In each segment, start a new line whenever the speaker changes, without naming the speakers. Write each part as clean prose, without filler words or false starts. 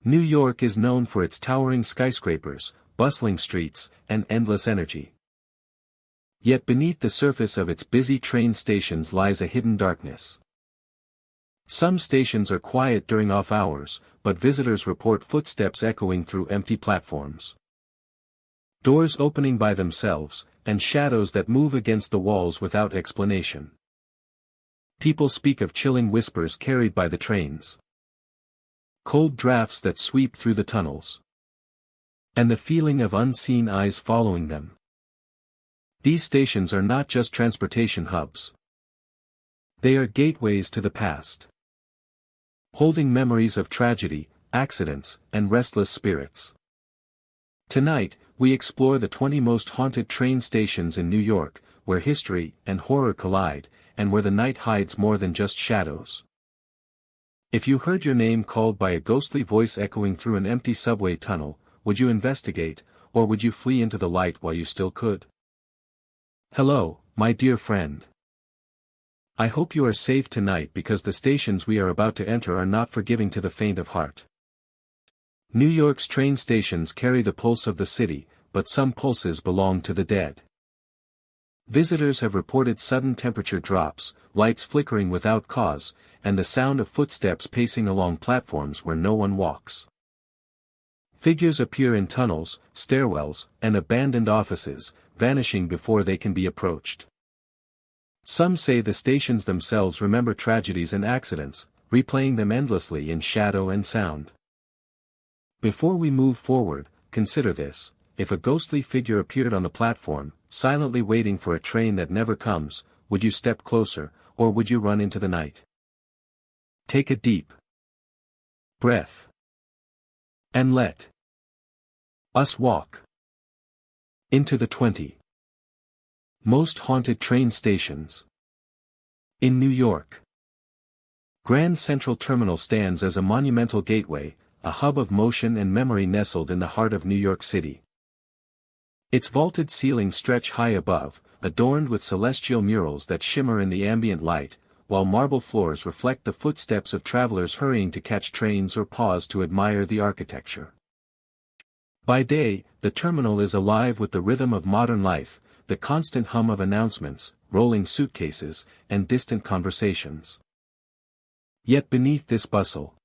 New York is known for its towering skyscrapers, bustling streets, and endless energy. Yet beneath the surface of its busy train stations lies a hidden darkness. Some stations are quiet during off hours, but visitors report footsteps echoing through empty platforms. Doors opening by themselves, and shadows that move against the walls without explanation. People speak of chilling whispers carried by the trains. Cold drafts that sweep through the tunnels. And the feeling of unseen eyes following them. These stations are not just transportation hubs. They are gateways to the past. Holding memories of tragedy, accidents, and restless spirits. Tonight, we explore the 20 most haunted train stations in New York, where history and horror collide, and where the night hides more than just shadows. If you heard your name called by a ghostly voice echoing through an empty subway tunnel, would you investigate, or would you flee into the light while you still could? Hello, my dear friend. I hope you are safe tonight because the stations we are about to enter are not forgiving to the faint of heart. New York's train stations carry the pulse of the city, but some pulses belong to the dead. Visitors have reported sudden temperature drops, lights flickering without cause, and the sound of footsteps pacing along platforms where no one walks. Figures appear in tunnels, stairwells, and abandoned offices, vanishing before they can be approached. Some say the stations themselves remember tragedies and accidents, replaying them endlessly in shadow and sound. Before we move forward, consider this: if a ghostly figure appeared on the platform, silently waiting for a train that never comes, would you step closer, or would you run into the night? Take a deep breath. And let us walk into the 20 most haunted train stations in New York. Grand Central Terminal stands as a monumental gateway, a hub of motion and memory nestled in the heart of New York City. Its vaulted ceilings stretch high above, adorned with celestial murals that shimmer in the ambient light, while marble floors reflect the footsteps of travelers hurrying to catch trains or pause to admire the architecture. By day, the terminal is alive with the rhythm of modern life, the constant hum of announcements, rolling suitcases, and distant conversations. Yet beneath this bustle,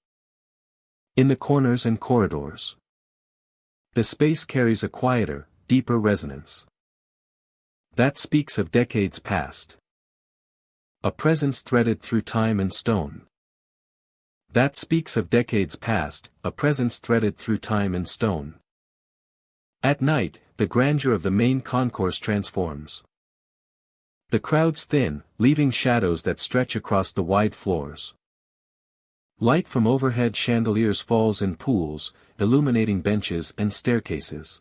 in the corners and corridors, the space carries a quieter, deeper resonance. That speaks of decades past. A presence threaded through time and stone. That speaks of decades past, a presence threaded through time and stone. At night, the grandeur of the main concourse transforms. The crowds thin, leaving shadows that stretch across the wide floors. Light from overhead chandeliers falls in pools, illuminating benches and staircases,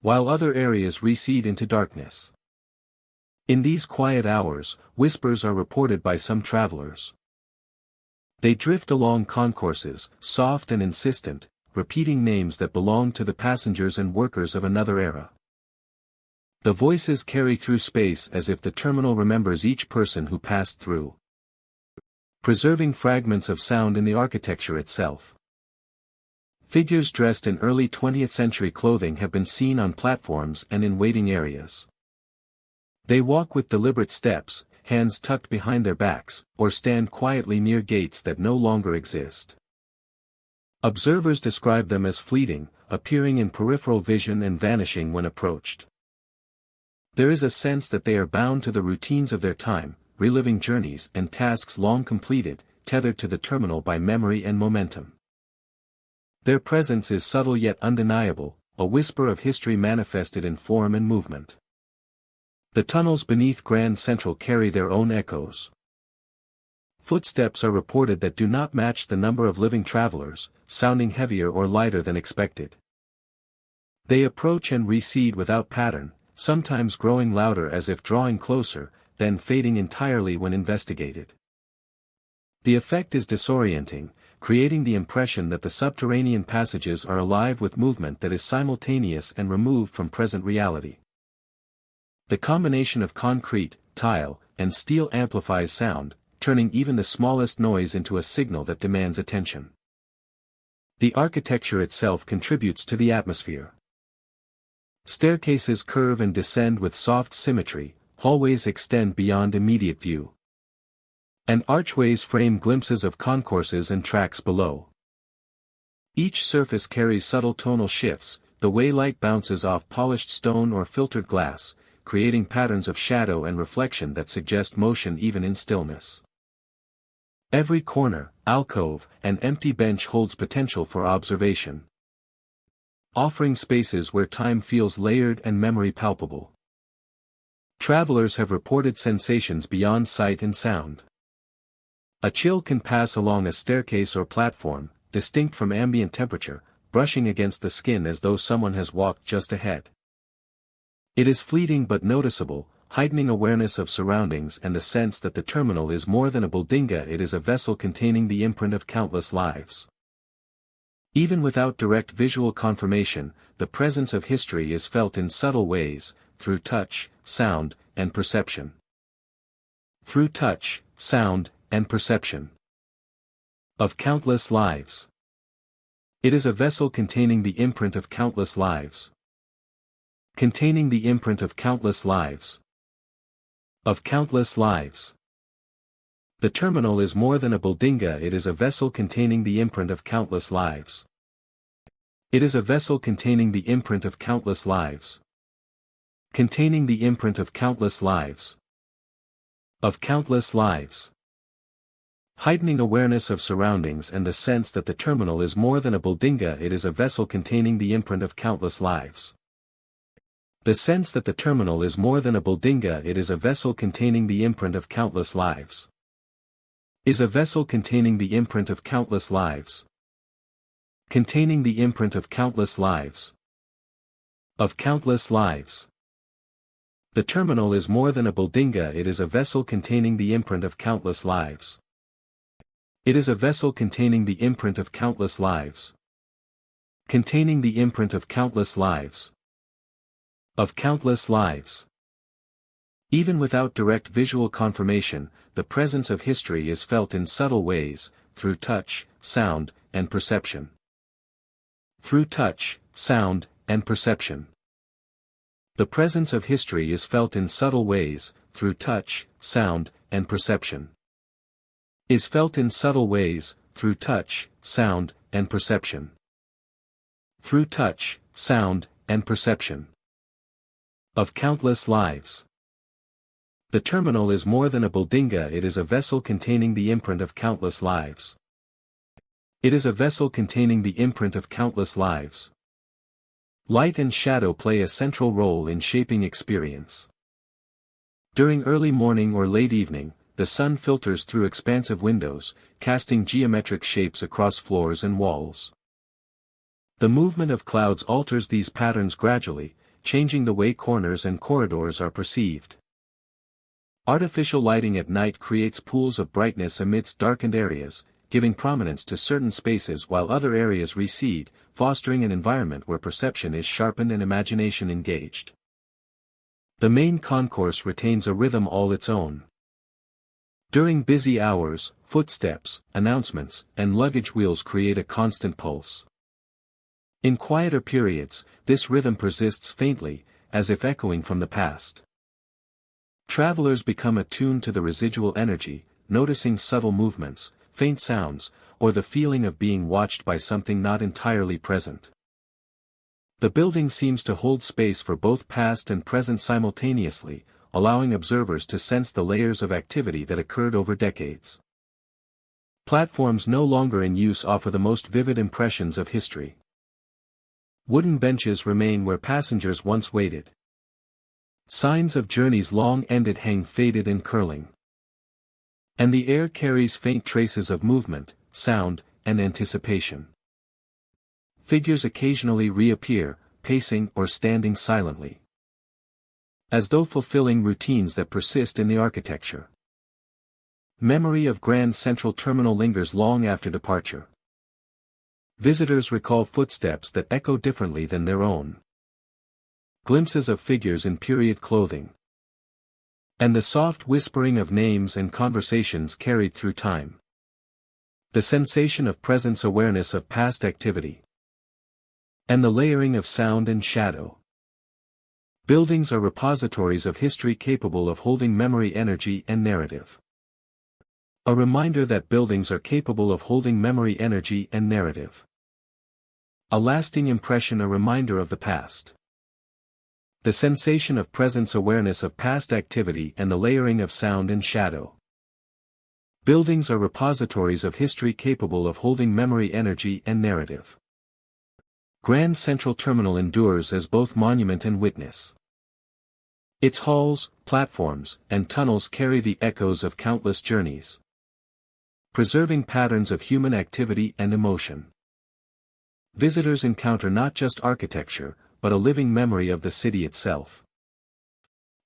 while other areas recede into darkness. In these quiet hours, whispers are reported by some travelers. They drift along concourses, soft and insistent, repeating names that belong to the passengers and workers of another era. The voices carry through space as if the terminal remembers each person who passed through, preserving fragments of sound in the architecture itself. Figures dressed in early 20th century clothing have been seen on platforms and in waiting areas. They walk with deliberate steps, hands tucked behind their backs, or stand quietly near gates that no longer exist. Observers describe them as fleeting, appearing in peripheral vision and vanishing when approached. There is a sense that they are bound to the routines of their time, reliving journeys and tasks long completed, tethered to the terminal by memory and momentum. Their presence is subtle yet undeniable, a whisper of history manifested in form and movement. The tunnels beneath Grand Central carry their own echoes. Footsteps are reported that do not match the number of living travelers, sounding heavier or lighter than expected. They approach and recede without pattern, sometimes growing louder as if drawing closer, then fading entirely when investigated. The effect is disorienting, creating the impression that the subterranean passages are alive with movement that is simultaneous and removed from present reality. The combination of concrete, tile, and steel amplifies sound, turning even the smallest noise into a signal that demands attention. The architecture itself contributes to the atmosphere. Staircases curve and descend with soft symmetry, hallways extend beyond immediate view. And archways frame glimpses of concourses and tracks below. Each surface carries subtle tonal shifts, the way light bounces off polished stone or filtered glass, creating patterns of shadow and reflection that suggest motion even in stillness. Every corner, alcove, and empty bench holds potential for observation, offering spaces where time feels layered and memory palpable. Travelers have reported sensations beyond sight and sound. A chill can pass along a staircase or platform, distinct from ambient temperature, brushing against the skin as though someone has walked just ahead. It is fleeting but noticeable, heightening awareness of surroundings and the sense that the terminal is more than a buildinga, it is a vessel containing the imprint of countless lives. Even without direct visual confirmation, the presence of history is felt in subtle ways, through touch, sound, and perception. Through touch, sound, and perception. Of countless lives. It is a vessel containing the imprint of countless lives. Containing the imprint of countless lives. Of countless lives. The terminal is more than a buildinga, it is a vessel containing the imprint of countless lives. It is a vessel containing the imprint of countless lives. Containing the imprint of countless lives. Of countless lives. Heightening awareness of surroundings and the sense that the terminal is more than a buildinga, it is a vessel containing the imprint of countless lives. The sense that the terminal is more than a buildinga, it is a vessel containing the imprint of countless lives. Is a vessel containing the imprint of countless lives. Containing the imprint of countless lives. Of countless lives. The terminal is more than a buildinga, it is a vessel containing the imprint of countless lives. It is a vessel containing the imprint of countless lives. Containing the imprint of countless lives. Of countless lives. Even without direct visual confirmation, the presence of history is felt in subtle ways, through touch, sound, and perception. Through touch, sound, and perception. The presence of history is felt in subtle ways, through touch, sound, and perception. Is felt in subtle ways, through touch, sound, and perception. Through touch, sound, and perception. Of countless lives. The terminal is more than a buildinga, it is a vessel containing the imprint of countless lives. It is a vessel containing the imprint of countless lives. Light and shadow play a central role in shaping experience. During early morning or late evening, the sun filters through expansive windows, casting geometric shapes across floors and walls. The movement of clouds alters these patterns gradually, changing the way corners and corridors are perceived. Artificial lighting at night creates pools of brightness amidst darkened areas, giving prominence to certain spaces while other areas recede, fostering an environment where perception is sharpened and imagination engaged. The main concourse retains a rhythm all its own. During busy hours, footsteps, announcements, and luggage wheels create a constant pulse. In quieter periods, this rhythm persists faintly, as if echoing from the past. Travelers become attuned to the residual energy, noticing subtle movements, faint sounds, or the feeling of being watched by something not entirely present. The building seems to hold space for both past and present simultaneously, allowing observers to sense the layers of activity that occurred over decades. Platforms no longer in use offer the most vivid impressions of history. Wooden benches remain where passengers once waited. Signs of journeys long ended hang faded and curling. And the air carries faint traces of movement, sound, and anticipation. Figures occasionally reappear, pacing or standing silently, as though fulfilling routines that persist in the architecture. Memory of Grand Central Terminal lingers long after departure. Visitors recall footsteps that echo differently than their own. Glimpses of figures in period clothing. And the soft whispering of names and conversations carried through time. The sensation of presence, awareness of past activity. And the layering of sound and shadow. Buildings are repositories of history capable of holding memory, energy, and narrative. A reminder that buildings are capable of holding memory, energy, and narrative. A lasting impression, a reminder of the past. The sensation of presence, awareness of past activity, and the layering of sound and shadow. Buildings are repositories of history capable of holding memory, energy, and narrative. Grand Central Terminal endures as both monument and witness. Its halls, platforms, and tunnels carry the echoes of countless journeys, preserving patterns of human activity and emotion. Visitors encounter not just architecture, but a living memory of the city itself.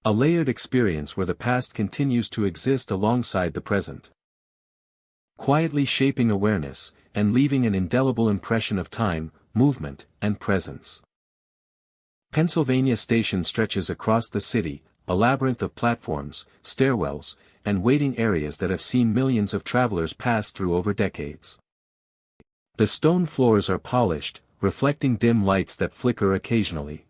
A layered experience where the past continues to exist alongside the present, quietly shaping awareness, and leaving an indelible impression of time, movement, and presence. Pennsylvania Station stretches across the city, a labyrinth of platforms, stairwells, and waiting areas that have seen millions of travelers pass through over decades. The stone floors are polished, reflecting dim lights that flicker occasionally,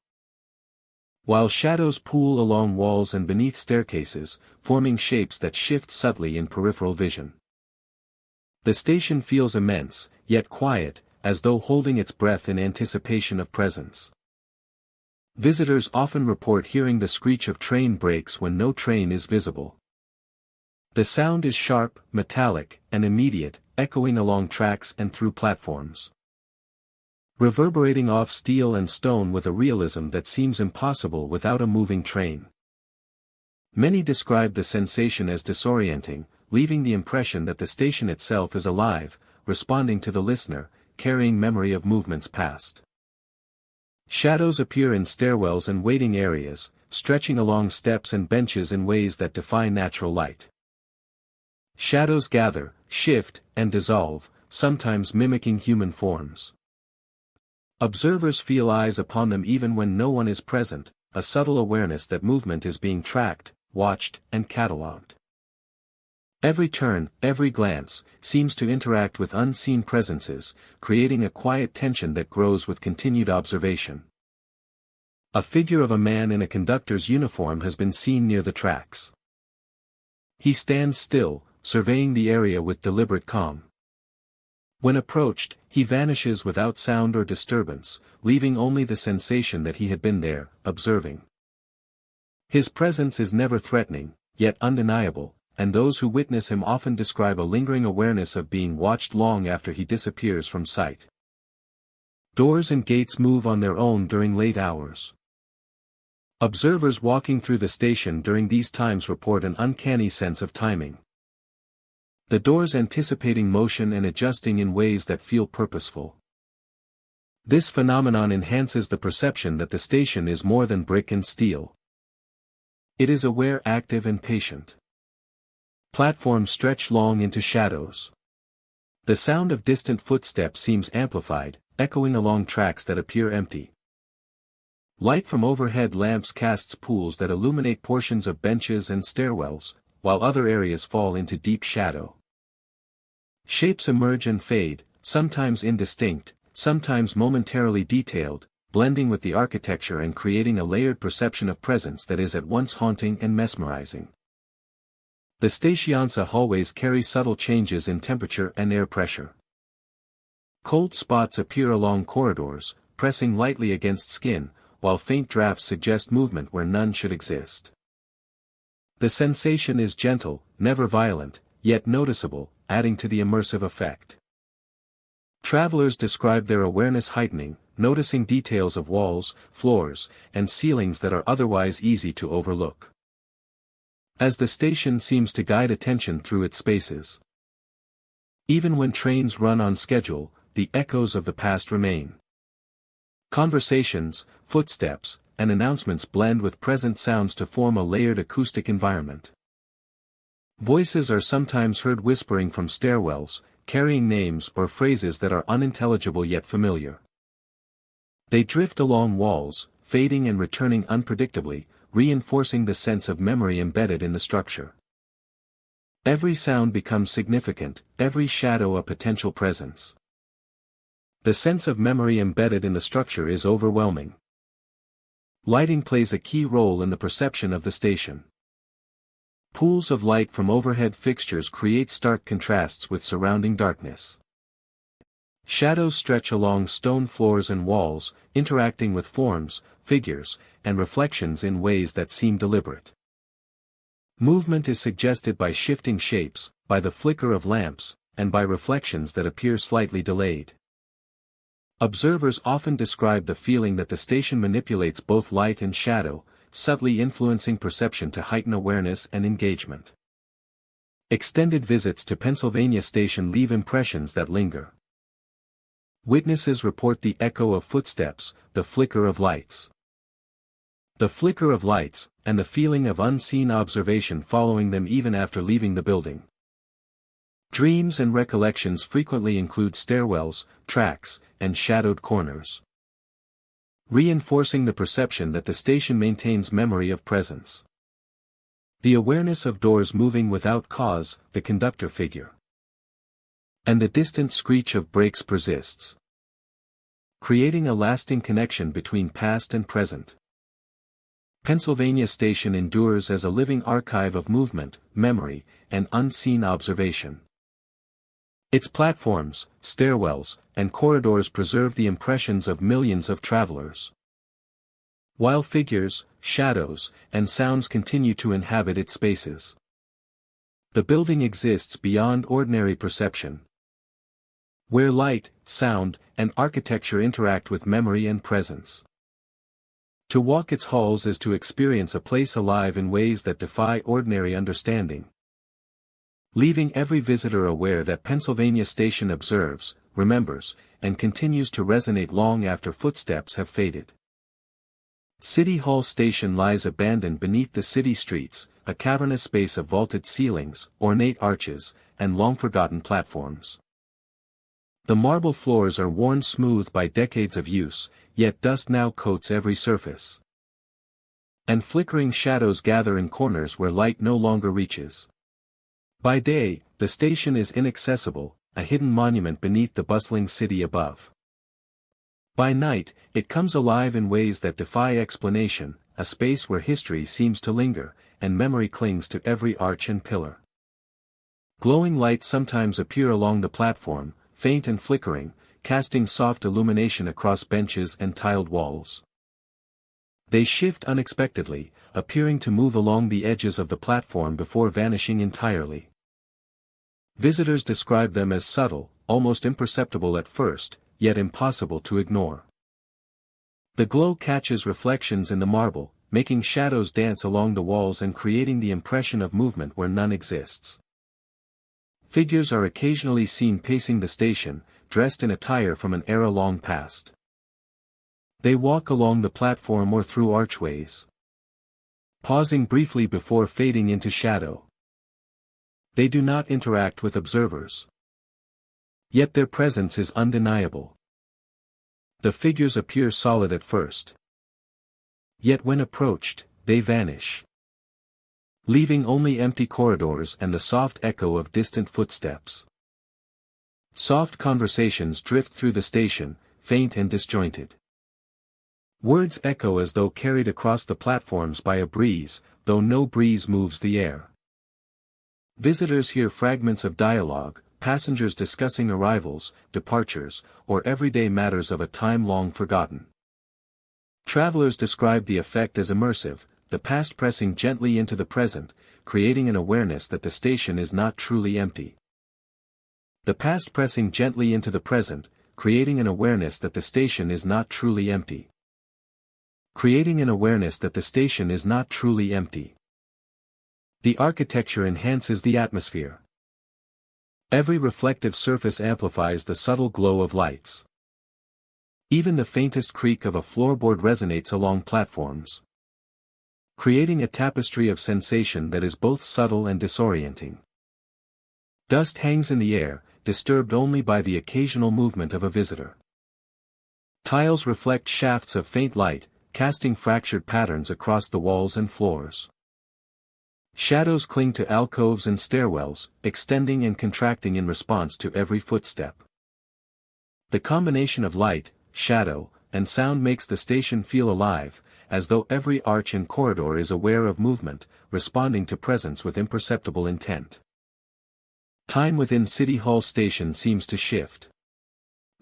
while shadows pool along walls and beneath staircases, forming shapes that shift subtly in peripheral vision. The station feels immense, yet quiet, as though holding its breath in anticipation of presence. Visitors often report hearing the screech of train brakes when no train is visible. The sound is sharp, metallic, and immediate, echoing along tracks and through platforms, reverberating off steel and stone with a realism that seems impossible without a moving train. Many describe the sensation as disorienting, leaving the impression that the station itself is alive, responding to the listener, carrying memory of movements past. Shadows appear in stairwells and waiting areas, stretching along steps and benches in ways that defy natural light. Shadows gather, shift, and dissolve, sometimes mimicking human forms. Observers feel eyes upon them even when no one is present, a subtle awareness that movement is being tracked, watched, and catalogued. Every turn, every glance, seems to interact with unseen presences, creating a quiet tension that grows with continued observation. A figure of a man in a conductor's uniform has been seen near the tracks. He stands still, surveying the area with deliberate calm. When approached, he vanishes without sound or disturbance, leaving only the sensation that he had been there, observing. His presence is never threatening, yet undeniable, and those who witness him often describe a lingering awareness of being watched long after he disappears from sight. Doors and gates move on their own during late hours. Observers walking through the station during these times report an uncanny sense of timing. The doors anticipating motion and adjusting in ways that feel purposeful. This phenomenon enhances the perception that the station is more than brick and steel. It is aware, active, and patient. Platforms stretch long into shadows. The sound of distant footsteps seems amplified, echoing along tracks that appear empty. Light from overhead lamps casts pools that illuminate portions of benches and stairwells, while other areas fall into deep shadow. Shapes emerge and fade, sometimes indistinct, sometimes momentarily detailed, blending with the architecture and creating a layered perception of presence that is at once haunting and mesmerizing. The station's hallways carry subtle changes in temperature and air pressure. Cold spots appear along corridors, pressing lightly against skin, while faint drafts suggest movement where none should exist. The sensation is gentle, never violent, yet noticeable, adding to the immersive effect. Travelers describe their awareness heightening, noticing details of walls, floors, and ceilings that are otherwise easy to overlook, as the station seems to guide attention through its spaces. Even when trains run on schedule, the echoes of the past remain. Conversations, footsteps, and announcements blend with present sounds to form a layered acoustic environment. Voices are sometimes heard whispering from stairwells, carrying names or phrases that are unintelligible yet familiar. They drift along walls, fading and returning unpredictably, reinforcing the sense of memory embedded in the structure. Every sound becomes significant, every shadow a potential presence. The sense of memory embedded in the structure is overwhelming. Lighting plays a key role in the perception of the station. Pools of light from overhead fixtures create stark contrasts with surrounding darkness. Shadows stretch along stone floors and walls, interacting with forms, figures, and reflections in ways that seem deliberate. Movement is suggested by shifting shapes, by the flicker of lamps, and by reflections that appear slightly delayed. Observers often describe the feeling that the station manipulates both light and shadow, subtly influencing perception to heighten awareness and engagement. Extended visits to Pennsylvania Station leave impressions that linger. Witnesses report the echo of footsteps, the flicker of lights. The flicker of lights, and the feeling of unseen observation following them even after leaving the building. Dreams and recollections frequently include stairwells, tracks, and shadowed corners, reinforcing the perception that the station maintains memory of presence. The awareness of doors moving without cause, the conductor figure, and the distant screech of brakes persists, creating a lasting connection between past and present. Pennsylvania Station endures as a living archive of movement, memory, and unseen observation. Its platforms, stairwells, and corridors preserve the impressions of millions of travelers, while figures, shadows, and sounds continue to inhabit its spaces. The building exists beyond ordinary perception, where light, sound, and architecture interact with memory and presence. To walk its halls is to experience a place alive in ways that defy ordinary understanding, leaving every visitor aware that Pennsylvania Station observes, remembers, and continues to resonate long after footsteps have faded. City Hall Station lies abandoned beneath the city streets, a cavernous space of vaulted ceilings, ornate arches, and long-forgotten platforms. The marble floors are worn smooth by decades of use, yet dust now coats every surface, and flickering shadows gather in corners where light no longer reaches. By day, the station is inaccessible, a hidden monument beneath the bustling city above. By night, it comes alive in ways that defy explanation, a space where history seems to linger, and memory clings to every arch and pillar. Glowing lights sometimes appear along the platform, faint and flickering, casting soft illumination across benches and tiled walls. They shift unexpectedly, appearing to move along the edges of the platform before vanishing entirely. Visitors describe them as subtle, almost imperceptible at first, yet impossible to ignore. The glow catches reflections in the marble, making shadows dance along the walls and creating the impression of movement where none exists. Figures are occasionally seen pacing the station, dressed in attire from an era long past. They walk along the platform or through archways, pausing briefly before fading into shadow. They do not interact with observers, yet their presence is undeniable. The figures appear solid at first, yet when approached, they vanish, leaving only empty corridors and the soft echo of distant footsteps. Soft conversations drift through the station, faint and disjointed. Words echo as though carried across the platforms by a breeze, though no breeze moves the air. Visitors hear fragments of dialogue, passengers discussing arrivals, departures, or everyday matters of a time long forgotten. Travelers describe the effect as immersive, the past pressing gently into the present, creating an awareness that the station is not truly empty. The past pressing gently into the present, creating an awareness that the station is not truly empty. Creating an awareness that the station is not truly empty. The architecture enhances the atmosphere. Every reflective surface amplifies the subtle glow of lights. Even the faintest creak of a floorboard resonates along platforms, creating a tapestry of sensation that is both subtle and disorienting. Dust hangs in the air, disturbed only by the occasional movement of a visitor. Tiles reflect shafts of faint light, casting fractured patterns across the walls and floors. Shadows cling to alcoves and stairwells, extending and contracting in response to every footstep. The combination of light, shadow, and sound makes the station feel alive, as though every arch and corridor is aware of movement, responding to presence with imperceptible intent. Time within City Hall Station seems to shift.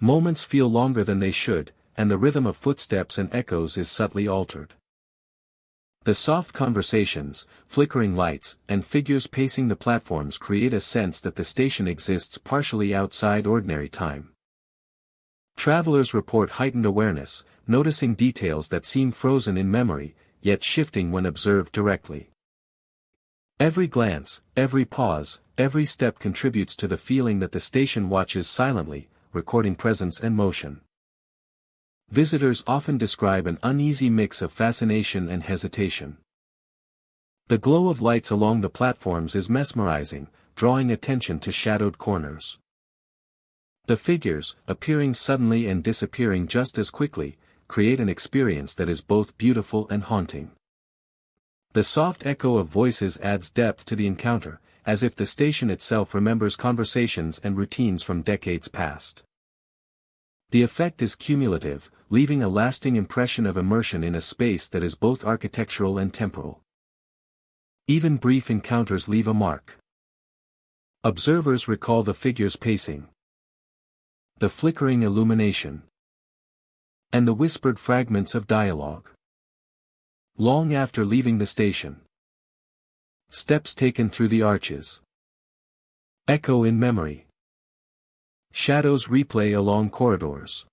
Moments feel longer than they should, and the rhythm of footsteps and echoes is subtly altered. The soft conversations, flickering lights, and figures pacing the platforms create a sense that the station exists partially outside ordinary time. Travelers report heightened awareness, noticing details that seem frozen in memory, yet shifting when observed directly. Every glance, every pause, every step contributes to the feeling that the station watches silently, recording presence and motion. Visitors often describe an uneasy mix of fascination and hesitation. The glow of lights along the platforms is mesmerizing, drawing attention to shadowed corners. The figures, appearing suddenly and disappearing just as quickly, create an experience that is both beautiful and haunting. The soft echo of voices adds depth to the encounter, as if the station itself remembers conversations and routines from decades past. The effect is cumulative, leaving a lasting impression of immersion in a space that is both architectural and temporal. Even brief encounters leave a mark. Observers recall the figures pacing, the flickering illumination, and the whispered fragments of dialogue. Long after leaving the station, steps taken through the arches echo in memory. Shadows replay along corridors,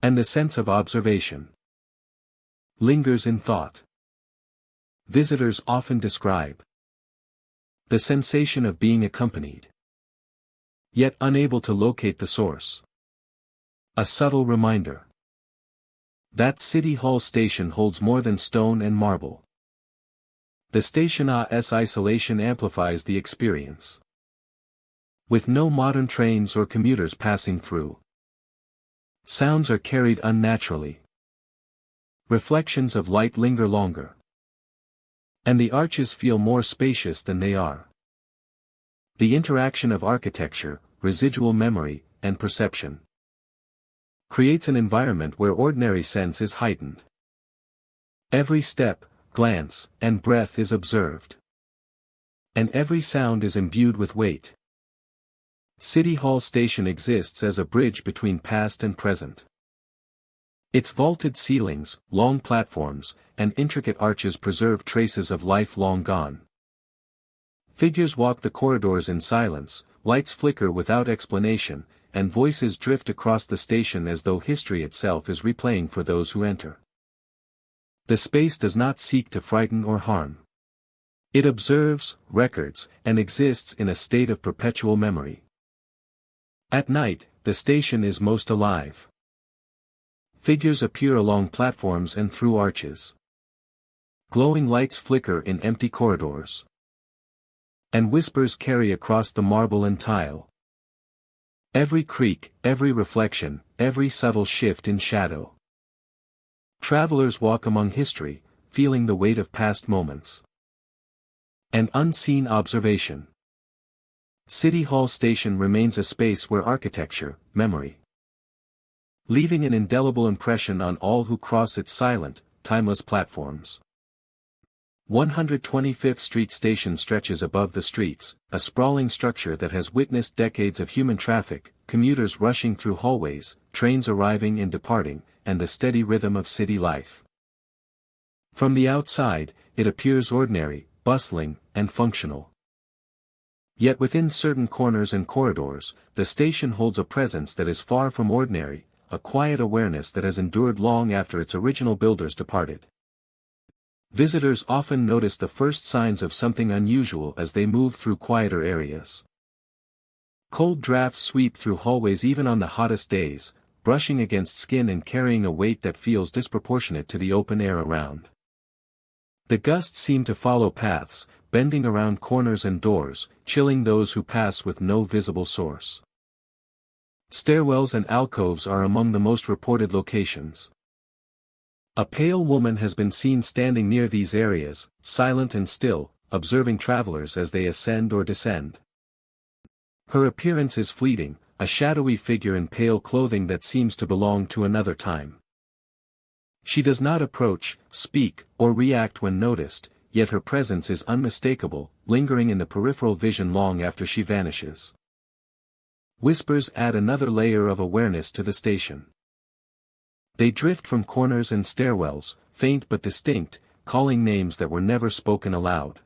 and the sense of observation lingers in thought. Visitors often describe the sensation of being accompanied, yet unable to locate the source. A subtle reminder that City Hall Station holds more than stone and marble. The station's isolation amplifies the experience. With no modern trains or commuters passing through, sounds are carried unnaturally. Reflections of light linger longer, and the arches feel more spacious than they are. The interaction of architecture, residual memory, and perception creates an environment where ordinary sense is heightened. Every step, glance, and breath is observed, and every sound is imbued with weight. City Hall Station exists as a bridge between past and present. Its vaulted ceilings, long platforms, and intricate arches preserve traces of life long gone. Figures walk the corridors in silence, lights flicker without explanation, and voices drift across the station as though history itself is replaying for those who enter. The space does not seek to frighten or harm. It observes, records, and exists in a state of perpetual memory. At night, the station is most alive. Figures appear along platforms and through arches. Glowing lights flicker in empty corridors, and whispers carry across the marble and tile. Every creak, every reflection, every subtle shift in shadow. Travelers walk among history, feeling the weight of past moments. An unseen observation. City Hall Station remains a space where architecture, memory, leaving an indelible impression on all who cross its silent, timeless platforms. 125th Street Station stretches above the streets, a sprawling structure that has witnessed decades of human traffic, commuters rushing through hallways, trains arriving and departing, and the steady rhythm of city life. From the outside, it appears ordinary, bustling, and functional. Yet within certain corners and corridors, the station holds a presence that is far from ordinary, a quiet awareness that has endured long after its original builders departed. Visitors often notice the first signs of something unusual as they move through quieter areas. Cold drafts sweep through hallways even on the hottest days, brushing against skin and carrying a weight that feels disproportionate to the open air around. The gusts seem to follow paths, bending around corners and doors, chilling those who pass with no visible source. Stairwells and alcoves are among the most reported locations. A pale woman has been seen standing near these areas, silent and still, observing travelers as they ascend or descend. Her appearance is fleeting, a shadowy figure in pale clothing that seems to belong to another time. She does not approach, speak, or react when noticed, yet her presence is unmistakable, lingering in the peripheral vision long after she vanishes. Whispers add another layer of awareness to the station. They drift from corners and stairwells, faint but distinct, calling names that were never spoken aloud.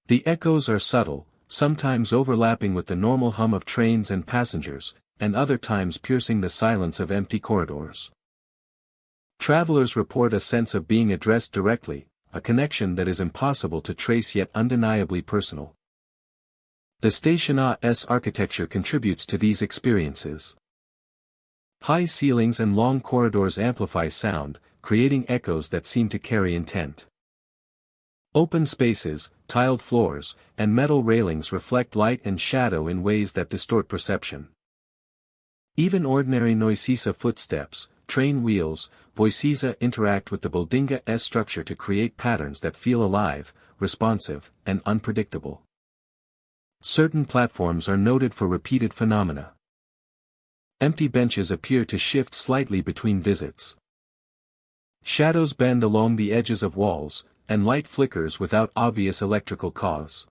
The echoes are subtle, sometimes overlapping with the normal hum of trains and passengers, and other times piercing the silence of empty corridors. Travelers report a sense of being addressed directly, a connection that is impossible to trace yet undeniably personal. The station's architecture contributes to these experiences. High ceilings and long corridors amplify sound, creating echoes that seem to carry intent. Open spaces, tiled floors, and metal railings reflect light and shadow in ways that distort perception. Even ordinary noisesa footsteps, train wheels, voicesa interact with the building's structure to create patterns that feel alive, responsive, and unpredictable. Certain platforms are noted for repeated phenomena. Empty benches appear to shift slightly between visits. Shadows bend along the edges of walls, and light flickers without obvious electrical cause.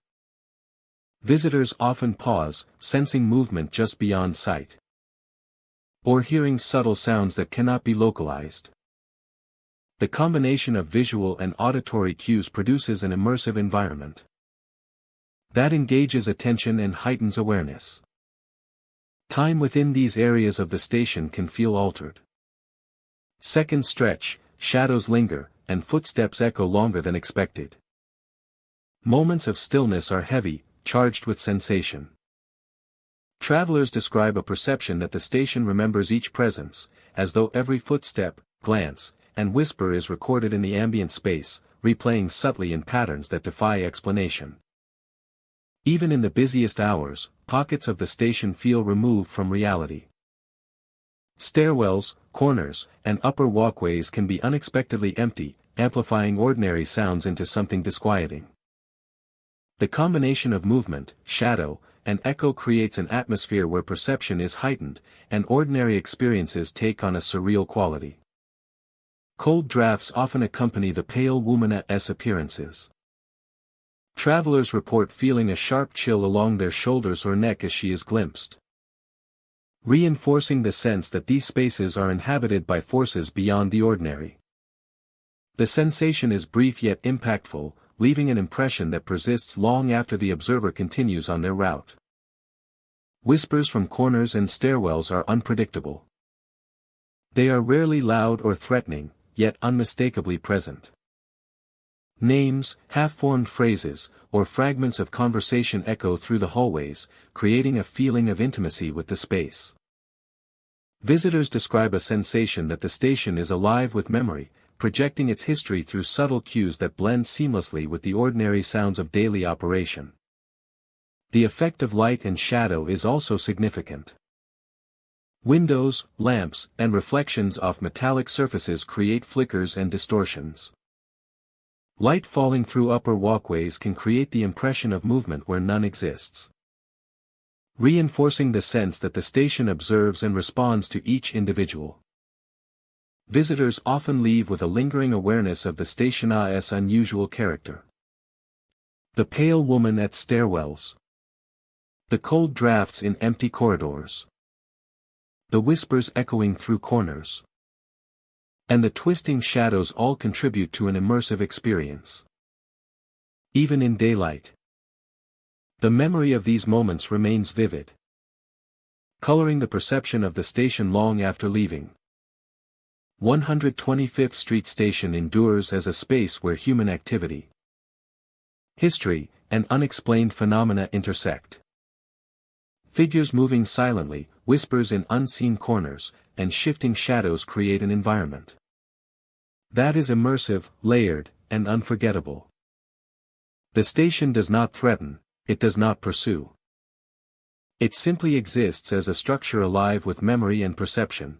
Visitors often pause, sensing movement just beyond sight. Or hearing subtle sounds that cannot be localized. The combination of visual and auditory cues produces an immersive environment that engages attention and heightens awareness. Time within these areas of the station can feel altered. Seconds stretch, shadows linger, and footsteps echo longer than expected. Moments of stillness are heavy, charged with sensation. Travelers describe a perception that the station remembers each presence, as though every footstep, glance, and whisper is recorded in the ambient space, replaying subtly in patterns that defy explanation. Even in the busiest hours, pockets of the station feel removed from reality. Stairwells, corners, and upper walkways can be unexpectedly empty, amplifying ordinary sounds into something disquieting. The combination of movement, shadow, and echo creates an atmosphere where perception is heightened, and ordinary experiences take on a surreal quality. Cold drafts often accompany the pale woman's appearances. Travelers report feeling a sharp chill along their shoulders or neck as she is glimpsed, reinforcing the sense that these spaces are inhabited by forces beyond the ordinary. The sensation is brief yet impactful, leaving an impression that persists long after the observer continues on their route. Whispers from corners and stairwells are unpredictable. They are rarely loud or threatening, yet unmistakably present. Names, half-formed phrases, or fragments of conversation echo through the hallways, creating a feeling of intimacy with the space. Visitors describe a sensation that the station is alive with memory, projecting its history through subtle cues that blend seamlessly with the ordinary sounds of daily operation. The effect of light and shadow is also significant. Windows, lamps, and reflections off metallic surfaces create flickers and distortions. Light falling through upper walkways can create the impression of movement where none exists, reinforcing the sense that the station observes and responds to each individual. Visitors often leave with a lingering awareness of the station's unusual character. The pale woman at stairwells. The cold drafts in empty corridors. The whispers echoing through corners. And the twisting shadows all contribute to an immersive experience. Even in daylight, the memory of these moments remains vivid, coloring the perception of the station long after leaving. 125th Street Station endures as a space where human activity, history, and unexplained phenomena intersect. Figures moving silently, whispers in unseen corners, and shifting shadows create an environment that is immersive, layered, and unforgettable. The station does not threaten, it does not pursue. It simply exists as a structure alive with memory and perception,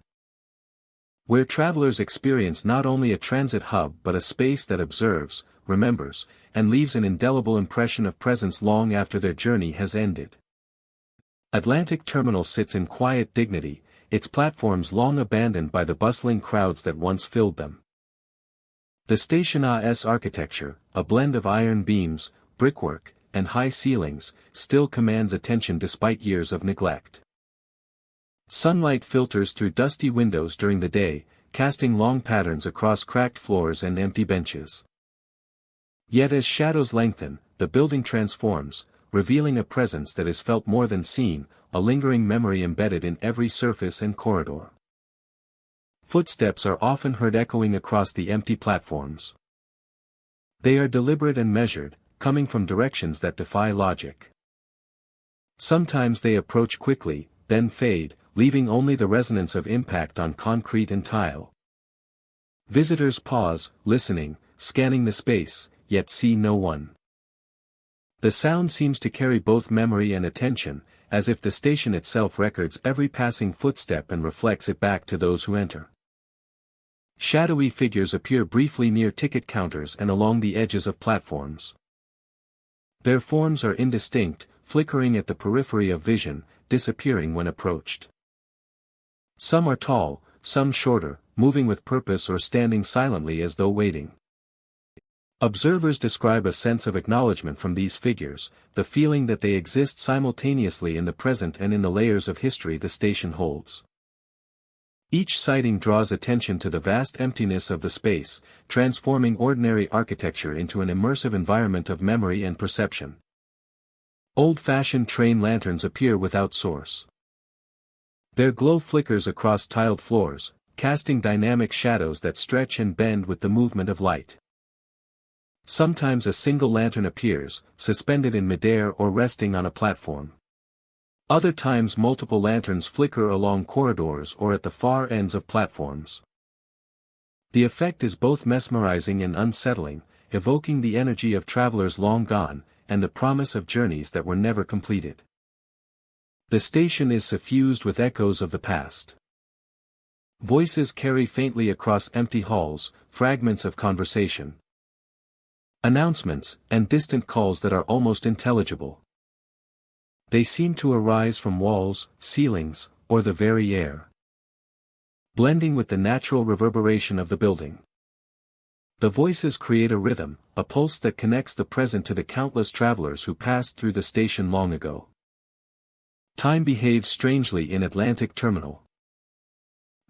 where travelers experience not only a transit hub but a space that observes, remembers, and leaves an indelible impression of presence long after their journey has ended. Atlantic Terminal sits in quiet dignity, its platforms long abandoned by the bustling crowds that once filled them. The station's architecture, a blend of iron beams, brickwork, and high ceilings, still commands attention despite years of neglect. Sunlight filters through dusty windows during the day, casting long patterns across cracked floors and empty benches. Yet as shadows lengthen, the building transforms, revealing a presence that is felt more than seen, a lingering memory embedded in every surface and corridor. Footsteps are often heard echoing across the empty platforms. They are deliberate and measured, coming from directions that defy logic. Sometimes they approach quickly, then fade, leaving only the resonance of impact on concrete and tile. Visitors pause, listening, scanning the space, yet see no one. The sound seems to carry both memory and attention, as if the station itself records every passing footstep and reflects it back to those who enter. Shadowy figures appear briefly near ticket counters and along the edges of platforms. Their forms are indistinct, flickering at the periphery of vision, disappearing when approached. Some are tall, some shorter, moving with purpose or standing silently as though waiting. Observers describe a sense of acknowledgement from these figures, the feeling that they exist simultaneously in the present and in the layers of history the station holds. Each sighting draws attention to the vast emptiness of the space, transforming ordinary architecture into an immersive environment of memory and perception. Old-fashioned train lanterns appear without source. Their glow flickers across tiled floors, casting dynamic shadows that stretch and bend with the movement of light. Sometimes a single lantern appears, suspended in midair or resting on a platform. Other times multiple lanterns flicker along corridors or at the far ends of platforms. The effect is both mesmerizing and unsettling, evoking the energy of travelers long gone, and the promise of journeys that were never completed. The station is suffused with echoes of the past. Voices carry faintly across empty halls, fragments of conversation, announcements, and distant calls that are almost intelligible. They seem to arise from walls, ceilings, or the very air, blending with the natural reverberation of the building. The voices create a rhythm, a pulse that connects the present to the countless travelers who passed through the station long ago. Time behaves strangely in Atlantic Terminal.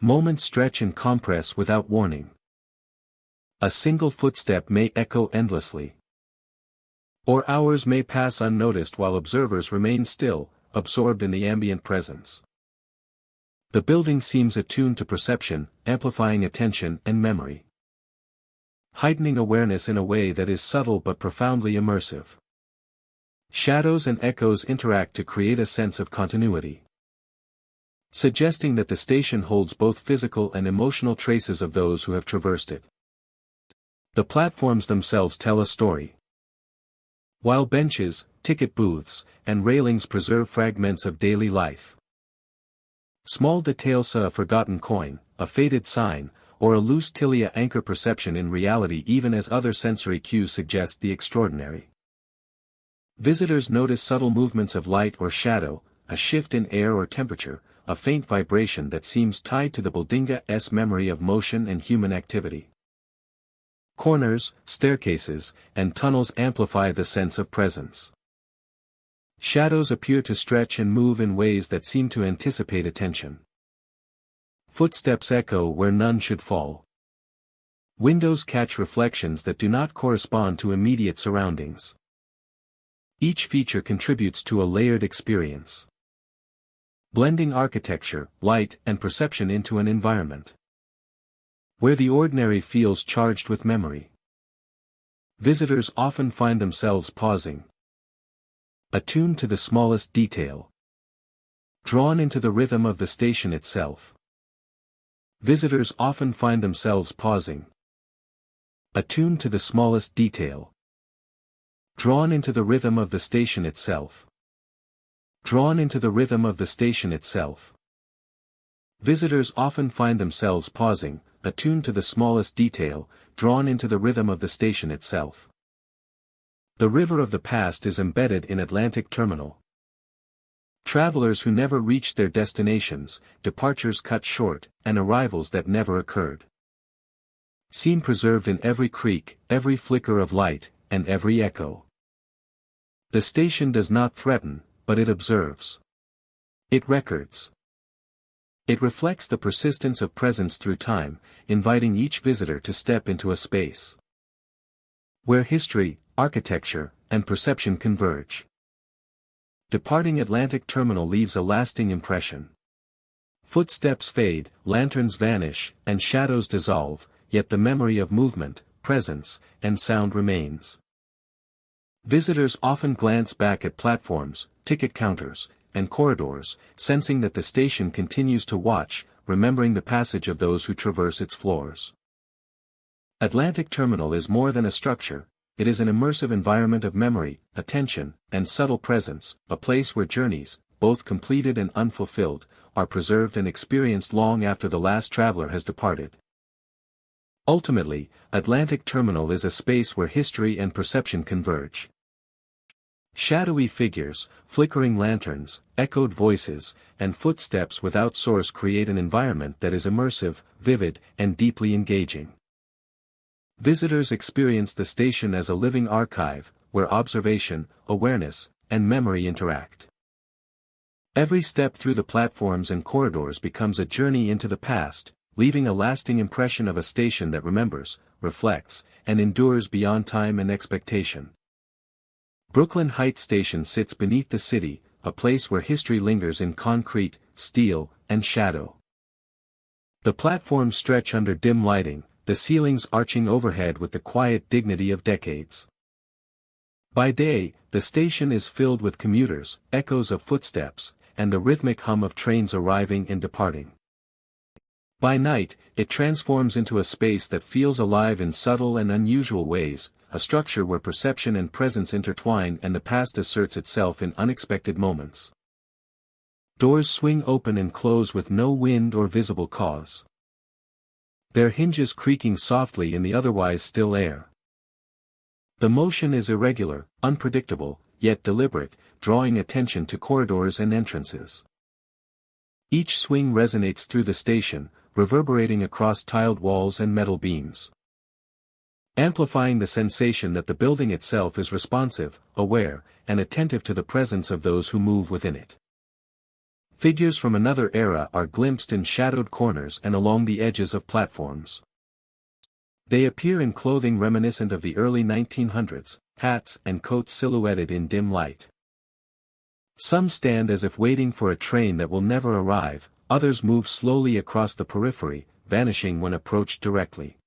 Moments stretch and compress without warning. A single footstep may echo endlessly. Or hours may pass unnoticed while observers remain still, absorbed in the ambient presence. The building seems attuned to perception, amplifying attention and memory, heightening awareness in a way that is subtle but profoundly immersive. Shadows and echoes interact to create a sense of continuity, suggesting that the station holds both physical and emotional traces of those who have traversed it. The platforms themselves tell a story. While benches, ticket booths, and railings preserve fragments of daily life. Small details, a forgotten coin, a faded sign, or a loose tilia anchor perception in reality even as other sensory cues suggest the extraordinary. Visitors notice subtle movements of light or shadow, a shift in air or temperature, a faint vibration that seems tied to the building's memory of motion and human activity. Corners, staircases, and tunnels amplify the sense of presence. Shadows appear to stretch and move in ways that seem to anticipate attention. Footsteps echo where none should fall. Windows catch reflections that do not correspond to immediate surroundings. Each feature contributes to a layered experience, blending architecture, light, and perception into an environment where the ordinary feels charged with memory. Visitors often find themselves pausing, attuned to the smallest detail, drawn into the rhythm of the station itself. Visitors often find themselves pausing, attuned to the smallest detail, drawn into the rhythm of the station itself. Drawn into the rhythm of the station itself. Visitors often find themselves pausing, attuned to the smallest detail, drawn into the rhythm of the station itself. The river of the past is embedded in Atlantic Terminal. Travelers who never reached their destinations, departures cut short, and arrivals that never occurred. Scene preserved in every creak, every flicker of light, and every echo. The station does not threaten, but it observes. It records. It reflects the persistence of presence through time, inviting each visitor to step into a space where history, architecture, and perception converge. Departing Atlantic Terminal leaves a lasting impression. Footsteps fade, lanterns vanish, and shadows dissolve, yet the memory of movement, presence, and sound remains. Visitors often glance back at platforms, ticket counters, and corridors, sensing that the station continues to watch, remembering the passage of those who traverse its floors. Atlantic Terminal is more than a structure, it is an immersive environment of memory, attention, and subtle presence, a place where journeys, both completed and unfulfilled, are preserved and experienced long after the last traveler has departed. Ultimately, Atlantic Terminal is a space where history and perception converge. Shadowy figures, flickering lanterns, echoed voices, and footsteps without source create an environment that is immersive, vivid, and deeply engaging. Visitors experience the station as a living archive, where observation, awareness, and memory interact. Every step through the platforms and corridors becomes a journey into the past, leaving a lasting impression of a station that remembers, reflects, and endures beyond time and expectation. Brooklyn Heights Station sits beneath the city, a place where history lingers in concrete, steel, and shadow. The platforms stretch under dim lighting, the ceilings arching overhead with the quiet dignity of decades. By day, the station is filled with commuters, echoes of footsteps, and the rhythmic hum of trains arriving and departing. By night, it transforms into a space that feels alive in subtle and unusual ways, a structure where perception and presence intertwine and the past asserts itself in unexpected moments. Doors swing open and close with no wind or visible cause, their hinges creaking softly in the otherwise still air. The motion is irregular, unpredictable, yet deliberate, drawing attention to corridors and entrances. Each swing resonates through the station, reverberating across tiled walls and metal beams, amplifying the sensation that the building itself is responsive, aware, and attentive to the presence of those who move within it. Figures from another era are glimpsed in shadowed corners and along the edges of platforms. They appear in clothing reminiscent of the early 1900s, hats and coats silhouetted in dim light. Some stand as if waiting for a train that will never arrive, others move slowly across the periphery, vanishing when approached directly.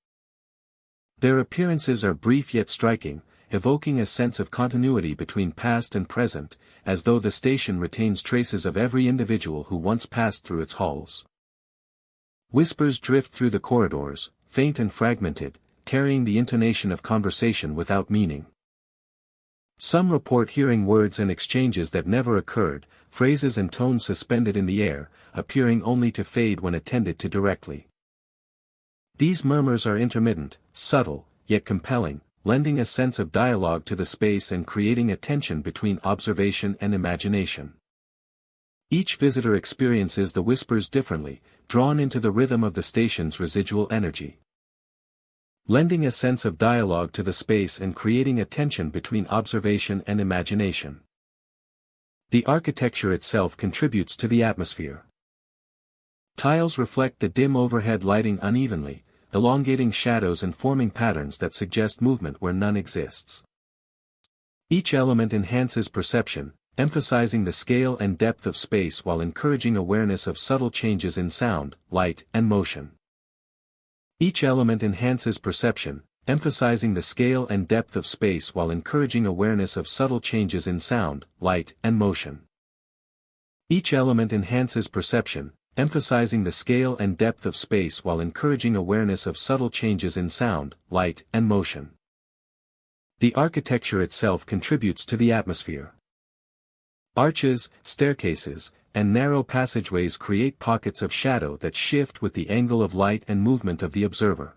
Their appearances are brief yet striking, evoking a sense of continuity between past and present, as though the station retains traces of every individual who once passed through its halls. Whispers drift through the corridors, faint and fragmented, carrying the intonation of conversation without meaning. Some report hearing words and exchanges that never occurred, phrases and tones suspended in the air, appearing only to fade when attended to directly. These murmurs are intermittent, subtle, yet compelling, lending a sense of dialogue to the space and creating a tension between observation and imagination. Each visitor experiences the whispers differently, drawn into the rhythm of the station's residual energy, lending a sense of dialogue to the space and creating a tension between observation and imagination. The architecture itself contributes to the atmosphere. Tiles reflect the dim overhead lighting unevenly, elongating shadows and forming patterns that suggest movement where none exists. Each element enhances perception, emphasizing the scale and depth of space while encouraging awareness of subtle changes in sound, light, and motion. Each element enhances perception, emphasizing the scale and depth of space while encouraging awareness of subtle changes in sound, light, and motion. Each element enhances perception, emphasizing the scale and depth of space while encouraging awareness of subtle changes in sound, light, and motion. The architecture itself contributes to the atmosphere. Arches, staircases, and narrow passageways create pockets of shadow that shift with the angle of light and movement of the observer.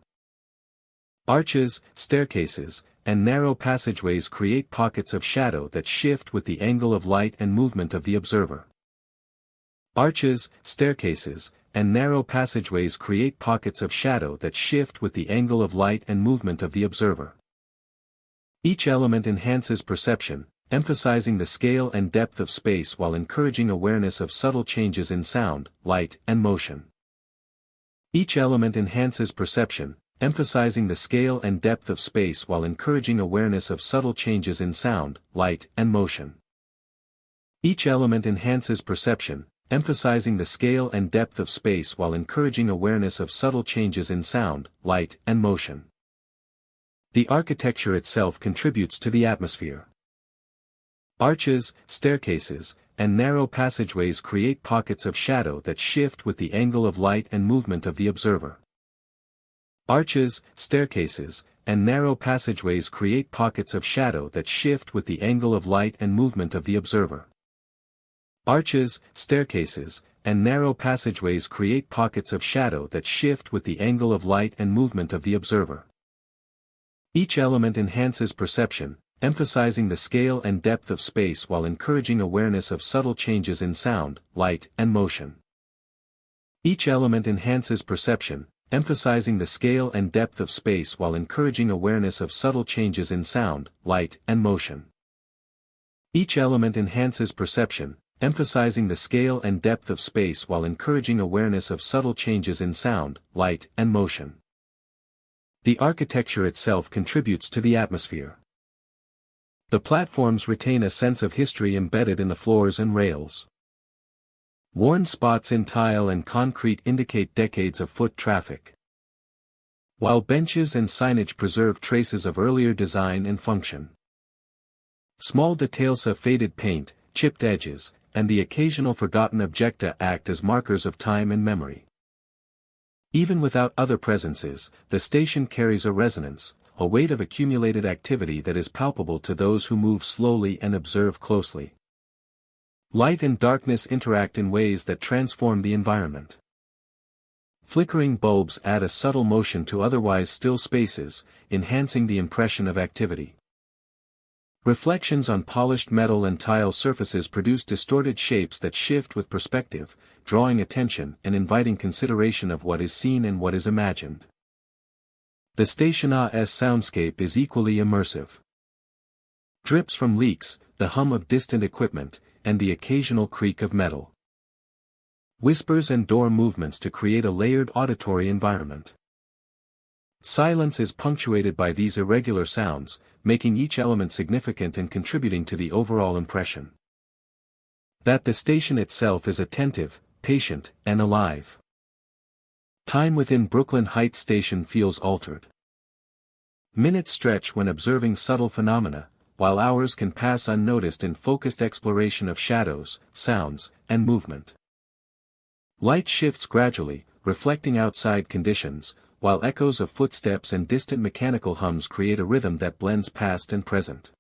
Arches, staircases, and narrow passageways create pockets of shadow that shift with the angle of light and movement of the observer. Arches, staircases, and narrow passageways create pockets of shadow that shift with the angle of light and movement of the observer. Each element enhances perception, emphasizing the scale and depth of space while encouraging awareness of subtle changes in sound, light, and motion. Each element enhances perception, emphasizing the scale and depth of space while encouraging awareness of subtle changes in sound, light, and motion. Each element enhances perception, emphasizing the scale and depth of space while encouraging awareness of subtle changes in sound, light, and motion. The architecture itself contributes to the atmosphere. Arches, staircases, and narrow passageways create pockets of shadow that shift with the angle of light and movement of the observer. Arches, staircases, and narrow passageways create pockets of shadow that shift with the angle of light and movement of the observer. Arches, staircases, and narrow passageways create pockets of shadow that shift with the angle of light and movement of the observer. Each element enhances perception, emphasizing the scale and depth of space while encouraging awareness of subtle changes in sound, light, and motion. Each element enhances perception, emphasizing the scale and depth of space while encouraging awareness of subtle changes in sound, light, and motion. Each element enhances perception, emphasizing the scale and depth of space while encouraging awareness of subtle changes in sound, light, and motion. The architecture itself contributes to the atmosphere. The platforms retain a sense of history embedded in the floors and rails. Worn spots in tile and concrete indicate decades of foot traffic, while benches and signage preserve traces of earlier design and function. Small details of faded paint, chipped edges, and the occasional forgotten objecta act as markers of time and memory. Even without other presences, the station carries a resonance, a weight of accumulated activity that is palpable to those who move slowly and observe closely. Light and darkness interact in ways that transform the environment. Flickering bulbs add a subtle motion to otherwise still spaces, enhancing the impression of activity. Reflections on polished metal and tile surfaces produce distorted shapes that shift with perspective, drawing attention and inviting consideration of what is seen and what is imagined. The station's soundscape is equally immersive. Drips from leaks, the hum of distant equipment, and the occasional creak of metal. Whispers and door movements to create a layered auditory environment. Silence is punctuated by these irregular sounds, making each element significant and contributing to the overall impression. That the station itself is attentive, patient, and alive. Time within Brooklyn Heights Station feels altered. Minutes stretch when observing subtle phenomena, while hours can pass unnoticed in focused exploration of shadows, sounds, and movement. Light shifts gradually, reflecting outside conditions, while echoes of footsteps and distant mechanical hums create a rhythm that blends past and present.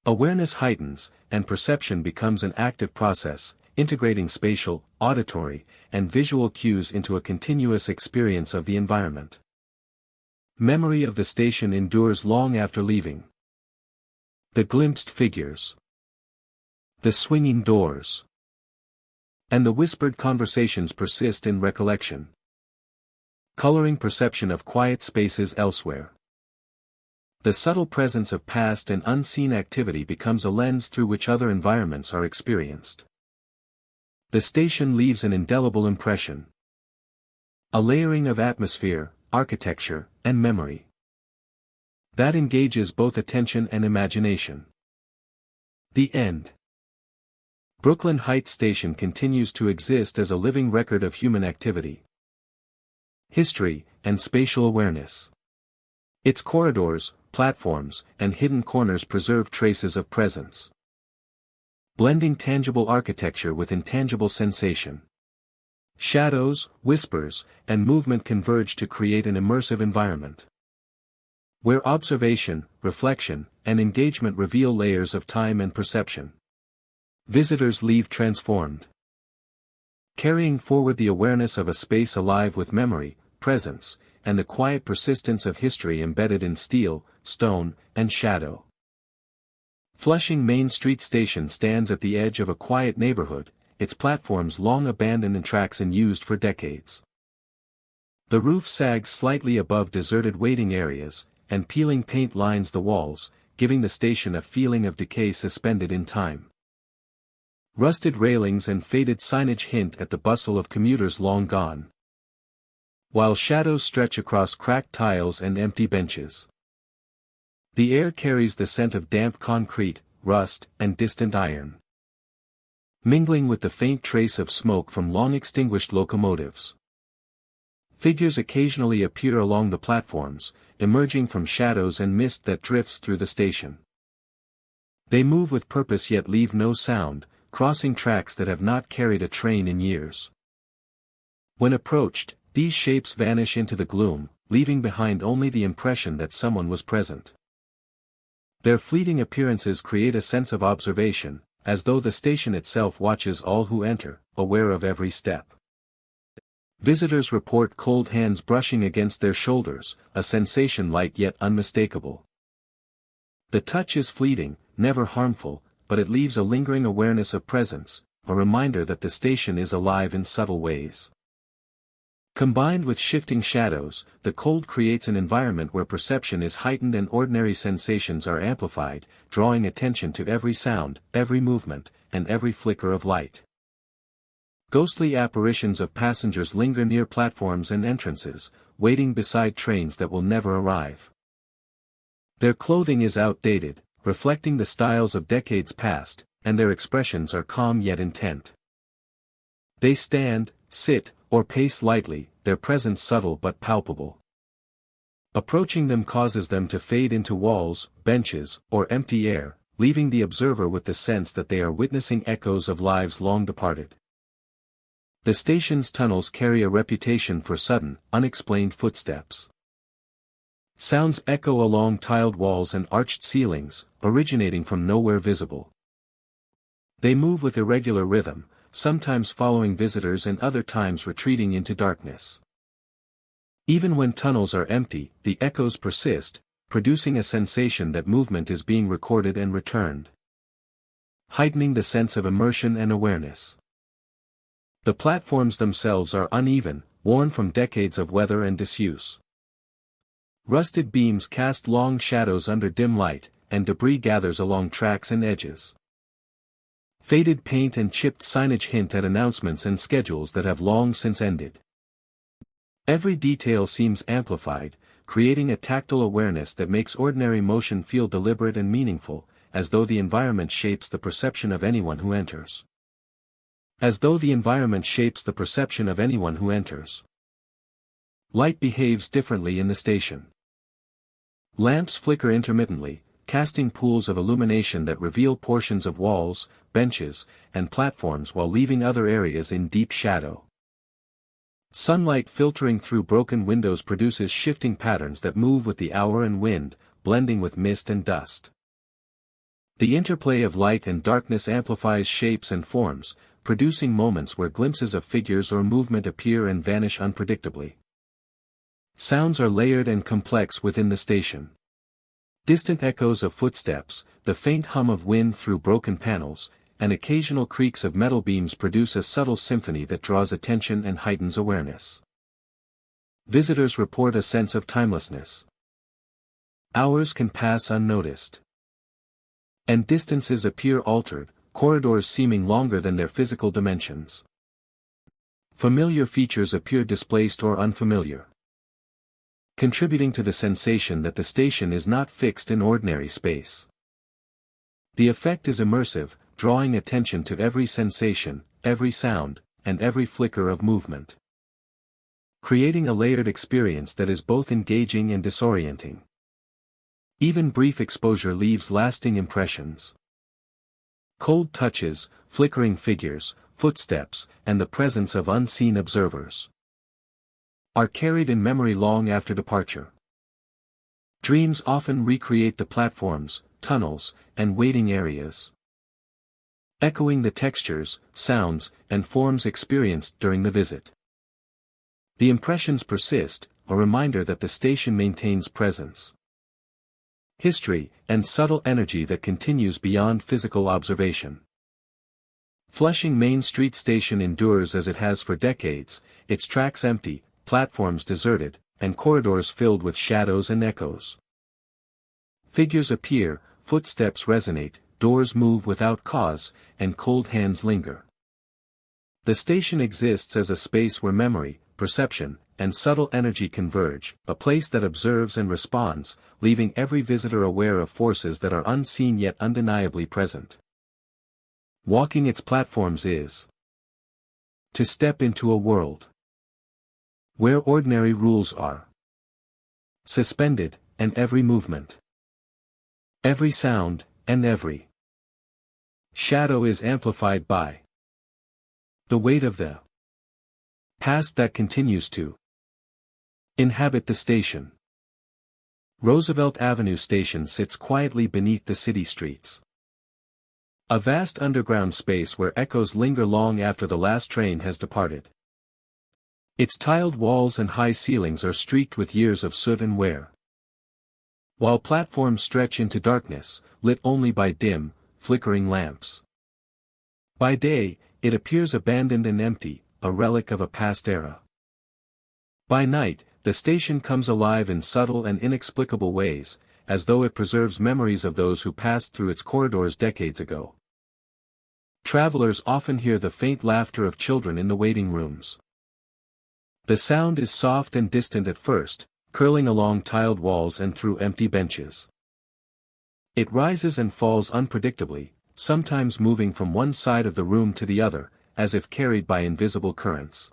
Awareness heightens, and perception becomes an active process, integrating spatial, auditory, and visual cues into a continuous experience of the environment. Memory of the station endures long after leaving. The glimpsed figures, the swinging doors, and the whispered conversations persist in recollection, coloring perception of quiet spaces elsewhere. The subtle presence of past and unseen activity becomes a lens through which other environments are experienced. The station leaves an indelible impression. A layering of atmosphere, architecture, and memory that engages both attention and imagination. The end. Brooklyn Heights Station continues to exist as a living record of human activity, history, and spatial awareness. Its corridors, platforms, and hidden corners preserve traces of presence, blending tangible architecture with intangible sensation. Shadows, whispers, and movement converge to create an immersive environment, where observation, reflection, and engagement reveal layers of time and perception. Visitors leave transformed, carrying forward the awareness of a space alive with memory, presence, and the quiet persistence of history embedded in steel, stone, and shadow. Flushing Main Street Station stands at the edge of a quiet neighborhood, its platforms long abandoned and tracks unused for decades. The roof sags slightly above deserted waiting areas, and peeling paint lines the walls, giving the station a feeling of decay suspended in time. Rusted railings and faded signage hint at the bustle of commuters long gone, while shadows stretch across cracked tiles and empty benches. The air carries the scent of damp concrete, rust, and distant iron, mingling with the faint trace of smoke from long-extinguished locomotives. Figures occasionally appear along the platforms, emerging from shadows and mist that drifts through the station. They move with purpose yet leave no sound, crossing tracks that have not carried a train in years. When approached, these shapes vanish into the gloom, leaving behind only the impression that someone was present. Their fleeting appearances create a sense of observation, as though the station itself watches all who enter, aware of every step. Visitors report cold hands brushing against their shoulders, a sensation light yet unmistakable. The touch is fleeting, never harmful, but it leaves a lingering awareness of presence, a reminder that the station is alive in subtle ways. Combined with shifting shadows, the cold creates an environment where perception is heightened and ordinary sensations are amplified, drawing attention to every sound, every movement, and every flicker of light. Ghostly apparitions of passengers linger near platforms and entrances, waiting beside trains that will never arrive. Their clothing is outdated, reflecting the styles of decades past, and their expressions are calm yet intent. They stand, sit, or pace lightly, their presence subtle but palpable. Approaching them causes them to fade into walls, benches, or empty air, leaving the observer with the sense that they are witnessing echoes of lives long departed. The station's tunnels carry a reputation for sudden, unexplained footsteps. Sounds echo along tiled walls and arched ceilings, originating from nowhere visible. They move with irregular rhythm, sometimes following visitors and other times retreating into darkness. Even when tunnels are empty, the echoes persist, producing a sensation that movement is being recorded and returned, heightening the sense of immersion and awareness. The platforms themselves are uneven, worn from decades of weather and disuse. Rusted beams cast long shadows under dim light, and debris gathers along tracks and edges. Faded paint and chipped signage hint at announcements and schedules that have long since ended. Every detail seems amplified, creating a tactile awareness that makes ordinary motion feel deliberate and meaningful, as though the environment shapes the perception of anyone who enters. Light behaves differently in the station. Lamps flicker intermittently, casting pools of illumination that reveal portions of walls, benches, and platforms while leaving other areas in deep shadow. Sunlight filtering through broken windows produces shifting patterns that move with the hour and wind, blending with mist and dust. The interplay of light and darkness amplifies shapes and forms, producing moments where glimpses of figures or movement appear and vanish unpredictably. Sounds are layered and complex within the station. Distant echoes of footsteps, the faint hum of wind through broken panels, and occasional creaks of metal beams produce a subtle symphony that draws attention and heightens awareness. Visitors report a sense of timelessness. Hours can pass unnoticed, and distances appear altered, corridors seeming longer than their physical dimensions. Familiar features appear displaced or unfamiliar, contributing to the sensation that the station is not fixed in ordinary space. The effect is immersive, drawing attention to every sensation, every sound, and every flicker of movement, creating a layered experience that is both engaging and disorienting. Even brief exposure leaves lasting impressions. Cold touches, flickering figures, footsteps, and the presence of unseen observers are carried in memory long after departure. Dreams often recreate the platforms, tunnels, and waiting areas, echoing the textures, sounds, and forms experienced during the visit. The impressions persist, a reminder that the station maintains presence, history, and subtle energy that continues beyond physical observation. Flushing Main Street Station endures as it has for decades, its tracks empty, platforms deserted, and corridors filled with shadows and echoes. Figures appear, footsteps resonate, doors move without cause, and cold hands linger. The station exists as a space where memory, perception, and subtle energy converge, a place that observes and responds, leaving every visitor aware of forces that are unseen yet undeniably present. Walking its platforms is to step into a world where ordinary rules are suspended, and every movement, every sound, and every shadow is amplified by the weight of the past that continues to inhabit the station. Roosevelt Avenue Station sits quietly beneath the city streets. A vast underground space where echoes linger long after the last train has departed. Its tiled walls and high ceilings are streaked with years of soot and wear, while platforms stretch into darkness, lit only by dim, flickering lamps. By day, it appears abandoned and empty, a relic of a past era. By night, the station comes alive in subtle and inexplicable ways, as though it preserves memories of those who passed through its corridors decades ago. Travelers often hear the faint laughter of children in the waiting rooms. The sound is soft and distant at first, curling along tiled walls and through empty benches. It rises and falls unpredictably, sometimes moving from one side of the room to the other, as if carried by invisible currents.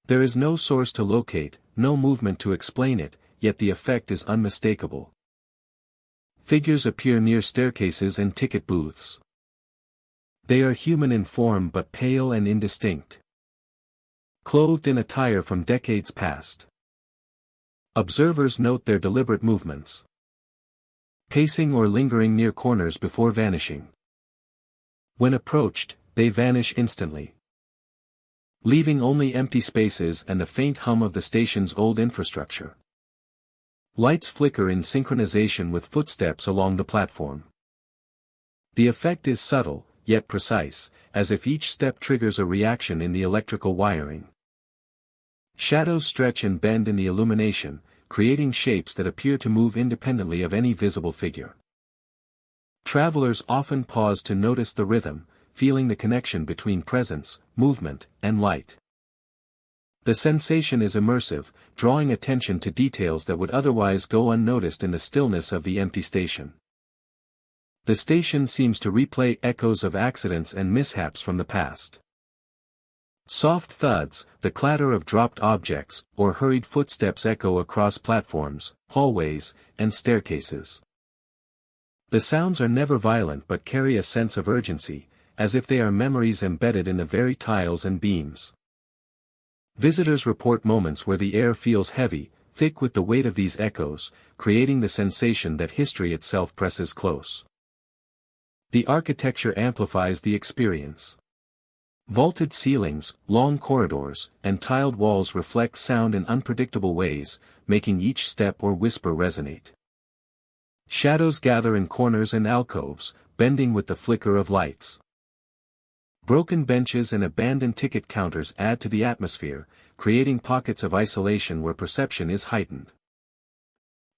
There is no source to locate, no movement to explain it, yet the effect is unmistakable. Figures appear near staircases and ticket booths. They are human in form but pale and indistinct, clothed in attire from decades past. Observers note their deliberate movements, pacing or lingering near corners before vanishing. When approached, they vanish instantly, leaving only empty spaces and the faint hum of the station's old infrastructure. Lights flicker in synchronization with footsteps along the platform. The effect is subtle, yet precise, as if each step triggers a reaction in the electrical wiring. Shadows stretch and bend in the illumination, creating shapes that appear to move independently of any visible figure. Travelers often pause to notice the rhythm, feeling the connection between presence, movement, and light. The sensation is immersive, drawing attention to details that would otherwise go unnoticed in the stillness of the empty station. The station seems to replay echoes of accidents and mishaps from the past. Soft thuds, the clatter of dropped objects, or hurried footsteps echo across platforms, hallways, and staircases. The sounds are never violent but carry a sense of urgency, as if they are memories embedded in the very tiles and beams. Visitors report moments where the air feels heavy, thick with the weight of these echoes, creating the sensation that history itself presses close. The architecture amplifies the experience. Vaulted ceilings, long corridors, and tiled walls reflect sound in unpredictable ways, making each step or whisper resonate. Shadows gather in corners and alcoves, bending with the flicker of lights. Broken benches and abandoned ticket counters add to the atmosphere, creating pockets of isolation where perception is heightened.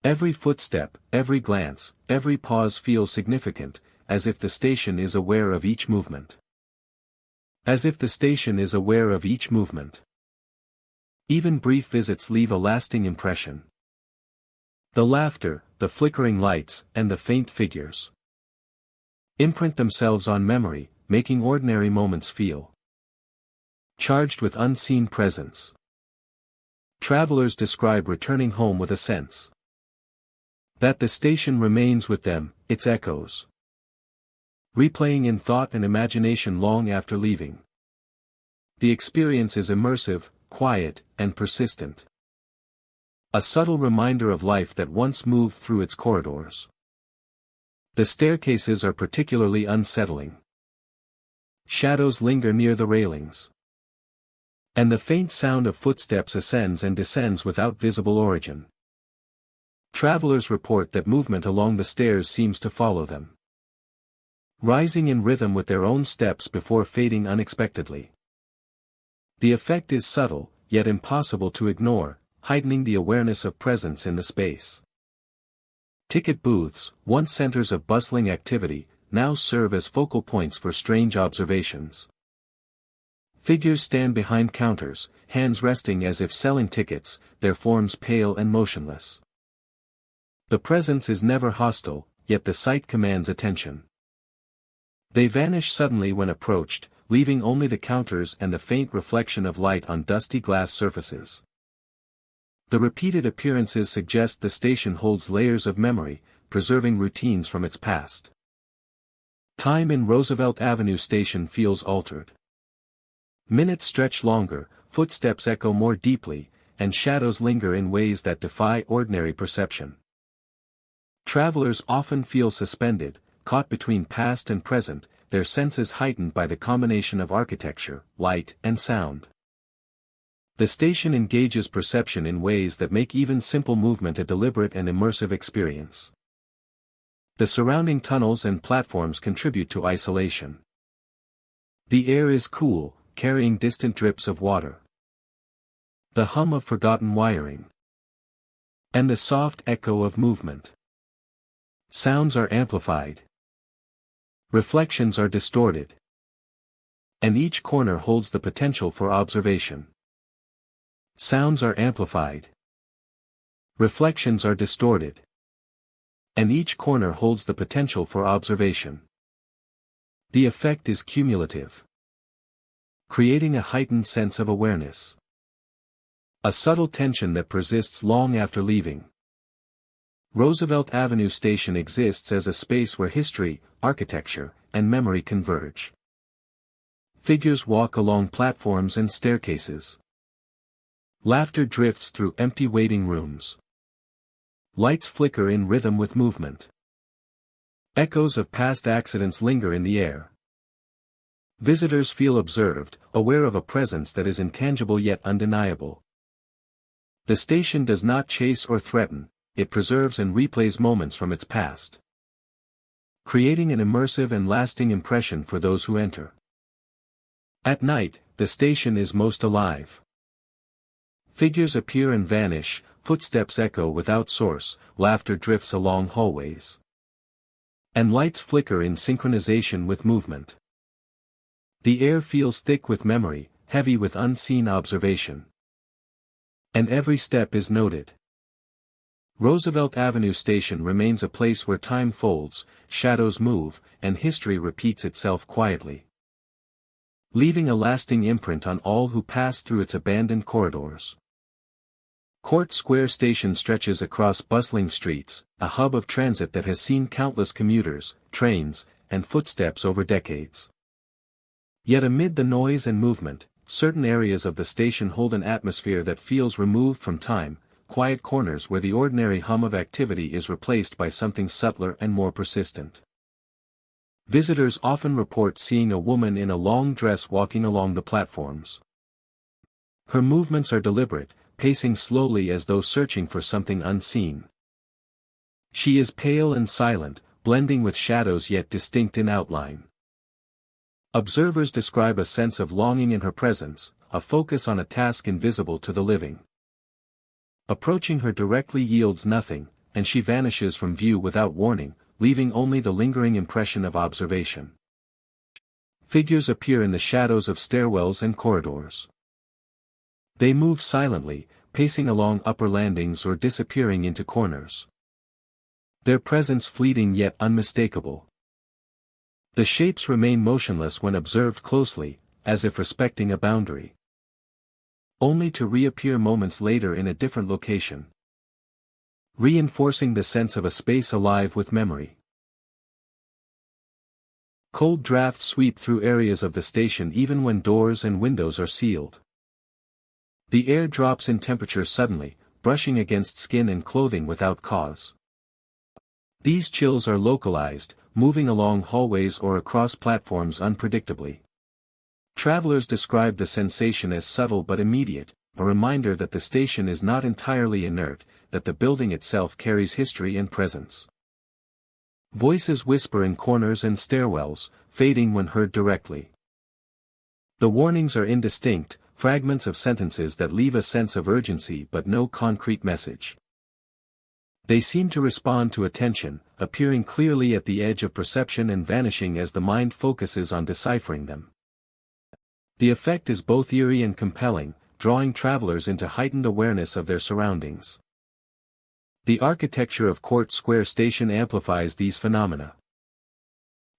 Every footstep, every glance, every pause feels significant, as if the station is aware of each movement. As if the station is aware of each movement. Even brief visits leave a lasting impression. The laughter, the flickering lights, and the faint figures imprint themselves on memory, making ordinary moments feel charged with unseen presence. Travelers describe returning home with a sense that the station remains with them, its echoes replaying in thought and imagination long after leaving. The experience is immersive, quiet, and persistent. A subtle reminder of life that once moved through its corridors. The staircases are particularly unsettling. Shadows linger near the railings, And the faint sound of footsteps ascends and descends without visible origin. Travelers report that movement along the stairs seems to follow them, rising in rhythm with their own steps before fading unexpectedly. The effect is subtle, yet impossible to ignore, heightening the awareness of presence in the space. Ticket booths, once centers of bustling activity, now serve as focal points for strange observations. Figures stand behind counters, hands resting as if selling tickets, their forms pale and motionless. The presence is never hostile, yet the sight commands attention. They vanish suddenly when approached, leaving only the counters and the faint reflection of light on dusty glass surfaces. The repeated appearances suggest the station holds layers of memory, preserving routines from its past. Time in Roosevelt Avenue Station feels altered. Minutes stretch longer, footsteps echo more deeply, and shadows linger in ways that defy ordinary perception. Travelers often feel suspended, caught between past and present, their senses heightened by the combination of architecture, light, and sound. The station engages perception in ways that make even simple movement a deliberate and immersive experience. The surrounding tunnels and platforms contribute to isolation. The air is cool, carrying distant drips of water. The hum of forgotten wiring. And the soft echo of movement. Sounds are amplified. Reflections are distorted. And each corner holds the potential for observation. Sounds are amplified. Reflections are distorted. And each corner holds the potential for observation. The effect is cumulative, creating a heightened sense of awareness. A subtle tension that persists long after leaving. Roosevelt Avenue Station exists as a space where history, architecture, and memory converge. Figures walk along platforms and staircases. Laughter drifts through empty waiting rooms. Lights flicker in rhythm with movement. Echoes of past accidents linger in the air. Visitors feel observed, aware of a presence that is intangible yet undeniable. The station does not chase or threaten, it preserves and replays moments from its past, creating an immersive and lasting impression for those who enter. At night, the station is most alive. Figures appear and vanish, footsteps echo without source, laughter drifts along hallways. And lights flicker in synchronization with movement. The air feels thick with memory, heavy with unseen observation. And every step is noted. Roosevelt Avenue Station remains a place where time folds, shadows move, and history repeats itself quietly, leaving a lasting imprint on all who pass through its abandoned corridors. Court Square Station stretches across bustling streets, a hub of transit that has seen countless commuters, trains, and footsteps over decades. Yet amid the noise and movement, certain areas of the station hold an atmosphere that feels removed from time, quiet corners where the ordinary hum of activity is replaced by something subtler and more persistent. Visitors often report seeing a woman in a long dress walking along the platforms. Her movements are deliberate, pacing slowly as though searching for something unseen. She is pale and silent, blending with shadows yet distinct in outline. Observers describe a sense of longing in her presence, a focus on a task invisible to the living. Approaching her directly yields nothing, and she vanishes from view without warning, leaving only the lingering impression of observation. Figures appear in the shadows of stairwells and corridors. They move silently, pacing along upper landings or disappearing into corners. Their presence fleeting yet unmistakable. The shapes remain motionless when observed closely, as if respecting a boundary, only to reappear moments later in a different location, reinforcing the sense of a space alive with memory. Cold drafts sweep through areas of the station even when doors and windows are sealed. The air drops in temperature suddenly, brushing against skin and clothing without cause. These chills are localized, moving along hallways or across platforms unpredictably. Travelers describe the sensation as subtle but immediate, a reminder that the station is not entirely inert, that the building itself carries history and presence. Voices whisper in corners and stairwells, fading when heard directly. The warnings are indistinct, fragments of sentences that leave a sense of urgency but no concrete message. They seem to respond to attention, appearing clearly at the edge of perception and vanishing as the mind focuses on deciphering them. The effect is both eerie and compelling, drawing travelers into heightened awareness of their surroundings. The architecture of Court Square Station amplifies these phenomena.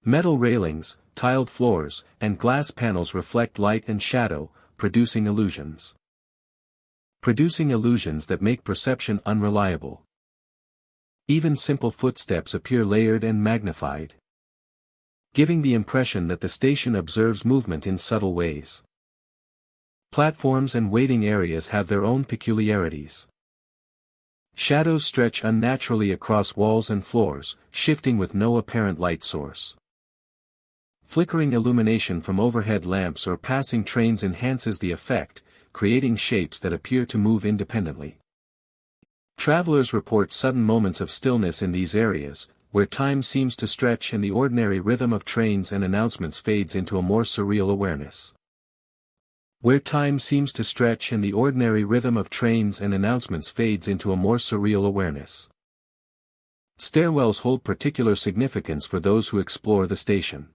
Metal railings, tiled floors, and glass panels reflect light and shadow, producing illusions. Producing illusions that make perception unreliable. Even simple footsteps appear layered and magnified, giving the impression that the station observes movement in subtle ways. Platforms and waiting areas have their own peculiarities. Shadows stretch unnaturally across walls and floors, shifting with no apparent light source. Flickering illumination from overhead lamps or passing trains enhances the effect, creating shapes that appear to move independently. Travelers report sudden moments of stillness in these areas, where time seems to stretch and the ordinary rhythm of trains and announcements fades into a more surreal awareness. Where time seems to stretch and the ordinary rhythm of trains and announcements fades into a more surreal awareness. Stairwells hold particular significance for those who explore the station.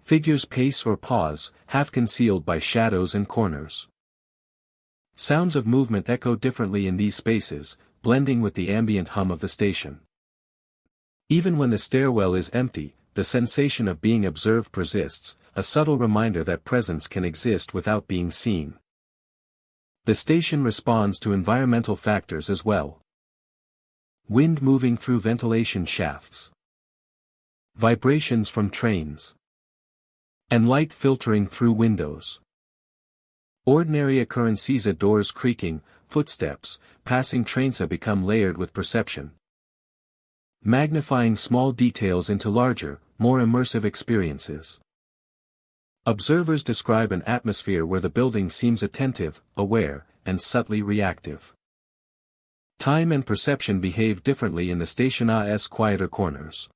Figures pace or pause, half concealed by shadows and corners. Sounds of movement echo differently in these spaces, blending with the ambient hum of the station. Even when the stairwell is empty, the sensation of being observed persists, a subtle reminder that presence can exist without being seen. The station responds to environmental factors as well. Wind moving through ventilation shafts. Vibrations from trains. And light filtering through windows. Ordinary occurrences, doors creaking, footsteps, passing trains become layered with perception. Magnifying small details into larger, more immersive experiences. Observers describe an atmosphere where the building seems attentive, aware, and subtly reactive. Time and perception behave differently in the station's quieter corners.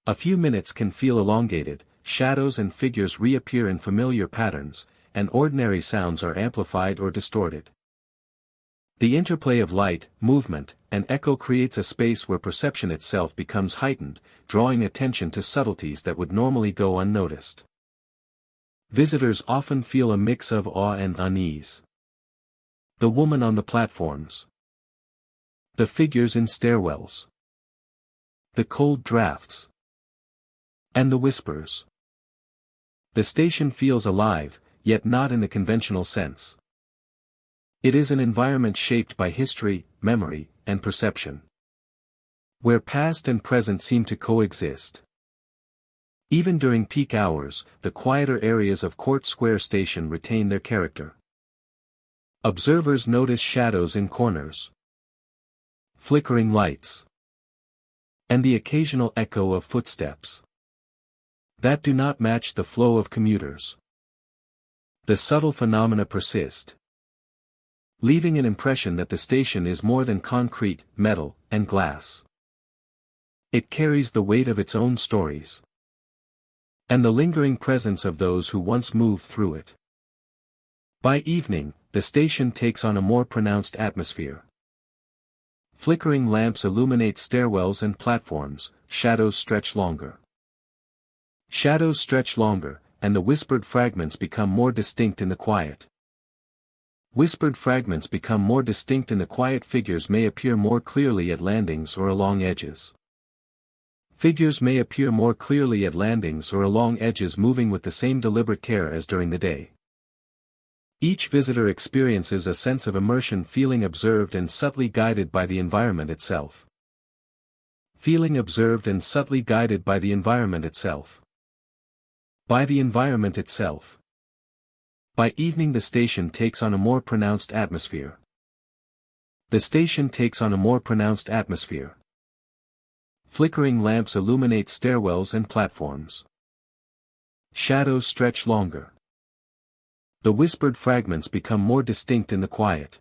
A few minutes can feel elongated, shadows and figures reappear in familiar patterns, and ordinary sounds are amplified or distorted. The interplay of light, movement, and echo creates a space where perception itself becomes heightened, drawing attention to subtleties that would normally go unnoticed. Visitors often feel a mix of awe and unease. The woman on the platforms. The figures in stairwells. The cold drafts. And the whispers. The station feels alive, yet not in the conventional sense. It is an environment shaped by history, memory, and perception. Where past and present seem to coexist. Even during peak hours, the quieter areas of Court Square Station retain their character. Observers notice shadows in corners. Flickering lights. And the occasional echo of footsteps. That do not match the flow of commuters. The subtle phenomena persist, leaving an impression that the station is more than concrete, metal, and glass. It carries the weight of its own stories. And the lingering presence of those who once moved through it. By evening, the station takes on a more pronounced atmosphere. Flickering lamps illuminate stairwells and platforms, shadows stretch longer. Shadows stretch longer, and the whispered fragments become more distinct in the quiet. Whispered fragments become more distinct in the quiet. Figures may appear more clearly at landings or along edges. Figures may appear more clearly at landings or along edges, moving with the same deliberate care as during the day. Each visitor experiences a sense of immersion, feeling observed and subtly guided by the environment itself. Feeling observed and subtly guided by the environment itself. By the environment itself. By evening, the station takes on a more pronounced atmosphere. The station takes on a more pronounced atmosphere. Flickering lamps illuminate stairwells and platforms. Shadows stretch longer. The whispered fragments become more distinct in the quiet.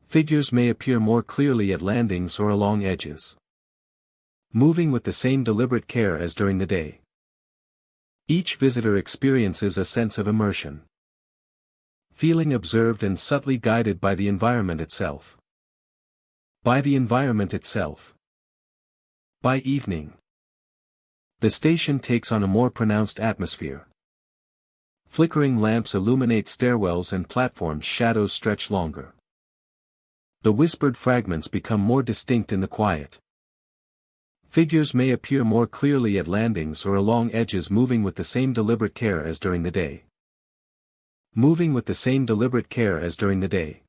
Figures may appear more clearly at landings or along edges, moving with the same deliberate care as during the day. Each visitor experiences a sense of immersion, feeling observed and subtly guided by the environment itself. By the environment itself. By evening, the station takes on a more pronounced atmosphere. Flickering lamps illuminate stairwells and platforms. Shadows stretch longer. The whispered fragments become more distinct in the quiet. Figures may appear more clearly at landings or along edges, moving with the same deliberate care as during the day. Moving with the same deliberate care as during the day.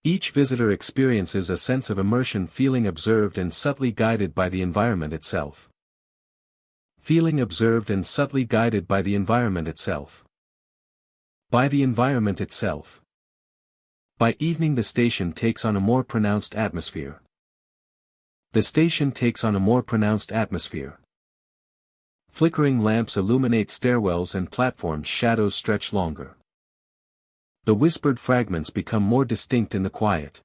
Each visitor experiences a sense of immersion, feeling observed and subtly guided by the environment itself. Feeling observed and subtly guided by the environment itself. By the environment itself. By evening, the station takes on a more pronounced atmosphere. The station takes on a more pronounced atmosphere. Flickering lamps illuminate stairwells and platforms. Shadows stretch longer. The whispered fragments become more distinct in the quiet.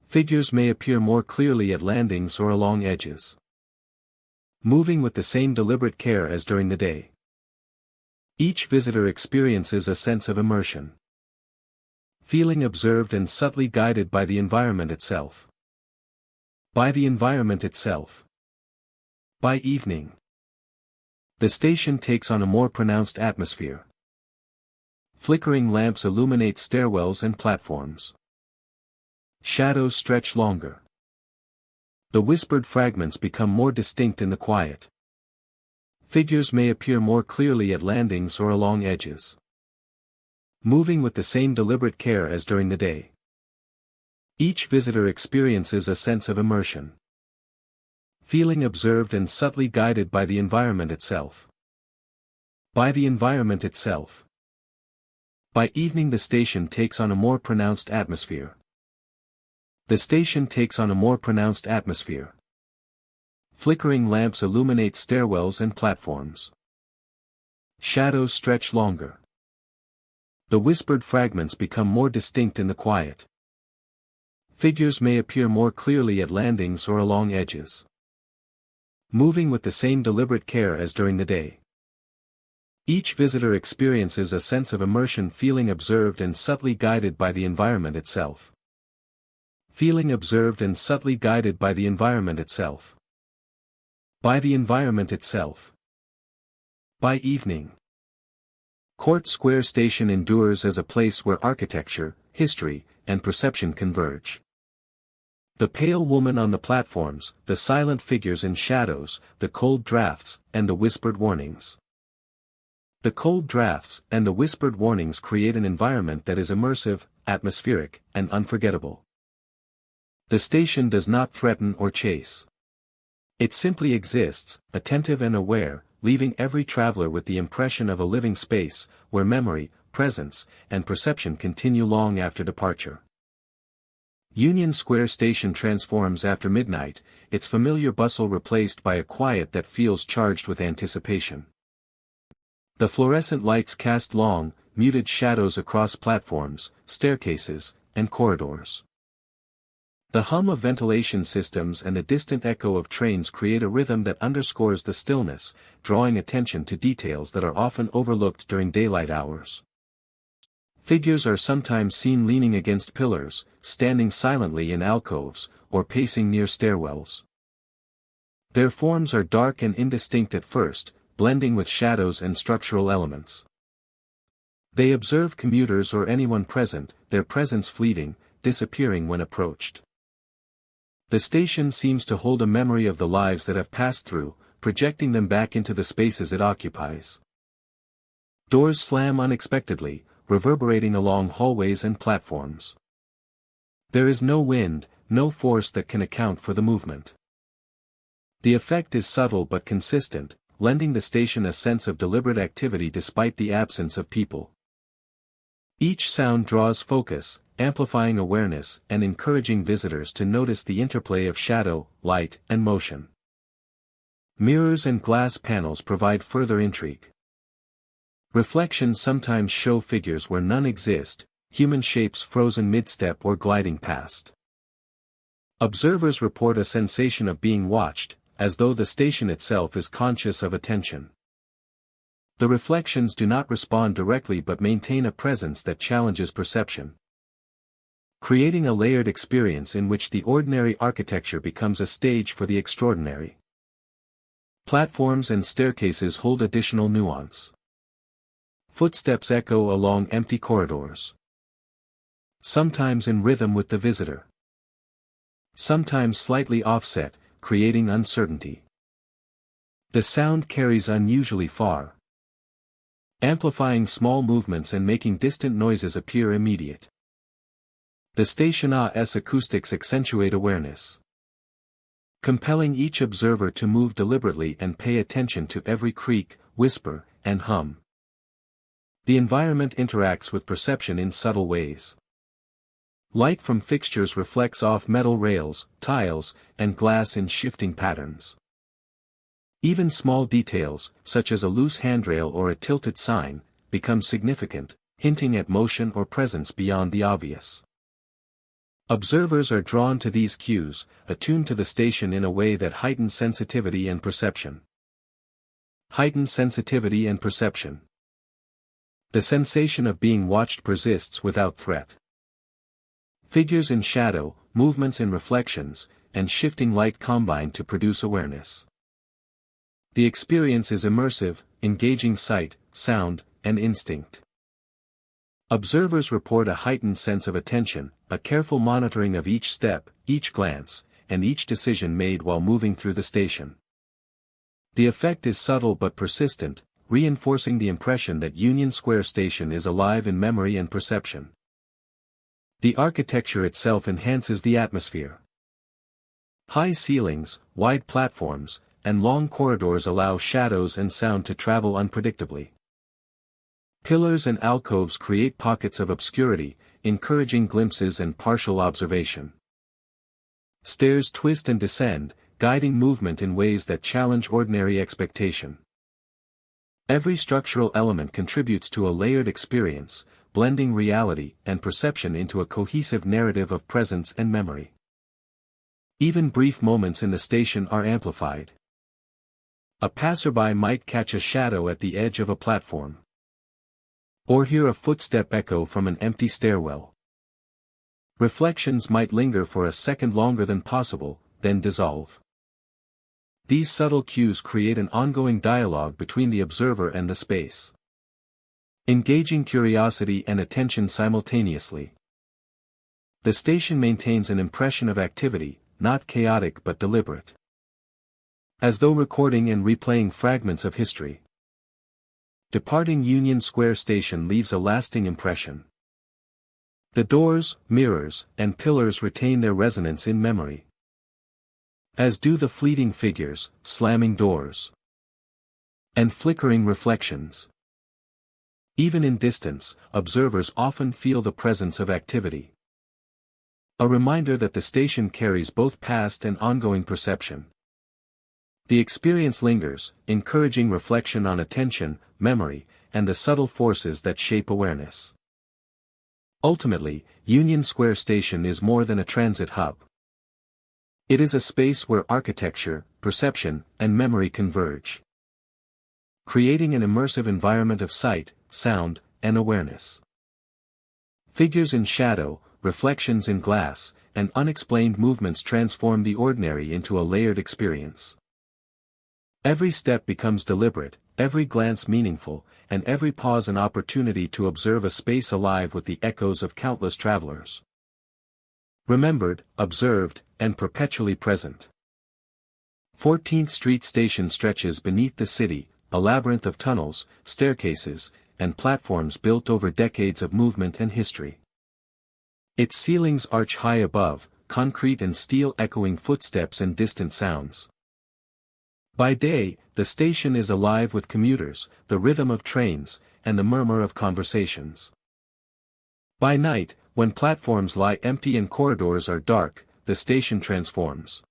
Figures may appear more clearly at landings or along edges, moving with the same deliberate care as during the day. Each visitor experiences a sense of immersion, feeling observed and subtly guided by the environment itself. By the environment itself. By evening, the station takes on a more pronounced atmosphere. Flickering lamps illuminate stairwells and platforms. Shadows stretch longer. The whispered fragments become more distinct in the quiet. Figures may appear more clearly at landings or along edges, moving with the same deliberate care as during the day. Each visitor experiences a sense of immersion, feeling observed and subtly guided by the environment itself. By the environment itself. By evening, the station takes on a more pronounced atmosphere. The station takes on a more pronounced atmosphere. Flickering lamps illuminate stairwells and platforms. Shadows stretch longer. The whispered fragments become more distinct in the quiet. Figures may appear more clearly at landings or along edges, moving with the same deliberate care as during the day. Each visitor experiences a sense of immersion, feeling observed and subtly guided by the environment itself. Feeling observed and subtly guided by the environment itself. By the environment itself. By evening, Court Square Station endures as a place where architecture, history, and perception converge. The pale woman on the platforms, the silent figures in shadows, the cold drafts, and the whispered warnings. The cold drafts and the whispered warnings create an environment that is immersive, atmospheric, and unforgettable. The station does not threaten or chase. It simply exists, attentive and aware, leaving every traveler with the impression of a living space, where memory, presence, and perception continue long after departure. Union Square Station transforms after midnight, its familiar bustle replaced by a quiet that feels charged with anticipation. The fluorescent lights cast long, muted shadows across platforms, staircases, and corridors. The hum of ventilation systems and the distant echo of trains create a rhythm that underscores the stillness, drawing attention to details that are often overlooked during daylight hours. Figures are sometimes seen leaning against pillars, standing silently in alcoves, or pacing near stairwells. Their forms are dark and indistinct at first, blending with shadows and structural elements. They observe commuters or anyone present, their presence fleeting, disappearing when approached. The station seems to hold a memory of the lives that have passed through, projecting them back into the spaces it occupies. Doors slam unexpectedly, reverberating along hallways and platforms. There is no wind, no force that can account for the movement. The effect is subtle but consistent, lending the station a sense of deliberate activity despite the absence of people. Each sound draws focus, amplifying awareness and encouraging visitors to notice the interplay of shadow, light, and motion. Mirrors and glass panels provide further intrigue. Reflections sometimes show figures where none exist, human shapes frozen mid-step or gliding past. Observers report a sensation of being watched, as though the station itself is conscious of attention. The reflections do not respond directly but maintain a presence that challenges perception, creating a layered experience in which the ordinary architecture becomes a stage for the extraordinary. Platforms and staircases hold additional nuance. Footsteps echo along empty corridors, sometimes in rhythm with the visitor, sometimes slightly offset, creating uncertainty. The sound carries unusually far, amplifying small movements and making distant noises appear immediate. The station's acoustics accentuate awareness, compelling each observer to move deliberately and pay attention to every creak, whisper, and hum. The environment interacts with perception in subtle ways. Light from fixtures reflects off metal rails, tiles, and glass in shifting patterns. Even small details, such as a loose handrail or a tilted sign, become significant, hinting at motion or presence beyond the obvious. Observers are drawn to these cues, attuned to the station in a way that heightens sensitivity and perception. Heightened sensitivity and perception. The sensation of being watched persists without threat. Figures in shadow, movements in reflections, and shifting light combine to produce awareness. The experience is immersive, engaging sight, sound, and instinct. Observers report a heightened sense of attention, a careful monitoring of each step, each glance, and each decision made while moving through the station. The effect is subtle but persistent, reinforcing the impression that Union Square Station is alive in memory and perception. The architecture itself enhances the atmosphere. High ceilings, wide platforms, and long corridors allow shadows and sound to travel unpredictably. Pillars and alcoves create pockets of obscurity, encouraging glimpses and partial observation. Stairs twist and descend, guiding movement in ways that challenge ordinary expectation. Every structural element contributes to a layered experience, blending reality and perception into a cohesive narrative of presence and memory. Even brief moments in the station are amplified. A passerby might catch a shadow at the edge of a platform, or hear a footstep echo from an empty stairwell. Reflections might linger for a second longer than possible, then dissolve. These subtle cues create an ongoing dialogue between the observer and the space, engaging curiosity and attention simultaneously. The station maintains an impression of activity, not chaotic but deliberate, as though recording and replaying fragments of history. Departing Union Square Station leaves a lasting impression. The doors, mirrors, and pillars retain their resonance in memory, as do the fleeting figures, slamming doors, and flickering reflections. Even in distance, observers often feel the presence of activity, a reminder that the station carries both past and ongoing perception. The experience lingers, encouraging reflection on attention, memory, and the subtle forces that shape awareness. Ultimately, Union Square Station is more than a transit hub. It is a space where architecture, perception, and memory converge, creating an immersive environment of sight, sound, and awareness. Figures in shadow, reflections in glass, and unexplained movements transform the ordinary into a layered experience. Every step becomes deliberate, every glance meaningful, and every pause an opportunity to observe a space alive with the echoes of countless travelers. Remembered, observed, and perpetually present. 14th Street Station stretches beneath the city, a labyrinth of tunnels, staircases, and platforms built over decades of movement and history. Its ceilings arch high above, concrete and steel echoing footsteps and distant sounds. By day, the station is alive with commuters, the rhythm of trains, and the murmur of conversations. By night, when platforms lie empty and corridors are dark, the station transforms.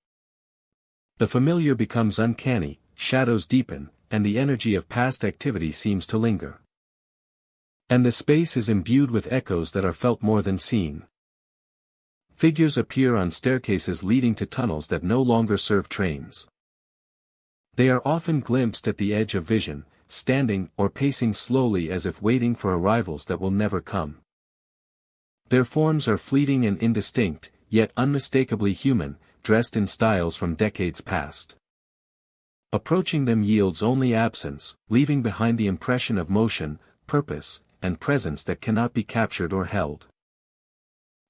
The familiar becomes uncanny, shadows deepen, and the energy of past activity seems to linger. And the space is imbued with echoes that are felt more than seen. Figures appear on staircases leading to tunnels that no longer serve trains. They are often glimpsed at the edge of vision, standing or pacing slowly as if waiting for arrivals that will never come. Their forms are fleeting and indistinct, yet unmistakably human, dressed in styles from decades past. Approaching them yields only absence, leaving behind the impression of motion, purpose, and presence that cannot be captured or held.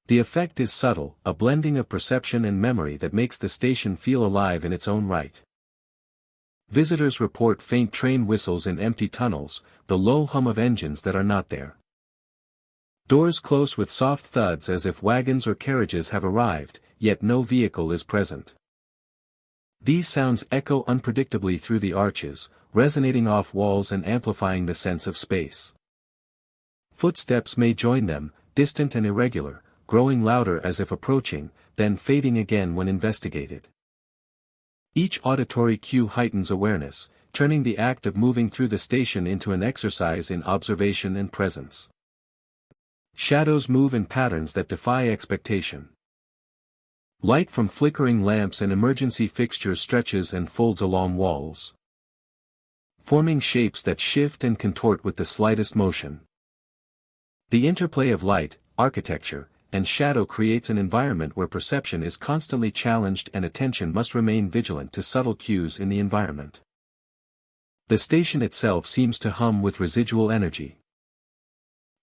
The effect is subtle, a blending of perception and memory that makes the station feel alive in its own right. Visitors report faint train whistles in empty tunnels, the low hum of engines that are not there. Doors close with soft thuds as if wagons or carriages have arrived, yet no vehicle is present. These sounds echo unpredictably through the arches, resonating off walls and amplifying the sense of space. Footsteps may join them, distant and irregular, growing louder as if approaching, then fading again when investigated. Each auditory cue heightens awareness, turning the act of moving through the station into an exercise in observation and presence. Shadows move in patterns that defy expectation. Light from flickering lamps and emergency fixtures stretches and folds along walls, forming shapes that shift and contort with the slightest motion. The interplay of light, architecture, and shadow creates an environment where perception is constantly challenged and attention must remain vigilant to subtle cues in the environment. The station itself seems to hum with residual energy.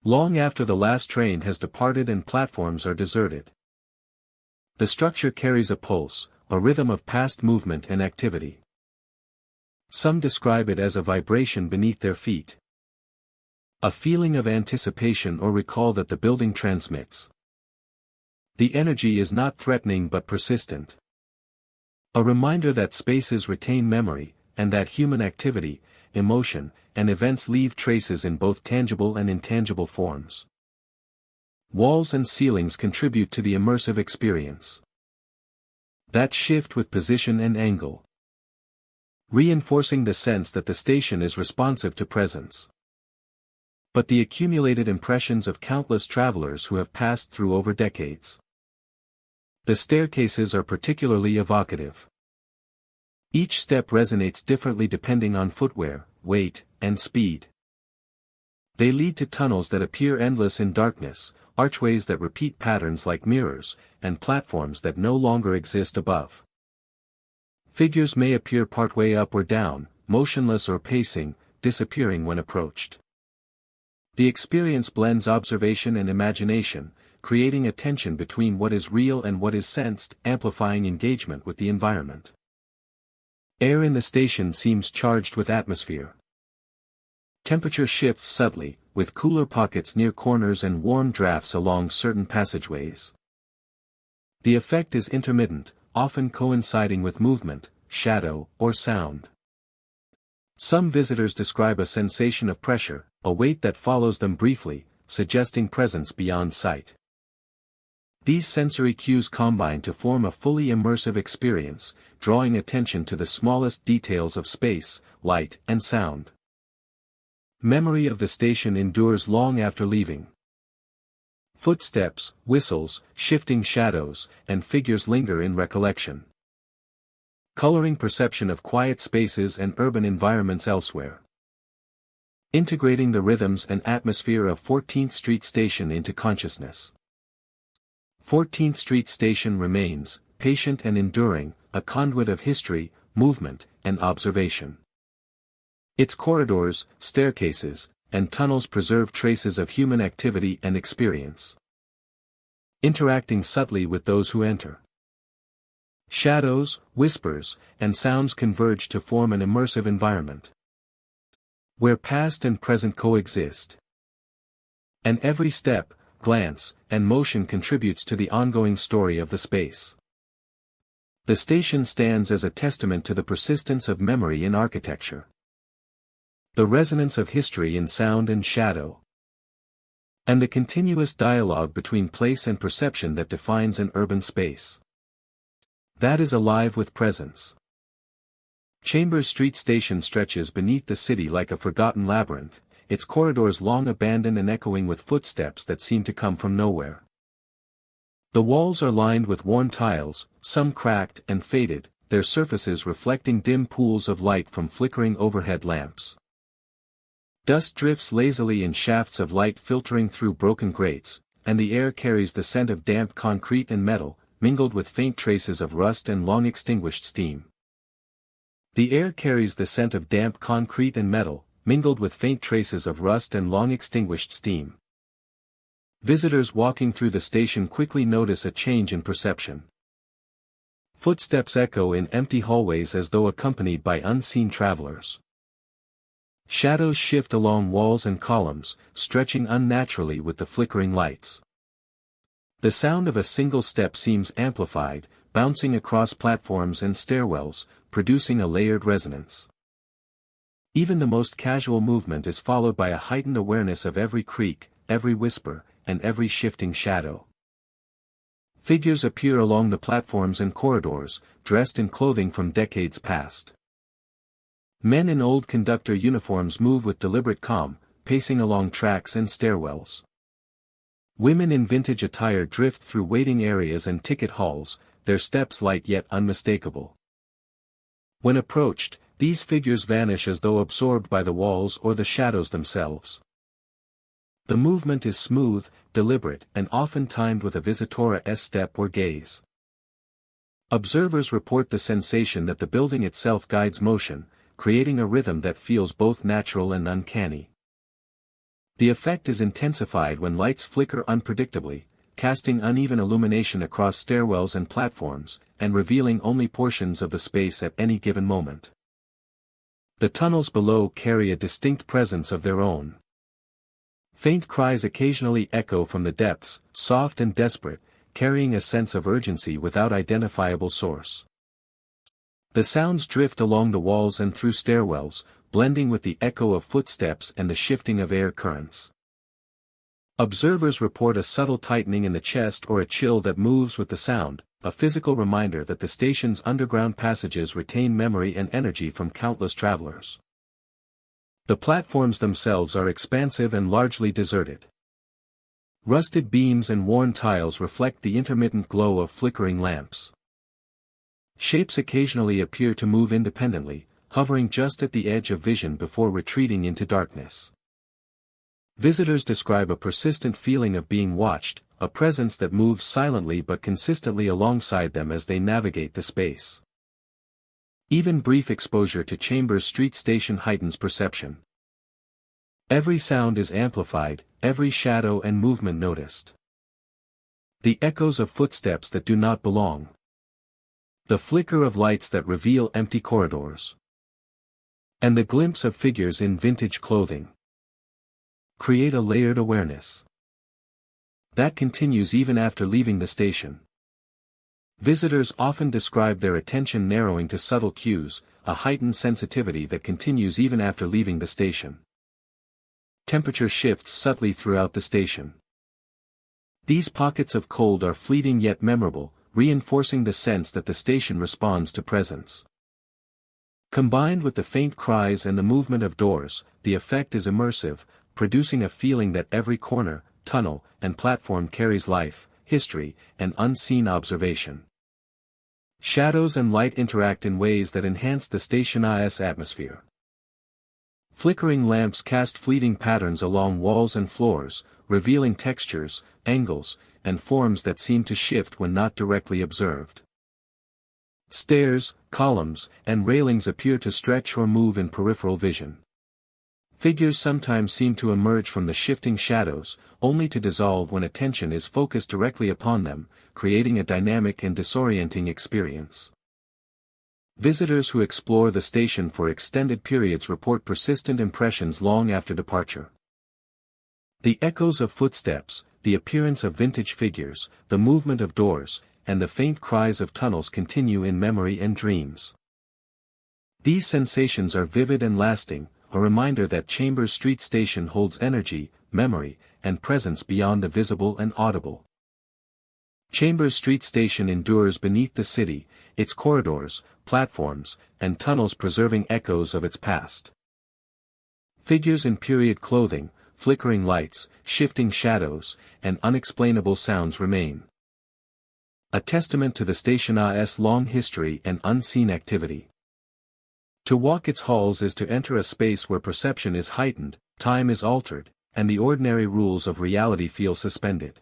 Long after the last train has departed and platforms are deserted, the structure carries a pulse, a rhythm of past movement and activity. Some describe it as a vibration beneath their feet, a feeling of anticipation or recall that the building transmits. The energy is not threatening but persistent. A reminder that spaces retain memory, and that human activity, emotion, and events leave traces in both tangible and intangible forms. Walls and ceilings contribute to the immersive experience. That shift with position and angle, reinforcing the sense that the station is responsive to presence. But the accumulated impressions of countless travelers who have passed through over decades. The staircases are particularly evocative. Each step resonates differently depending on footwear, weight, and speed. They lead to tunnels that appear endless in darkness, archways that repeat patterns like mirrors, and platforms that no longer exist above. Figures may appear partway up or down, motionless or pacing, disappearing when approached. The experience blends observation and imagination, creating a tension between what is real and what is sensed, amplifying engagement with the environment. Air in the station seems charged with atmosphere. Temperature shifts subtly, with cooler pockets near corners and warm drafts along certain passageways. The effect is intermittent, often coinciding with movement, shadow, or sound. Some visitors describe a sensation of pressure, a weight that follows them briefly, suggesting presence beyond sight. These sensory cues combine to form a fully immersive experience, drawing attention to the smallest details of space, light, and sound. Memory of the station endures long after leaving. Footsteps, whistles, shifting shadows, and figures linger in recollection, coloring perception of quiet spaces and urban environments elsewhere. Integrating the rhythms and atmosphere of 14th Street Station into consciousness. 14th Street Station remains, patient and enduring, a conduit of history, movement, and observation. Its corridors, staircases, and tunnels preserve traces of human activity and experience, interacting subtly with those who enter. Shadows, whispers, and sounds converge to form an immersive environment, where past and present coexist. And every step, glance, and motion contributes to the ongoing story of the space. The station stands as a testament to the persistence of memory in architecture, the resonance of history in sound and shadow, and the continuous dialogue between place and perception that defines an urban space that is alive with presence. Chambers Street Station stretches beneath the city like a forgotten labyrinth, its corridors long abandoned and echoing with footsteps that seem to come from nowhere. The walls are lined with worn tiles, some cracked and faded, their surfaces reflecting dim pools of light from flickering overhead lamps. Dust drifts lazily in shafts of light filtering through broken grates, and the air carries the scent of damp concrete and metal, mingled with faint traces of rust and long-extinguished steam. The air carries the scent of damp concrete and metal, mingled with faint traces of rust and long-extinguished steam. Visitors walking through the station quickly notice a change in perception. Footsteps echo in empty hallways as though accompanied by unseen travelers. Shadows shift along walls and columns, stretching unnaturally with the flickering lights. The sound of a single step seems amplified, bouncing across platforms and stairwells, producing a layered resonance. Even the most casual movement is followed by a heightened awareness of every creak, every whisper, and every shifting shadow. Figures appear along the platforms and corridors, dressed in clothing from decades past. Men in old conductor uniforms move with deliberate calm, pacing along tracks and stairwells. Women in vintage attire drift through waiting areas and ticket halls, their steps light yet unmistakable. When approached, these figures vanish as though absorbed by the walls or the shadows themselves. The movement is smooth, deliberate, and often timed with a visitor's step or gaze. Observers report the sensation that the building itself guides motion, creating a rhythm that feels both natural and uncanny. The effect is intensified when lights flicker unpredictably, casting uneven illumination across stairwells and platforms, and revealing only portions of the space at any given moment. The tunnels below carry a distinct presence of their own. Faint cries occasionally echo from the depths, soft and desperate, carrying a sense of urgency without identifiable source. The sounds drift along the walls and through stairwells, blending with the echo of footsteps and the shifting of air currents. Observers report a subtle tightening in the chest or a chill that moves with the sound, a physical reminder that the station's underground passages retain memory and energy from countless travelers. The platforms themselves are expansive and largely deserted. Rusted beams and worn tiles reflect the intermittent glow of flickering lamps. Shapes occasionally appear to move independently, hovering just at the edge of vision before retreating into darkness. Visitors describe a persistent feeling of being watched, a presence that moves silently but consistently alongside them as they navigate the space. Even brief exposure to Chambers Street Station heightens perception. Every sound is amplified, every shadow and movement noticed. The echoes of footsteps that do not belong. The flicker of lights that reveal empty corridors. And the glimpse of figures in vintage clothing create a layered awareness that continues even after leaving the station. Visitors often describe their attention narrowing to subtle cues, a heightened sensitivity that continues even after leaving the station. Temperature shifts subtly throughout the station. These pockets of cold are fleeting yet memorable, reinforcing the sense that the station responds to presence. Combined with the faint cries and the movement of doors, the effect is immersive, producing a feeling that every corner, tunnel, and platform carries life, history, and unseen observation. Shadows and light interact in ways that enhance the station's atmosphere. Flickering lamps cast fleeting patterns along walls and floors, revealing textures, angles, and forms that seem to shift when not directly observed. Stairs, columns, and railings appear to stretch or move in peripheral vision. Figures sometimes seem to emerge from the shifting shadows, only to dissolve when attention is focused directly upon them, creating a dynamic and disorienting experience. Visitors who explore the station for extended periods report persistent impressions long after departure. The echoes of footsteps, the appearance of vintage figures, the movement of doors, and the faint cries of tunnels continue in memory and dreams. These sensations are vivid and lasting, a reminder that Chambers Street Station holds energy, memory, and presence beyond the visible and audible. Chambers Street Station endures beneath the city, its corridors, platforms, and tunnels preserving echoes of its past. Figures in period clothing, flickering lights, shifting shadows, and unexplainable sounds remain. A testament to the station's long history and unseen activity. To walk its halls is to enter a space where perception is heightened, time is altered, and the ordinary rules of reality feel suspended.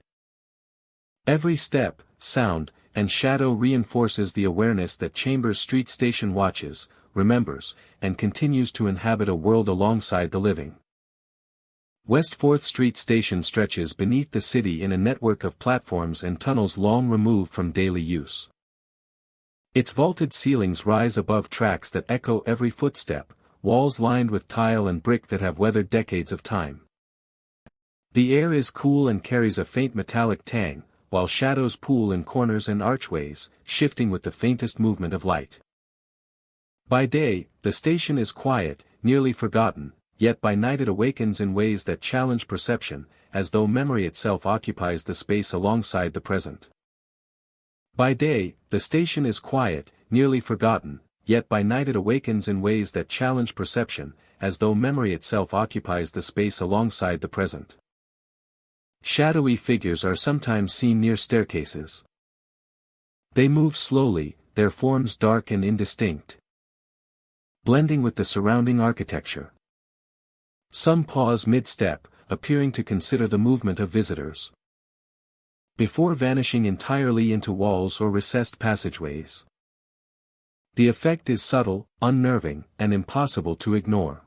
Every step, sound, and shadow reinforces the awareness that Chambers Street Station watches, remembers, and continues to inhabit a world alongside the living. West 4th Street Station stretches beneath the city in a network of platforms and tunnels long removed from daily use. Its vaulted ceilings rise above tracks that echo every footstep, walls lined with tile and brick that have weathered decades of time. The air is cool and carries a faint metallic tang, while shadows pool in corners and archways, shifting with the faintest movement of light. By day, the station is quiet, nearly forgotten, yet by night it awakens in ways that challenge perception, as though memory itself occupies the space alongside the present. By day, the station is quiet, nearly forgotten, yet by night it awakens in ways that challenge perception, as though memory itself occupies the space alongside the present. Shadowy figures are sometimes seen near staircases. They move slowly, their forms dark and indistinct, blending with the surrounding architecture. Some pause mid-step, appearing to consider the movement of visitors, before vanishing entirely into walls or recessed passageways. The effect is subtle, unnerving, and impossible to ignore.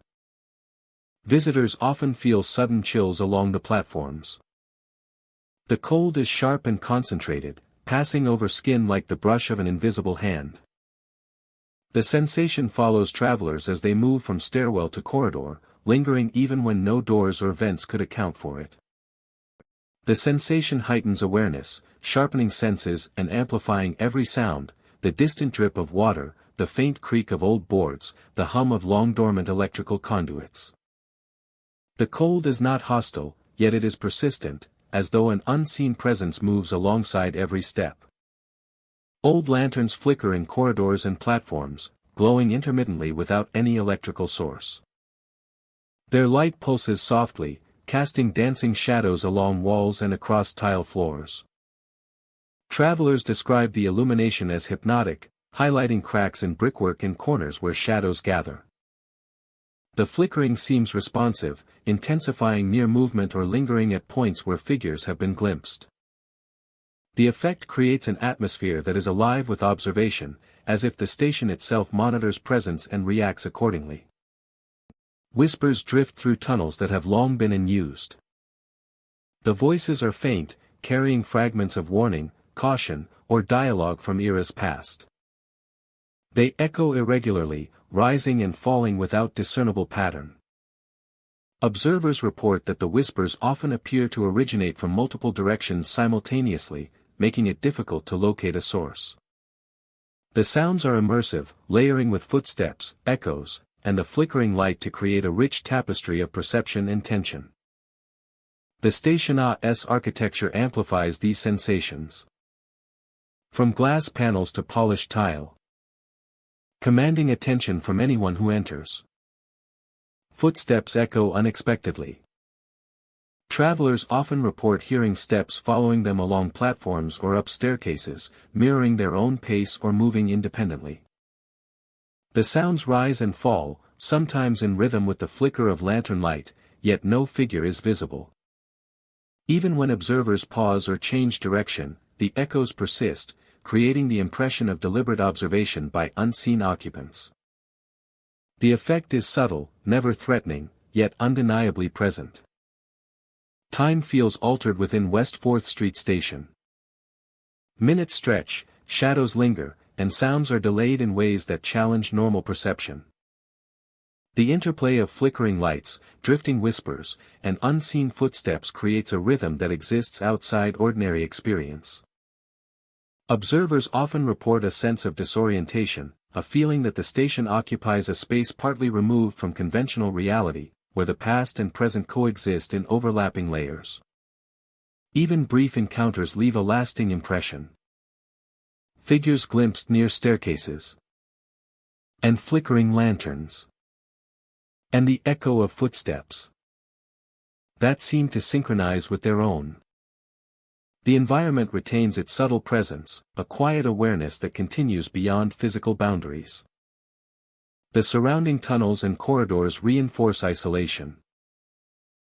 Visitors often feel sudden chills along the platforms. The cold is sharp and concentrated, passing over skin like the brush of an invisible hand. The sensation follows travelers as they move from stairwell to corridor, lingering even when no doors or vents could account for it. The sensation heightens awareness, sharpening senses and amplifying every sound, the distant drip of water, the faint creak of old boards, the hum of long-dormant electrical conduits. The cold is not hostile, yet it is persistent, as though an unseen presence moves alongside every step. Old lanterns flicker in corridors and platforms, glowing intermittently without any electrical source. Their light pulses softly, casting dancing shadows along walls and across tile floors. Travelers describe the illumination as hypnotic, highlighting cracks in brickwork and corners where shadows gather. The flickering seems responsive, intensifying near movement or lingering at points where figures have been glimpsed. The effect creates an atmosphere that is alive with observation, as if the station itself monitors presence and reacts accordingly. Whispers drift through tunnels that have long been unused. The voices are faint, carrying fragments of warning, caution, or dialogue from eras past. They echo irregularly, rising and falling without discernible pattern. Observers report that the whispers often appear to originate from multiple directions simultaneously, making it difficult to locate a source. The sounds are immersive, layering with footsteps, echoes, and the flickering light to create a rich tapestry of perception and tension. The station's architecture amplifies these sensations. From glass panels to polished tile, commanding attention from anyone who enters. Footsteps echo unexpectedly. Travelers often report hearing steps following them along platforms or up staircases, mirroring their own pace or moving independently. The sounds rise and fall, sometimes in rhythm with the flicker of lantern light, yet no figure is visible. Even when observers pause or change direction, the echoes persist, creating the impression of deliberate observation by unseen occupants. The effect is subtle, never threatening, yet undeniably present. Time feels altered within West 4th Street Station. Minutes stretch, shadows linger, and sounds are delayed in ways that challenge normal perception. The interplay of flickering lights, drifting whispers, and unseen footsteps creates a rhythm that exists outside ordinary experience. Observers often report a sense of disorientation, a feeling that the station occupies a space partly removed from conventional reality, where the past and present coexist in overlapping layers. Even brief encounters leave a lasting impression. Figures glimpsed near staircases. and flickering lanterns, and the echo of footsteps that seem to synchronize with their own. The environment retains its subtle presence, a quiet awareness that continues beyond physical boundaries. The surrounding tunnels and corridors reinforce isolation.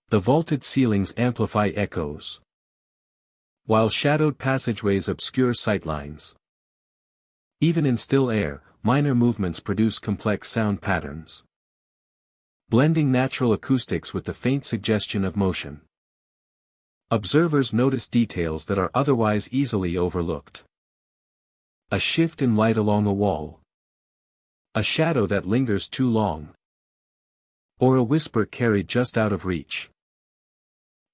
The vaulted ceilings amplify echoes, while shadowed passageways obscure sightlines. Even in still air, minor movements produce complex sound patterns, blending natural acoustics with the faint suggestion of motion. Observers notice details that are otherwise easily overlooked. A shift in light along a wall, a shadow that lingers too long, or a whisper carried just out of reach.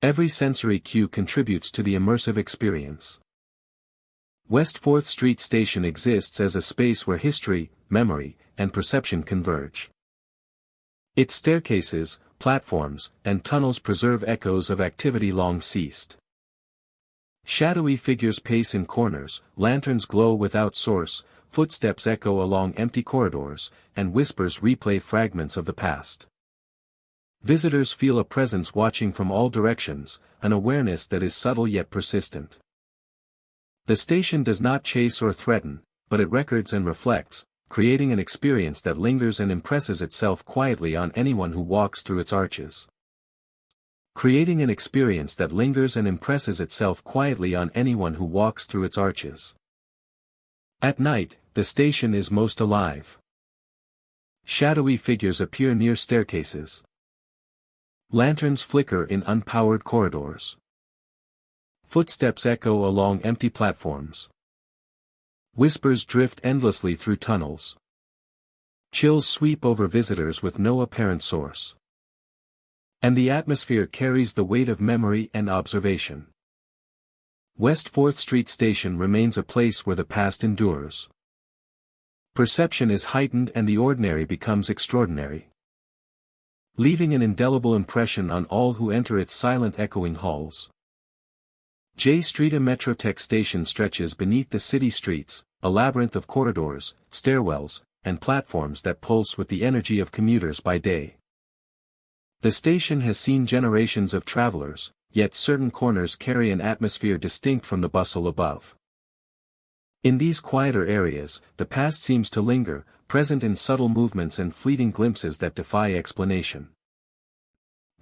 Every sensory cue contributes to the immersive experience. West 4th Street Station exists as a space where history, memory, and perception converge. Its staircases, platforms, and tunnels preserve echoes of activity long ceased. Shadowy figures pace in corners, lanterns glow without source, footsteps echo along empty corridors, and whispers replay fragments of the past. Visitors feel a presence watching from all directions, an awareness that is subtle yet persistent. The station does not chase or threaten, but it records and reflects, creating an experience that lingers and impresses itself quietly on anyone who walks through its arches. Creating an experience that lingers and impresses itself quietly on anyone who walks through its arches. At night, the station is most alive. Shadowy figures appear near staircases. Lanterns flicker in unpowered corridors. Footsteps echo along empty platforms. Whispers drift endlessly through tunnels. Chills sweep over visitors with no apparent source. And the atmosphere carries the weight of memory and observation. West 4th Street Station remains a place where the past endures. Perception is heightened and the ordinary becomes extraordinary, leaving an indelible impression on all who enter its silent echoing halls. J Street, a Metrotech station, stretches beneath the city streets, a labyrinth of corridors, stairwells, and platforms that pulse with the energy of commuters by day. The station has seen generations of travelers, yet certain corners carry an atmosphere distinct from the bustle above. In these quieter areas, the past seems to linger, present in subtle movements and fleeting glimpses that defy explanation.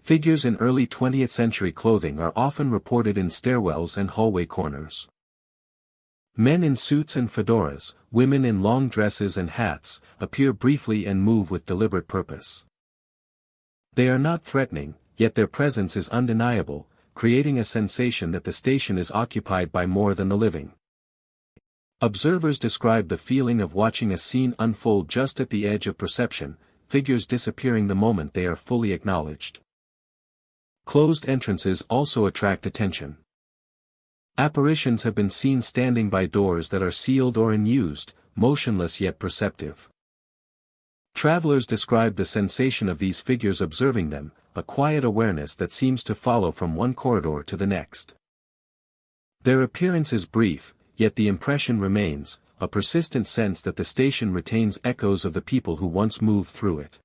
Figures in early 20th century clothing are often reported in stairwells and hallway corners. Men in suits and fedoras, women in long dresses and hats, appear briefly and move with deliberate purpose. They are not threatening, yet their presence is undeniable, creating a sensation that the station is occupied by more than the living. Observers describe the feeling of watching a scene unfold just at the edge of perception, figures disappearing the moment they are fully acknowledged. Closed entrances also attract attention. Apparitions have been seen standing by doors that are sealed or unused, motionless yet perceptive. Travelers describe the sensation of these figures observing them, a quiet awareness that seems to follow from one corridor to the next. Their appearance is brief, yet the impression remains, a persistent sense that the station retains echoes of the people who once moved through it.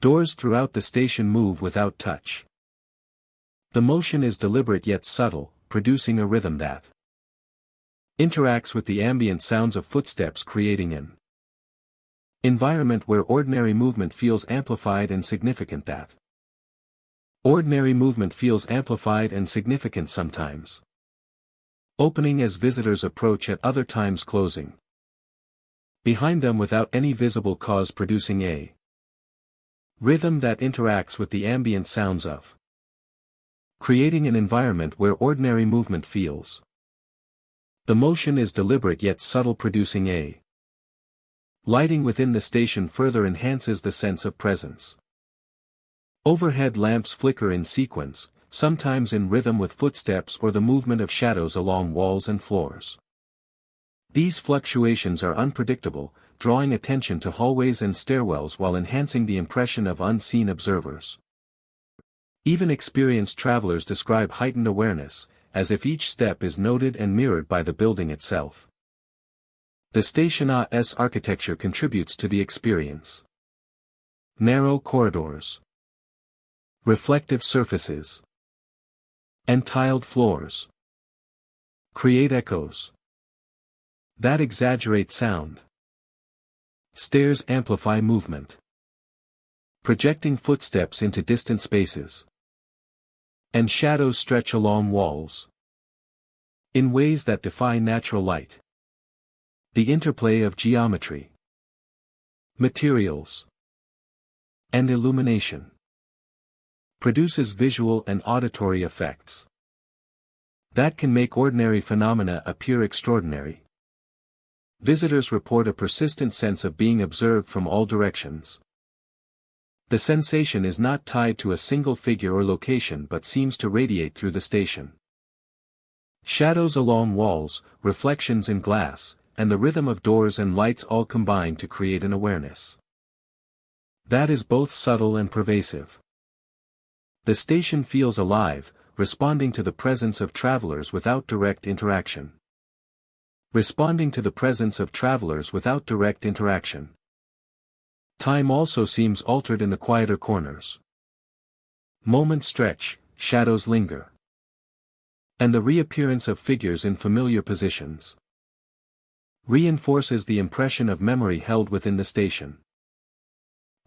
Doors throughout the station move without touch. The motion is deliberate yet subtle, producing a rhythm that interacts with the ambient sounds of footsteps, creating an environment where ordinary movement feels amplified and significant sometimes. Opening as visitors approach, at other times closing behind them without any visible cause, producing a rhythm that interacts with the ambient sounds of creating an environment where ordinary movement feels. The motion is deliberate yet subtle, producing a lighting within the station further enhances the sense of presence. Overhead lamps flicker in sequence, sometimes in rhythm with footsteps or the movement of shadows along walls and floors. These fluctuations are unpredictable, drawing attention to hallways and stairwells while enhancing the impression of unseen observers. Even experienced travelers describe heightened awareness, as if each step is noted and mirrored by the building itself. The station's architecture contributes to the experience. Narrow corridors, reflective surfaces, and tiled floors create echoes that exaggerate sound. Stairs amplify movement, projecting footsteps into distant spaces. And shadows stretch along walls in ways that defy natural light. The interplay of geometry, materials, and illumination produces visual and auditory effects that can make ordinary phenomena appear extraordinary. Visitors report a persistent sense of being observed from all directions. The sensation is not tied to a single figure or location but seems to radiate through the station. Shadows along walls, reflections in glass, and the rhythm of doors and lights all combine to create an awareness that is both subtle and pervasive. The station feels alive, responding to the presence of travelers without direct interaction. Time also seems altered in the quieter corners. Moments stretch, shadows linger. And the reappearance of figures in familiar positions reinforces the impression of memory held within the station.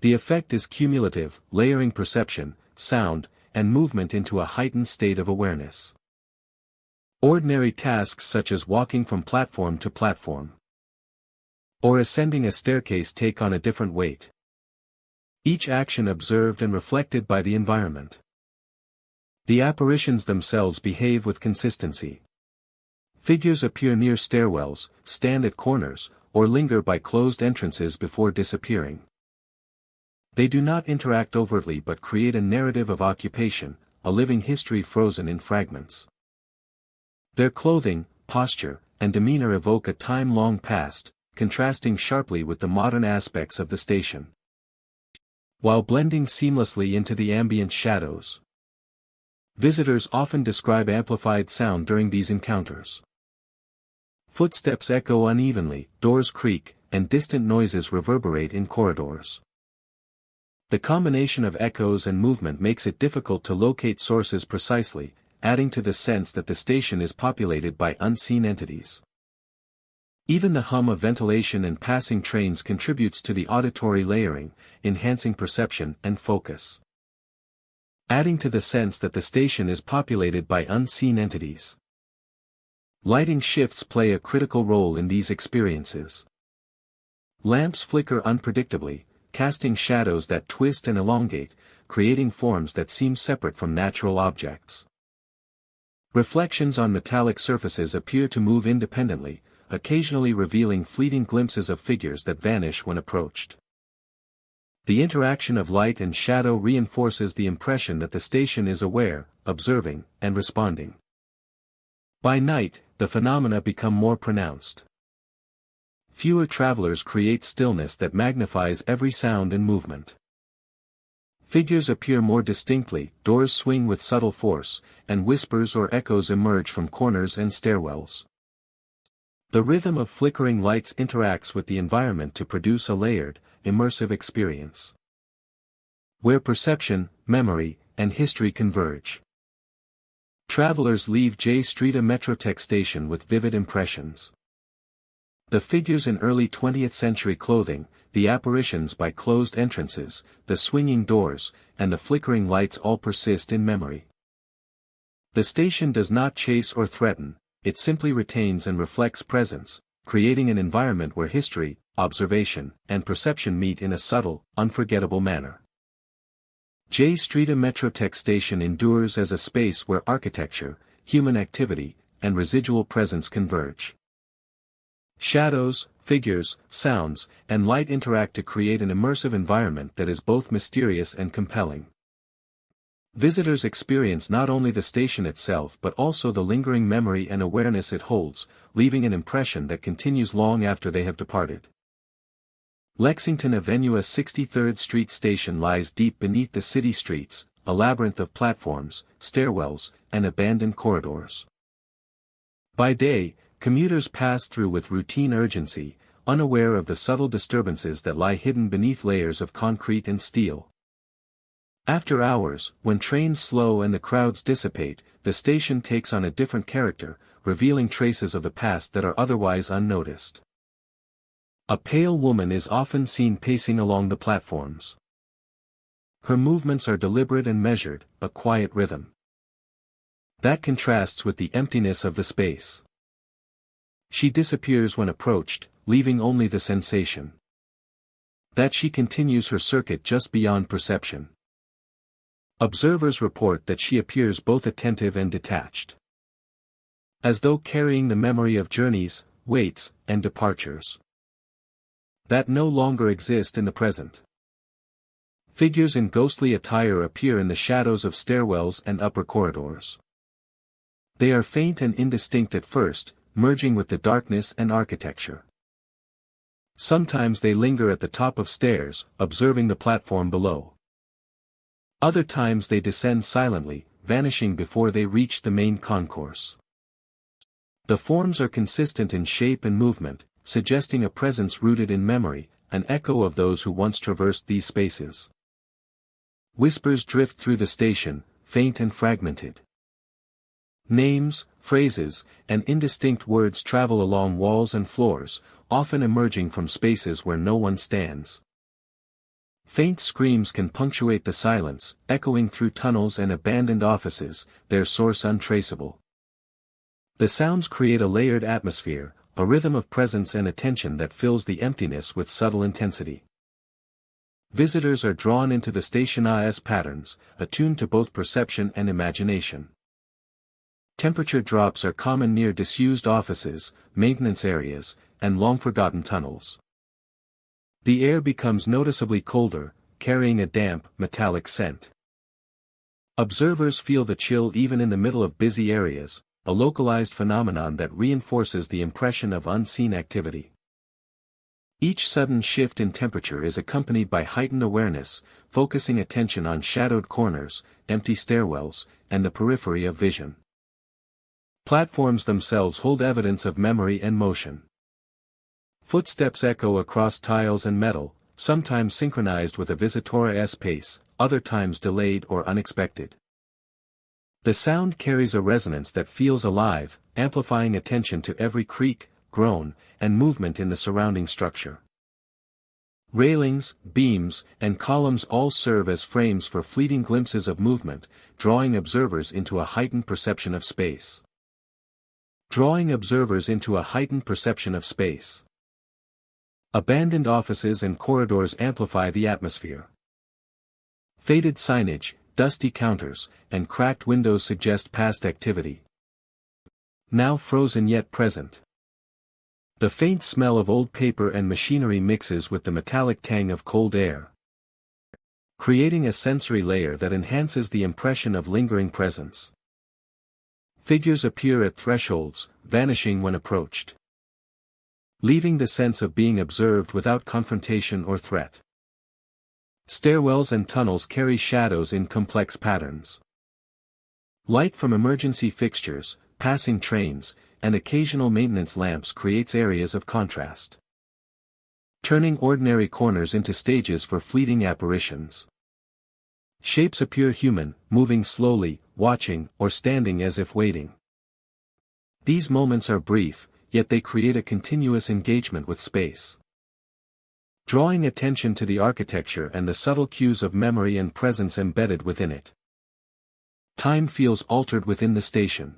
The effect is cumulative, layering perception, sound, and movement into a heightened state of awareness. Ordinary tasks such as walking from platform to platform or ascending a staircase take on a different weight. Each action observed and reflected by the environment. The apparitions themselves behave with consistency. Figures appear near stairwells, stand at corners, or linger by closed entrances before disappearing. They do not interact overtly but create a narrative of occupation, a living history frozen in fragments. Their clothing, posture, and demeanor evoke a time long past, contrasting sharply with the modern aspects of the station, while blending seamlessly into the ambient shadows. Visitors often describe amplified sound during these encounters. Footsteps echo unevenly, doors creak, and distant noises reverberate in corridors. The combination of echoes and movement makes it difficult to locate sources precisely, adding to the sense that the station is populated by unseen entities. Even the hum of ventilation and passing trains contributes to the auditory layering, enhancing perception and focus. Adding to the sense that the station is populated by unseen entities. Lighting shifts play a critical role in these experiences. Lamps flicker unpredictably, casting shadows that twist and elongate, creating forms that seem separate from natural objects. Reflections on metallic surfaces appear to move independently, occasionally revealing fleeting glimpses of figures that vanish when approached. The interaction of light and shadow reinforces the impression that the station is aware, observing, and responding. By night, the phenomena become more pronounced. Fewer travelers create stillness that magnifies every sound and movement. Figures appear more distinctly, doors swing with subtle force, and whispers or echoes emerge from corners and stairwells. The rhythm of flickering lights interacts with the environment to produce a layered, immersive experience, where perception, memory, and history converge. Travelers leave J Street Metrotech station with vivid impressions. The figures in early 20th century clothing, the apparitions by closed entrances, the swinging doors, and the flickering lights all persist in memory. The station does not chase or threaten, it simply retains and reflects presence, creating an environment where history, observation, and perception meet in a subtle, unforgettable manner. J Street Metrotech station endures as a space where architecture, human activity, and residual presence converge. Shadows, figures, sounds, and light interact to create an immersive environment that is both mysterious and compelling. Visitors experience not only the station itself but also the lingering memory and awareness it holds, leaving an impression that continues long after they have departed. Lexington Avenue's 63rd Street station lies deep beneath the city streets, a labyrinth of platforms, stairwells, and abandoned corridors. By day, Commuters pass through with routine urgency, unaware of the subtle disturbances that lie hidden beneath layers of concrete and steel. After hours, when trains slow and the crowds dissipate, the station takes on a different character, revealing traces of the past that are otherwise unnoticed. A pale woman is often seen pacing along the platforms. Her movements are deliberate and measured, a quiet rhythm. That contrasts with the emptiness of the space. She disappears when approached, leaving only the sensation that she continues her circuit just beyond perception. Observers report that she appears both attentive and detached, as though carrying the memory of journeys, waits, and departures that no longer exist in the present. Figures in ghostly attire appear in the shadows of stairwells and upper corridors. They are faint and indistinct at first, merging with the darkness and architecture. Sometimes they linger at the top of stairs, observing the platform below. Other times they descend silently, vanishing before they reach the main concourse. The forms are consistent in shape and movement, suggesting a presence rooted in memory, an echo of those who once traversed these spaces. Whispers drift through the station, faint and fragmented. Names, phrases, and indistinct words travel along walls and floors, often emerging from spaces where no one stands. Faint screams can punctuate the silence, echoing through tunnels and abandoned offices, their source untraceable. The sounds create a layered atmosphere, a rhythm of presence and attention that fills the emptiness with subtle intensity. Visitors are drawn into the station's patterns, attuned to both perception and imagination. Temperature drops are common near disused offices, maintenance areas, and long-forgotten tunnels. The air becomes noticeably colder, carrying a damp, metallic scent. Observers feel the chill even in the middle of busy areas, a localized phenomenon that reinforces the impression of unseen activity. Each sudden shift in temperature is accompanied by heightened awareness, focusing attention on shadowed corners, empty stairwells, and the periphery of vision. Platforms themselves hold evidence of memory and motion. Footsteps echo across tiles and metal, sometimes synchronized with a visitor's pace, other times delayed or unexpected. The sound carries a resonance that feels alive, amplifying attention to every creak, groan, and movement in the surrounding structure. Railings, beams, and columns all serve as frames for fleeting glimpses of movement, drawing observers into a heightened perception of space. Abandoned offices and corridors amplify the atmosphere. Faded signage, dusty counters, and cracked windows suggest past activity, now frozen yet present. The faint smell of old paper and machinery mixes with the metallic tang of cold air, creating a sensory layer that enhances the impression of lingering presence. Figures appear at thresholds, vanishing when approached, leaving the sense of being observed without confrontation or threat. Stairwells and tunnels carry shadows in complex patterns. Light from emergency fixtures, passing trains, and occasional maintenance lamps creates areas of contrast, turning ordinary corners into stages for fleeting apparitions. Shapes appear human, moving slowly, watching, or standing as if waiting. These moments are brief, yet they create a continuous engagement with space, drawing attention to the architecture and the subtle cues of memory and presence embedded within it. Time feels altered within the station.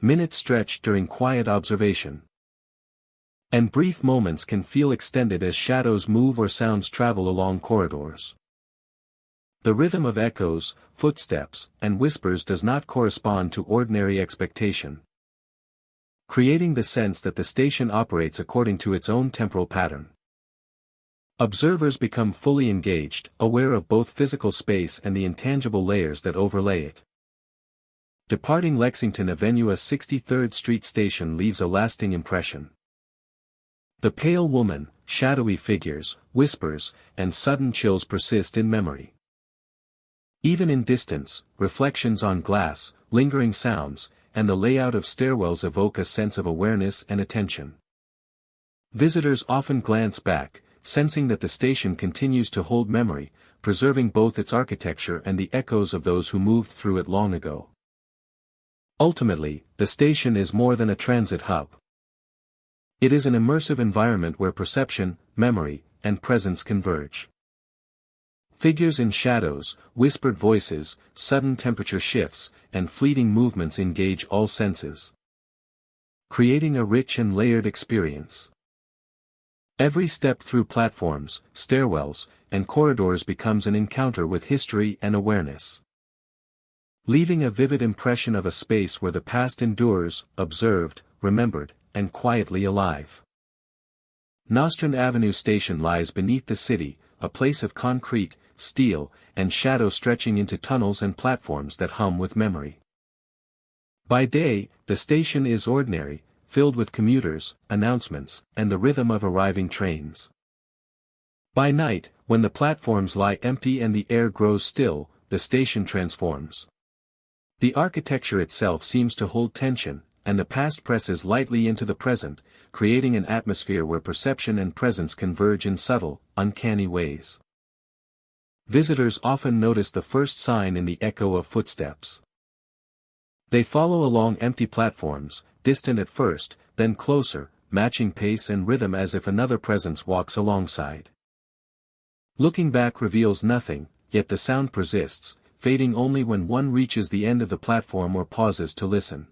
Minutes stretch during quiet observation, and brief moments can feel extended as shadows move or sounds travel along corridors. The rhythm of echoes, footsteps, and whispers does not correspond to ordinary expectation, creating the sense that the station operates according to its own temporal pattern. Observers become fully engaged, aware of both physical space and the intangible layers that overlay it. Departing Lexington Avenue's 63rd Street station leaves a lasting impression. The pale woman, shadowy figures, whispers, and sudden chills persist in memory. Even in distance, reflections on glass, lingering sounds, and the layout of stairwells evoke a sense of awareness and attention. Visitors often glance back, sensing that the station continues to hold memory, preserving both its architecture and the echoes of those who moved through it long ago. Ultimately, the station is more than a transit hub. It is an immersive environment where perception, memory, and presence converge. Figures in shadows, whispered voices, sudden temperature shifts, and fleeting movements engage all senses, creating a rich and layered experience. Every step through platforms, stairwells, and corridors becomes an encounter with history and awareness, leaving a vivid impression of a space where the past endures, observed, remembered, and quietly alive. Nostrand Avenue Station lies beneath the city, a place of concrete, steel, and shadow stretching into tunnels and platforms that hum with memory. By day, the station is ordinary, filled with commuters, announcements, and the rhythm of arriving trains. By night, when the platforms lie empty and the air grows still, the station transforms. The architecture itself seems to hold tension, and the past presses lightly into the present, creating an atmosphere where perception and presence converge in subtle, uncanny ways. Visitors often notice the first sign in the echo of footsteps. They follow along empty platforms, distant at first, then closer, matching pace and rhythm as if another presence walks alongside. Looking back reveals nothing, yet the sound persists, fading only when one reaches the end of the platform or pauses to listen.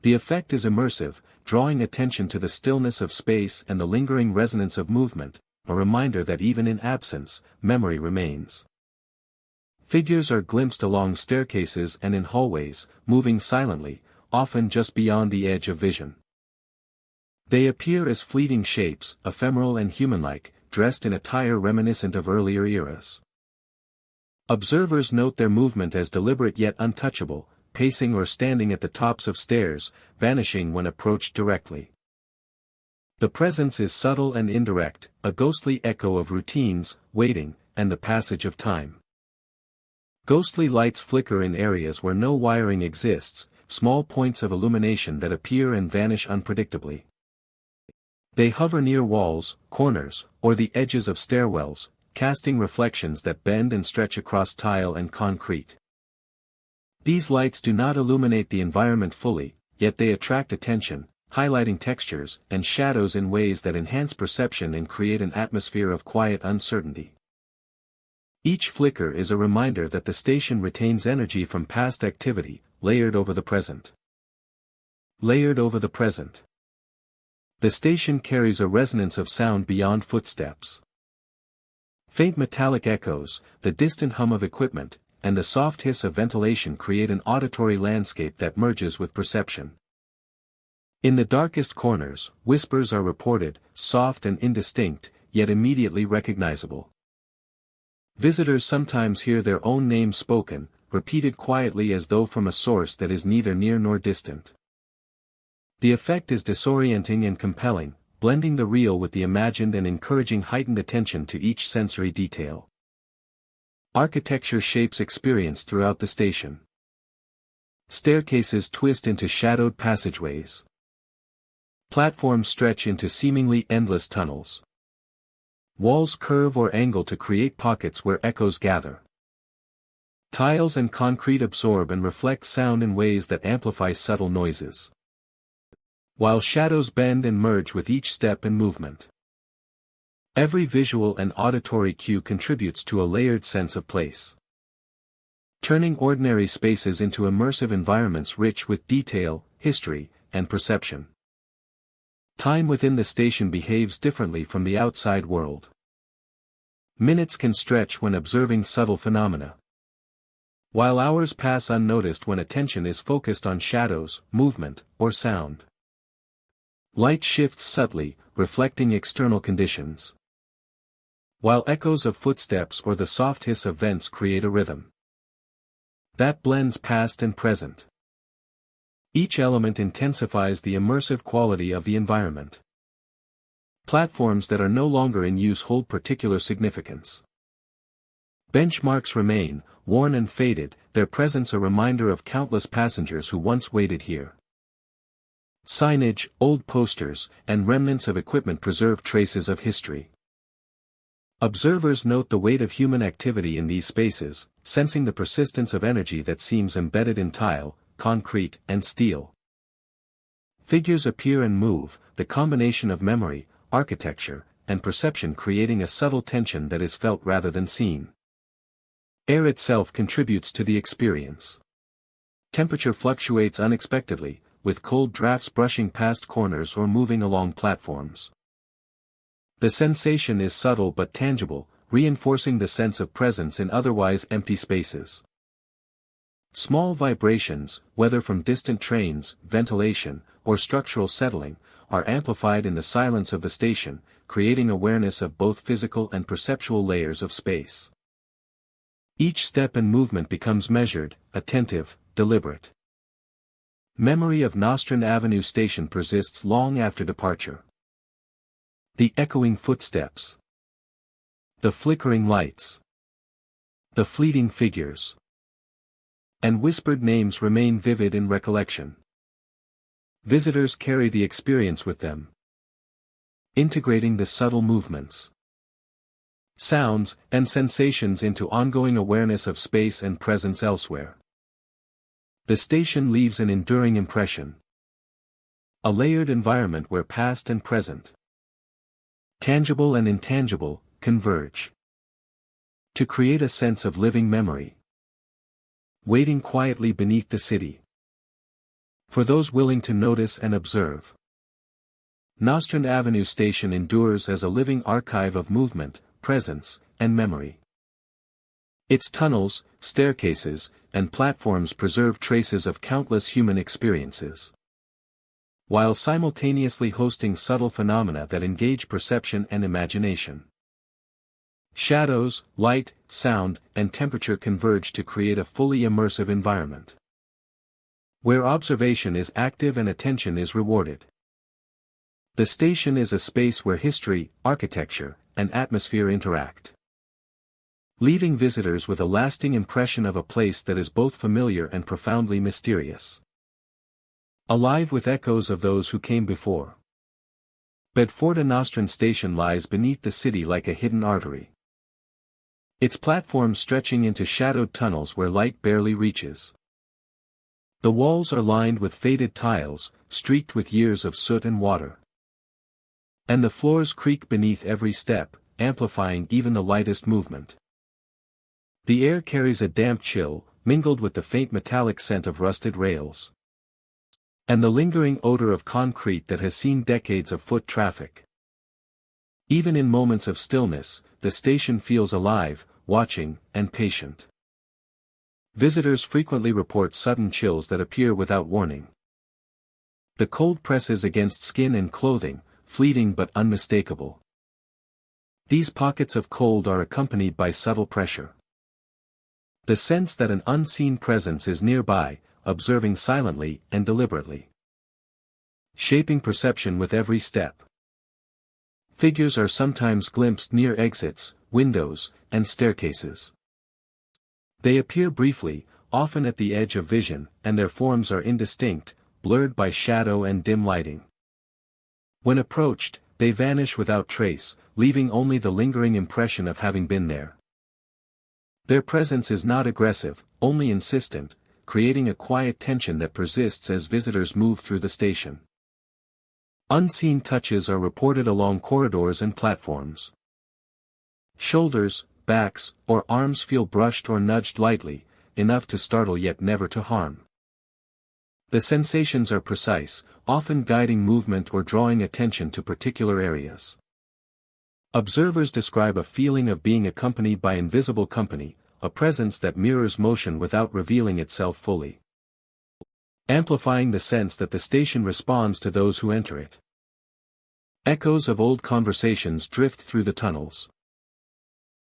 The effect is immersive, drawing attention to the stillness of space and the lingering resonance of movement, a reminder that even in absence, memory remains. Figures are glimpsed along staircases and in hallways, moving silently, often just beyond the edge of vision. They appear as fleeting shapes, ephemeral and human-like, dressed in attire reminiscent of earlier eras. Observers note their movement as deliberate yet untouchable, pacing or standing at the tops of stairs, vanishing when approached directly. The presence is subtle and indirect, a ghostly echo of routines, waiting, and the passage of time. Ghostly lights flicker in areas where no wiring exists, small points of illumination that appear and vanish unpredictably. They hover near walls, corners, or the edges of stairwells, casting reflections that bend and stretch across tile and concrete. These lights do not illuminate the environment fully, yet they attract attention, highlighting textures and shadows in ways that enhance perception and create an atmosphere of quiet uncertainty. Each flicker is a reminder that the station retains energy from past activity, layered over the present. Layered over the present. The station carries a resonance of sound beyond footsteps. Faint metallic echoes, the distant hum of equipment, and the soft hiss of ventilation create an auditory landscape that merges with perception. In the darkest corners, whispers are reported, soft and indistinct, yet immediately recognizable. Visitors sometimes hear their own names spoken, repeated quietly as though from a source that is neither near nor distant. The effect is disorienting and compelling, blending the real with the imagined and encouraging heightened attention to each sensory detail. Architecture shapes experience throughout the station. Staircases twist into shadowed passageways. Platforms stretch into seemingly endless tunnels. Walls curve or angle to create pockets where echoes gather. Tiles and concrete absorb and reflect sound in ways that amplify subtle noises, while shadows bend and merge with each step and movement. Every visual and auditory cue contributes to a layered sense of place, turning ordinary spaces into immersive environments rich with detail, history, and perception. Time within the station behaves differently from the outside world. Minutes can stretch when observing subtle phenomena, while hours pass unnoticed when attention is focused on shadows, movement, or sound. Light shifts subtly, reflecting external conditions, while echoes of footsteps or the soft hiss of vents create a rhythm that blends past and present. Each element intensifies the immersive quality of the environment. Platforms that are no longer in use hold particular significance. Benchmarks remain, worn and faded, their presence a reminder of countless passengers who once waited here. Signage, old posters, and remnants of equipment preserve traces of history. Observers note the weight of human activity in these spaces, sensing the persistence of energy that seems embedded in tile, concrete, and steel. Figures appear and move, the combination of memory, architecture, and perception creating a subtle tension that is felt rather than seen. Air itself contributes to the experience. Temperature fluctuates unexpectedly, with cold drafts brushing past corners or moving along platforms. The sensation is subtle but tangible, reinforcing the sense of presence in otherwise empty spaces. Small vibrations, whether from distant trains, ventilation, or structural settling, are amplified in the silence of the station, creating awareness of both physical and perceptual layers of space. Each step and movement becomes measured, attentive, deliberate. Memory of Nostrand Avenue Station persists long after departure. The echoing footsteps. The flickering lights. The fleeting figures. And whispered names remain vivid in recollection. Visitors carry the experience with them, integrating the subtle movements, sounds, and sensations into ongoing awareness of space and presence elsewhere. The station leaves an enduring impression. A layered environment where past and present, tangible and intangible, converge to create a sense of living memory, waiting quietly beneath the city. For those willing to notice and observe, Nostrand Avenue Station endures as a living archive of movement, presence, and memory. Its tunnels, staircases, and platforms preserve traces of countless human experiences, while simultaneously hosting subtle phenomena that engage perception and imagination. Shadows, light, sound, and temperature converge to create a fully immersive environment, where observation is active and attention is rewarded. The station is a space where history, architecture, and atmosphere interact, leaving visitors with a lasting impression of a place that is both familiar and profoundly mysterious. Alive with echoes of those who came before. Bedford-on-Nostrand Station lies beneath the city like a hidden artery, its platforms stretching into shadowed tunnels where light barely reaches. The walls are lined with faded tiles, streaked with years of soot and water. And the floors creak beneath every step, amplifying even the lightest movement. The air carries a damp chill, mingled with the faint metallic scent of rusted rails, and the lingering odor of concrete that has seen decades of foot traffic. Even in moments of stillness, the station feels alive, watching, and patient. Visitors frequently report sudden chills that appear without warning. The cold presses against skin and clothing, fleeting but unmistakable. These pockets of cold are accompanied by subtle pressure. The sense that an unseen presence is nearby, observing silently and deliberately, shaping perception with every step. Figures are sometimes glimpsed near exits, windows, and staircases. They appear briefly, often at the edge of vision, and their forms are indistinct, blurred by shadow and dim lighting. When approached, they vanish without trace, leaving only the lingering impression of having been there. Their presence is not aggressive, only insistent, creating a quiet tension that persists as visitors move through the station. Unseen touches are reported along corridors and platforms. Shoulders, backs, or arms feel brushed or nudged lightly, enough to startle yet never to harm. The sensations are precise, often guiding movement or drawing attention to particular areas. Observers describe a feeling of being accompanied by invisible company, a presence that mirrors motion without revealing itself fully, amplifying the sense that the station responds to those who enter it. Echoes of old conversations drift through the tunnels.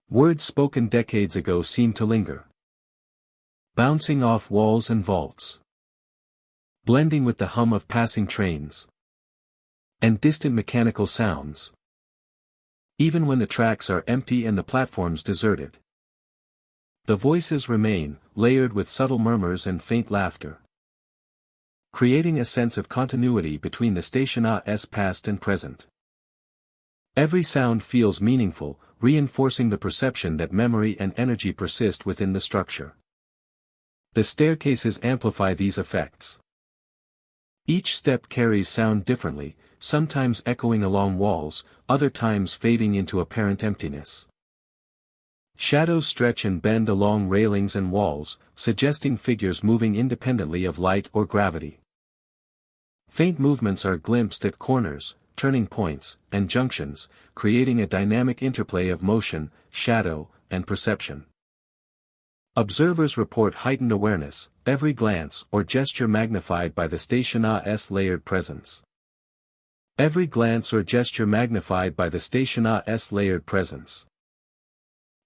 Words spoken decades ago seem to linger, bouncing off walls and vaults, blending with the hum of passing trains and distant mechanical sounds. Even when the tracks are empty and the platforms deserted, the voices remain, layered with subtle murmurs and faint laughter, creating a sense of continuity between the station's past and present. Every sound feels meaningful, reinforcing the perception that memory and energy persist within the structure. The staircases amplify these effects. Each step carries sound differently, sometimes echoing along walls, other times fading into apparent emptiness. Shadows stretch and bend along railings and walls, suggesting figures moving independently of light or gravity. Faint movements are glimpsed at corners, turning points, and junctions, creating a dynamic interplay of motion, shadow, and perception. Observers report heightened awareness, every glance or gesture magnified by the station's layered presence. Every glance or gesture magnified by the station's layered presence.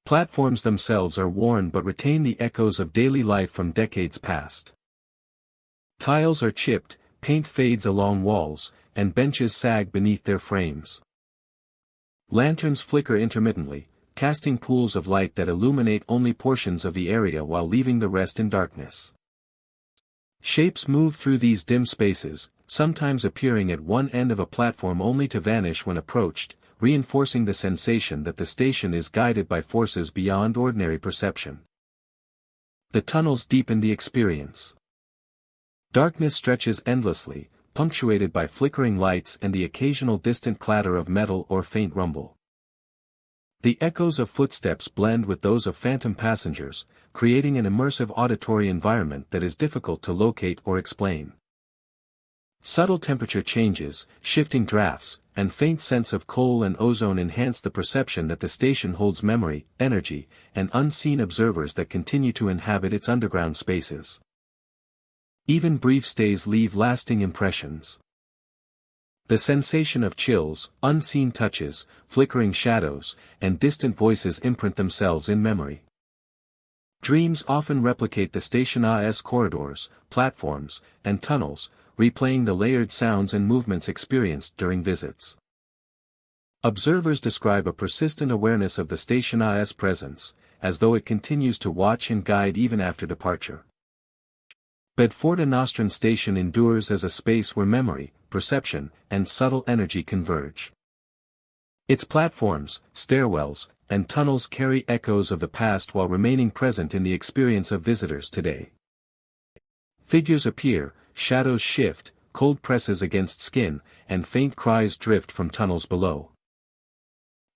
Platforms themselves are worn but retain the echoes of daily life from decades past. Tiles are chipped, paint fades along walls, and benches sag beneath their frames. Lanterns flicker intermittently, casting pools of light that illuminate only portions of the area while leaving the rest in darkness. Shapes move through these dim spaces, sometimes appearing at one end of a platform only to vanish when approached, reinforcing the sensation that the station is guided by forces beyond ordinary perception. The tunnels deepen the experience. Darkness stretches endlessly, punctuated by flickering lights and the occasional distant clatter of metal or faint rumble. The echoes of footsteps blend with those of phantom passengers, creating an immersive auditory environment that is difficult to locate or explain. Subtle temperature changes, shifting drafts, and faint scents of coal and ozone enhance the perception that the station holds memory, energy, and unseen observers that continue to inhabit its underground spaces. Even brief stays leave lasting impressions. The sensation of chills, unseen touches, flickering shadows, and distant voices imprint themselves in memory. Dreams often replicate the station's corridors, platforms, and tunnels, replaying the layered sounds and movements experienced during visits. Observers describe a persistent awareness of the station's presence, as though it continues to watch and guide even after departure. Bedford-on-Nostrand Station endures as a space where memory, perception, and subtle energy converge. Its platforms, stairwells, and tunnels carry echoes of the past while remaining present in the experience of visitors today. Figures appear, shadows shift, cold presses against skin, and faint cries drift from tunnels below.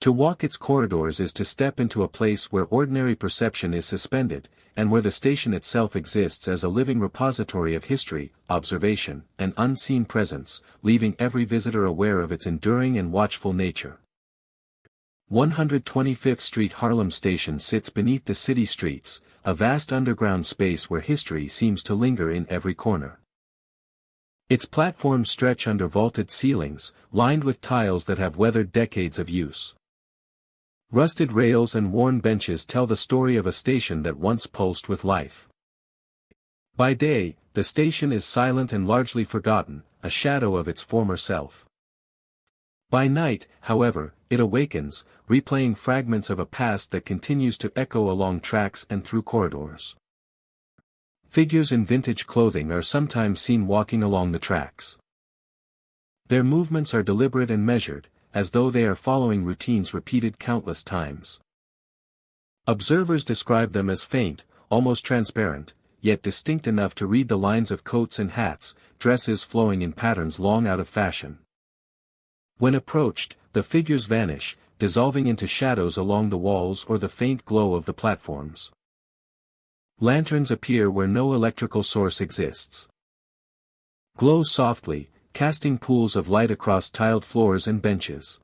To walk its corridors is to step into a place where ordinary perception is suspended, and where the station itself exists as a living repository of history, observation, and unseen presence, leaving every visitor aware of its enduring and watchful nature. 125th Street Harlem Station sits beneath the city streets, a vast underground space where history seems to linger in every corner. Its platforms stretch under vaulted ceilings, lined with tiles that have weathered decades of use. Rusted rails and worn benches tell the story of a station that once pulsed with life. By day, the station is silent and largely forgotten, a shadow of its former self. By night, however, it awakens, replaying fragments of a past that continues to echo along tracks and through corridors. Figures in vintage clothing are sometimes seen walking along the tracks. Their movements are deliberate and measured, as though they are following routines repeated countless times. Observers describe them as faint, almost transparent, yet distinct enough to read the lines of coats and hats, dresses flowing in patterns long out of fashion. When approached, the figures vanish, dissolving into shadows along the walls or the faint glow of the platforms. Lanterns appear where no electrical source exists. Glow softly, casting pools of light across tiled floors and benches.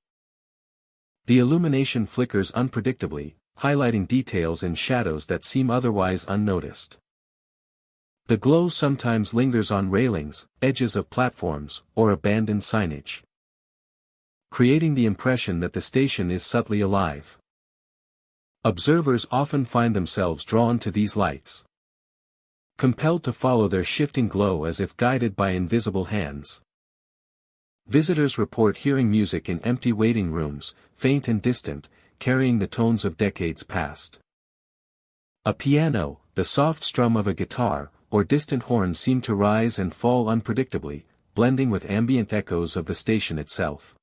The illumination flickers unpredictably, highlighting details and shadows that seem otherwise unnoticed. The glow sometimes lingers on railings, edges of platforms, or abandoned signage, creating the impression that the station is subtly alive. Observers often find themselves drawn to these lights, compelled to follow their shifting glow as if guided by invisible hands. Visitors report hearing music in empty waiting rooms, faint and distant, carrying the tones of decades past. A piano, the the soft strum of a guitar, or distant horn seem to rise and fall unpredictably, blending with ambient echoes of the station itself.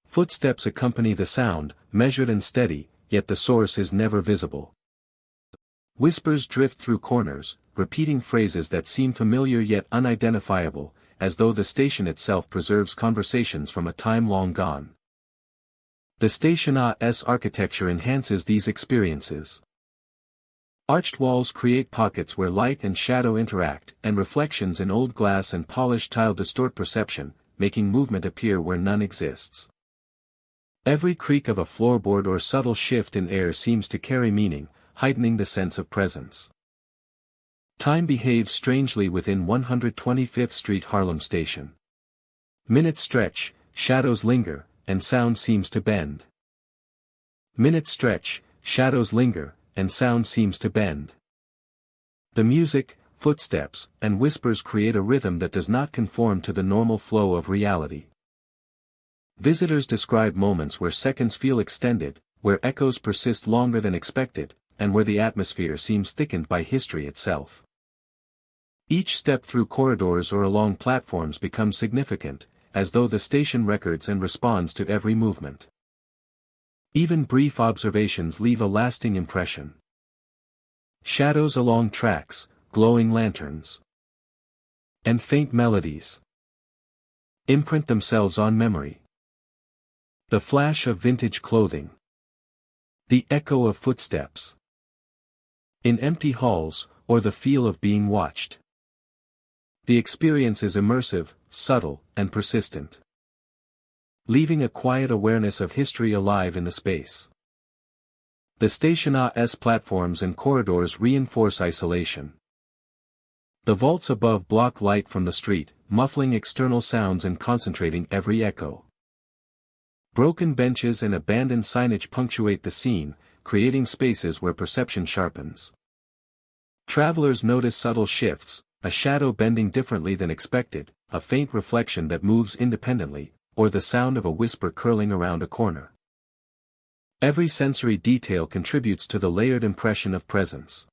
Footsteps accompany the sound, measured and steady, yet the source is never visible. Whispers drift through corners, repeating phrases that seem familiar yet unidentifiable, as though the station itself preserves conversations from a time long gone. The station's architecture enhances these experiences. Arched walls create pockets where light and shadow interact, and reflections in old glass and polished tile distort perception, making movement appear where none exists. Every creak of a floorboard or subtle shift in air seems to carry meaning, heightening the sense of presence. Time behaves strangely within 125th Street Harlem Station. Minutes stretch, shadows linger, and sound seems to bend. Minutes stretch, shadows linger, and sound seems to bend. The music, footsteps, and whispers create a rhythm that does not conform to the normal flow of reality. Visitors describe moments where seconds feel extended, where echoes persist longer than expected, and where the atmosphere seems thickened by history itself. Each step through corridors or along platforms becomes significant, as though the station records and responds to every movement. Even brief observations leave a lasting impression. Shadows along tracks, glowing lanterns, and faint melodies imprint themselves on memory. The flash of vintage clothing. The echo of footsteps in empty halls, or the feel of being watched. The experience is immersive, subtle, and persistent, leaving a quiet awareness of history alive in the space. The station's platforms and corridors reinforce isolation. The vaults above block light from the street, muffling external sounds and concentrating every echo. Broken benches and abandoned signage punctuate the scene, creating spaces where perception sharpens. Travelers notice subtle shifts, a shadow bending differently than expected, a faint reflection that moves independently, or the sound of a whisper curling around a corner. Every sensory detail contributes to the layered impression of presence.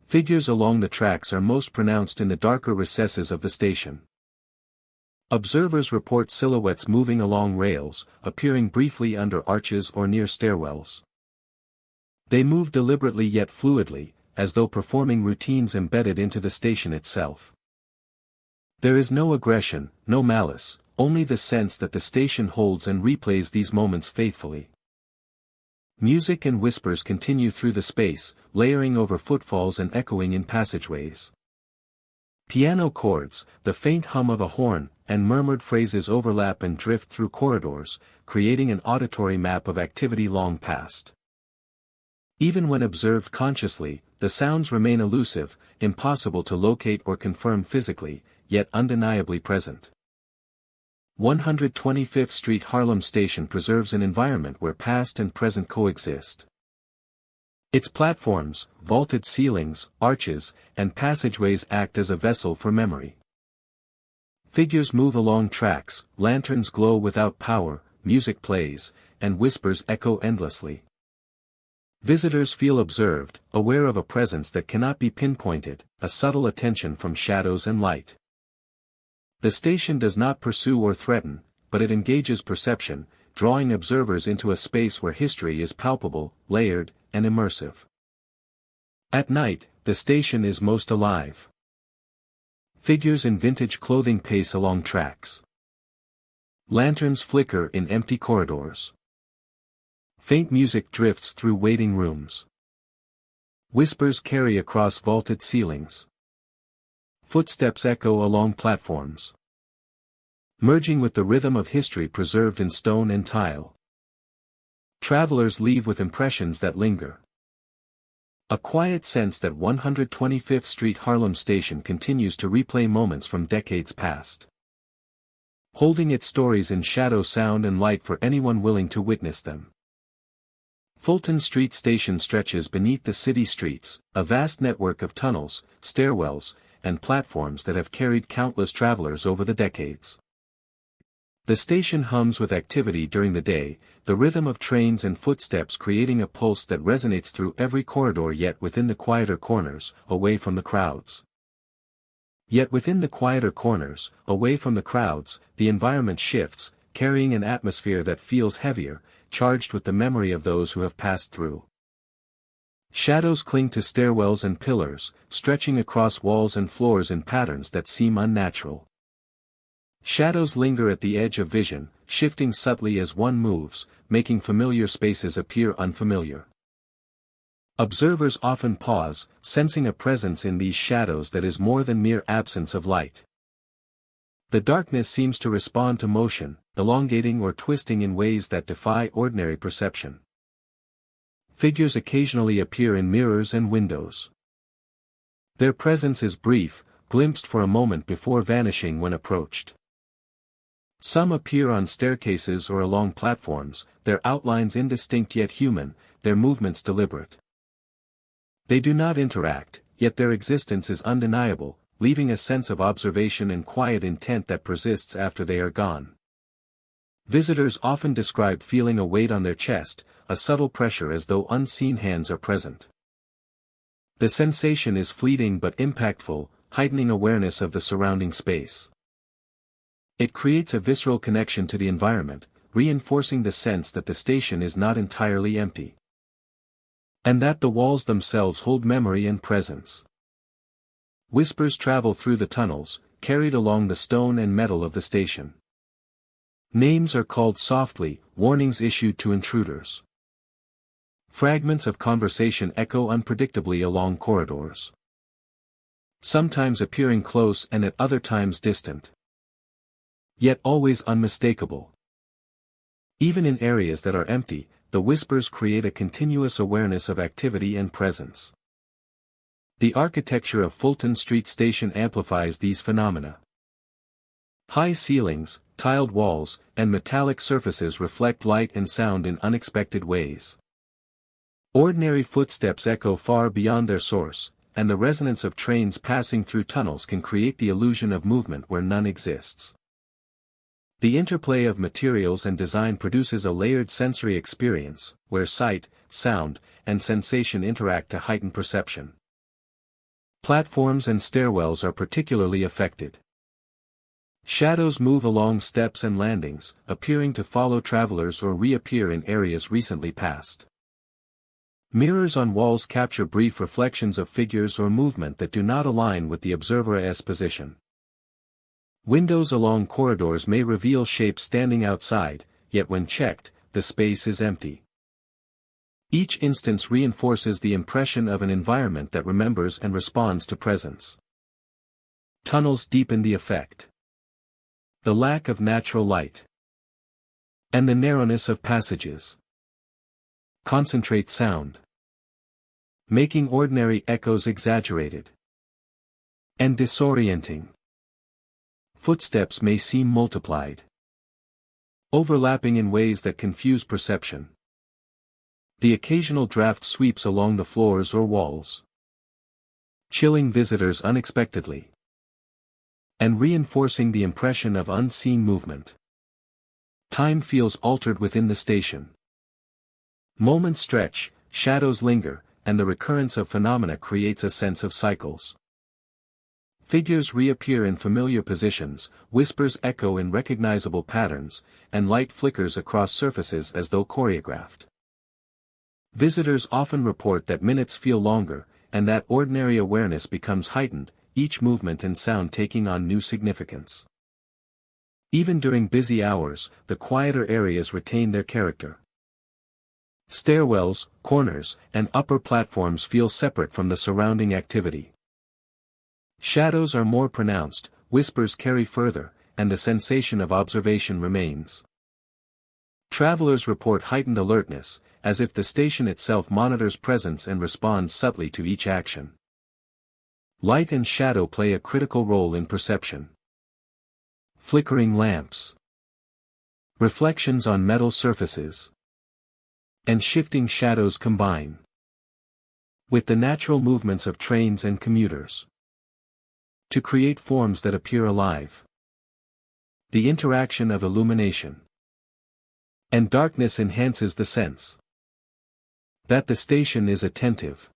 Figures along the tracks are most pronounced in the darker recesses of the station. Observers report silhouettes moving along rails, appearing briefly under arches or near stairwells. They move deliberately yet fluidly, as though performing routines embedded into the station itself. There is no aggression, no malice, only the sense that the station holds and replays these moments faithfully. Music and whispers continue through the space, layering over footfalls and echoing in passageways. Piano chords, the faint hum of a horn, and murmured phrases overlap and drift through corridors, creating an auditory map of activity long past. Even when observed consciously, the sounds remain elusive, impossible to locate or confirm physically, yet undeniably present. 125th Street Harlem Station preserves an environment where past and present coexist. Its platforms, vaulted ceilings, arches, and passageways act as a vessel for memory. Figures move along tracks, lanterns glow without power, music plays, and whispers echo endlessly. Visitors feel observed, aware of a presence that cannot be pinpointed, a subtle attention from shadows and light. The station does not pursue or threaten, but it engages perception, drawing observers into a space where history is palpable, layered, and immersive. At night, the station is most alive. Figures in vintage clothing pace along tracks. Lanterns flicker in empty corridors. Faint music drifts through waiting rooms. Whispers carry across vaulted ceilings. Footsteps echo along platforms, merging with the rhythm of history preserved in stone and tile. Travelers leave with impressions that linger. A quiet sense that 125th Street Harlem Station continues to replay moments from decades past, holding its stories in shadow, sound and light for anyone willing to witness them. Fulton Street Station stretches beneath the city streets, a vast network of tunnels, stairwells, and platforms that have carried countless travelers over the decades. The station hums with activity during the day, the rhythm of trains and footsteps creating a pulse that resonates through every corridor, yet within the quieter corners, away from the crowds. Yet within the quieter corners, away from the crowds, the environment shifts, carrying an atmosphere that feels heavier, charged with the memory of those who have passed through. Shadows cling to stairwells and pillars, stretching across walls and floors in patterns that seem unnatural. Shadows linger at the edge of vision, shifting subtly as one moves, making familiar spaces appear unfamiliar. Observers often pause, sensing a presence in these shadows that is more than mere absence of light. The darkness seems to respond to motion, elongating or twisting in ways that defy ordinary perception. Figures occasionally appear in mirrors and windows. Their presence is brief, glimpsed for a moment before vanishing when approached. Some appear on staircases or along platforms, their outlines indistinct yet human, their movements deliberate. They do not interact, yet their existence is undeniable, leaving a sense of observation and quiet intent that persists after they are gone. Visitors often describe feeling a weight on their chest, a subtle pressure as though unseen hands are present. The sensation is fleeting but impactful, heightening awareness of the surrounding space. It creates a visceral connection to the environment, reinforcing the sense that the station is not entirely empty. And that the walls themselves hold memory and presence. Whispers travel through the tunnels, carried along the stone and metal of the station. Names are called softly, warnings issued to intruders. Fragments of conversation echo unpredictably along corridors. Sometimes appearing close and at other times distant. Yet always unmistakable. Even in areas that are empty, the whispers create a continuous awareness of activity and presence. The architecture of Fulton Street Station amplifies these phenomena. High ceilings, tiled walls, and metallic surfaces reflect light and sound in unexpected ways. Ordinary footsteps echo far beyond their source, and the resonance of trains passing through tunnels can create the illusion of movement where none exists. The interplay of materials and design produces a layered sensory experience, where sight, sound, and sensation interact to heighten perception. Platforms and stairwells are particularly affected. Shadows move along steps and landings, appearing to follow travelers or reappear in areas recently passed. Mirrors on walls capture brief reflections of figures or movement that do not align with the observer's position. Windows along corridors may reveal shapes standing outside, yet when checked, the space is empty. Each instance reinforces the impression of an environment that remembers and responds to presence. Tunnels deepen the effect. The lack of natural light and the narrowness of passages concentrate sound, making ordinary echoes exaggerated and disorienting. Footsteps may seem multiplied, overlapping in ways that confuse perception. The occasional draft sweeps along the floors or walls, chilling visitors unexpectedly, and reinforcing the impression of unseen movement. Time feels altered within the station. Moments stretch, shadows linger, and the recurrence of phenomena creates a sense of cycles. Figures reappear in familiar positions, whispers echo in recognizable patterns, and light flickers across surfaces as though choreographed. Visitors often report that minutes feel longer, and that ordinary awareness becomes heightened, each movement and sound taking on new significance. Even during busy hours, the quieter areas retain their character. Stairwells, corners, and upper platforms feel separate from the surrounding activity. Shadows are more pronounced, whispers carry further, and the sensation of observation remains. Travelers report heightened alertness, as if the station itself monitors presence and responds subtly to each action. Light and shadow play a critical role in perception. Flickering lamps, reflections on metal surfaces, and shifting shadows combine with the natural movements of trains and commuters to create forms that appear alive. The interaction of illumination and darkness enhances the sense that the station is attentive,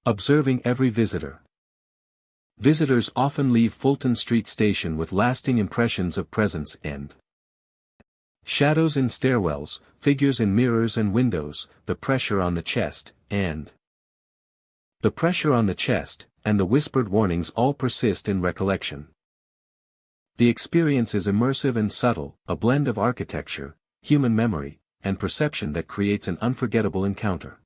observing every visitor. Visitors often leave Fulton Street Station with lasting impressions of presence and shadows in stairwells, figures in mirrors and windows, the pressure on the chest, and the whispered warnings all persist in recollection. The experience is immersive and subtle, a blend of architecture, human memory, and perception that creates an unforgettable encounter.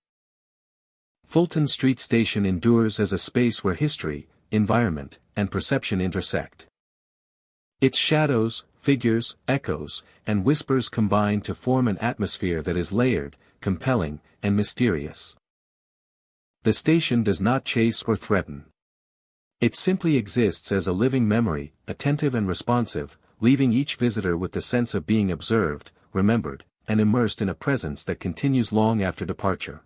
Fulton Street Station endures as a space where history, environment, and perception intersect. Its shadows, figures, echoes, and whispers combine to form an atmosphere that is layered, compelling, and mysterious. The station does not chase or threaten. It simply exists as a living memory, attentive and responsive, leaving each visitor with the sense of being observed, remembered, and immersed in a presence that continues long after departure.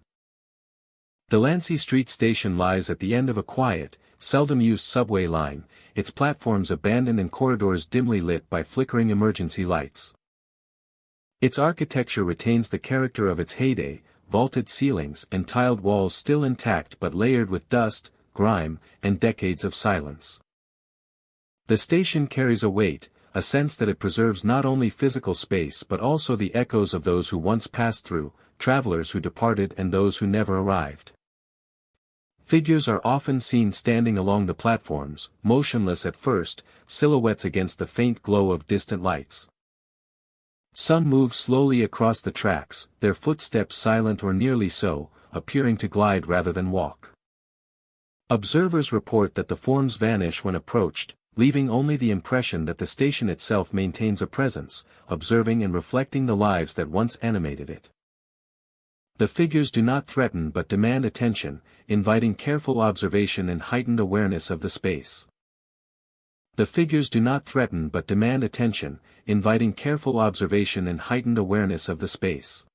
Delancey Street Station lies at the end of a quiet, seldom used subway line, its platforms abandoned and corridors dimly lit by flickering emergency lights. Its architecture retains the character of its heyday, vaulted ceilings and tiled walls still intact but layered with dust, grime, and decades of silence. The station carries a weight, a sense that it preserves not only physical space but also the echoes of those who once passed through, travelers who departed and those who never arrived. Figures are often seen standing along the platforms, motionless at first, silhouettes against the faint glow of distant lights. Some move slowly across the tracks, their footsteps silent or nearly so, appearing to glide rather than walk. Observers report that the forms vanish when approached, leaving only the impression that the station itself maintains a presence, observing and reflecting the lives that once animated it. The figures do not threaten but demand attention, inviting careful observation and heightened awareness of the space. The figures do not threaten but demand attention, inviting careful observation and heightened awareness of the space.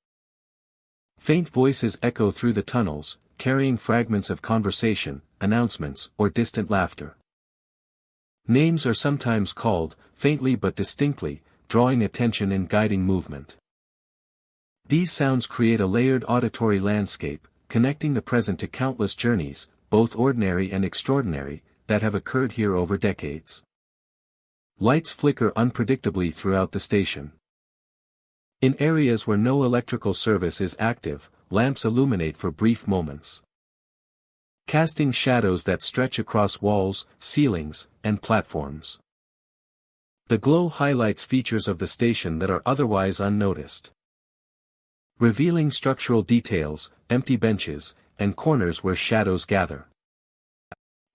Faint voices echo through the tunnels, carrying fragments of conversation, announcements, or distant laughter. Names are sometimes called, faintly but distinctly, drawing attention and guiding movement. These sounds create a layered auditory landscape, connecting the present to countless journeys, both ordinary and extraordinary, that have occurred here over decades. Lights flicker unpredictably throughout the station. In areas where no electrical service is active, lamps illuminate for brief moments, casting shadows that stretch across walls, ceilings, and platforms. The glow highlights features of the station that are otherwise unnoticed, revealing structural details, empty benches, and corners where shadows gather.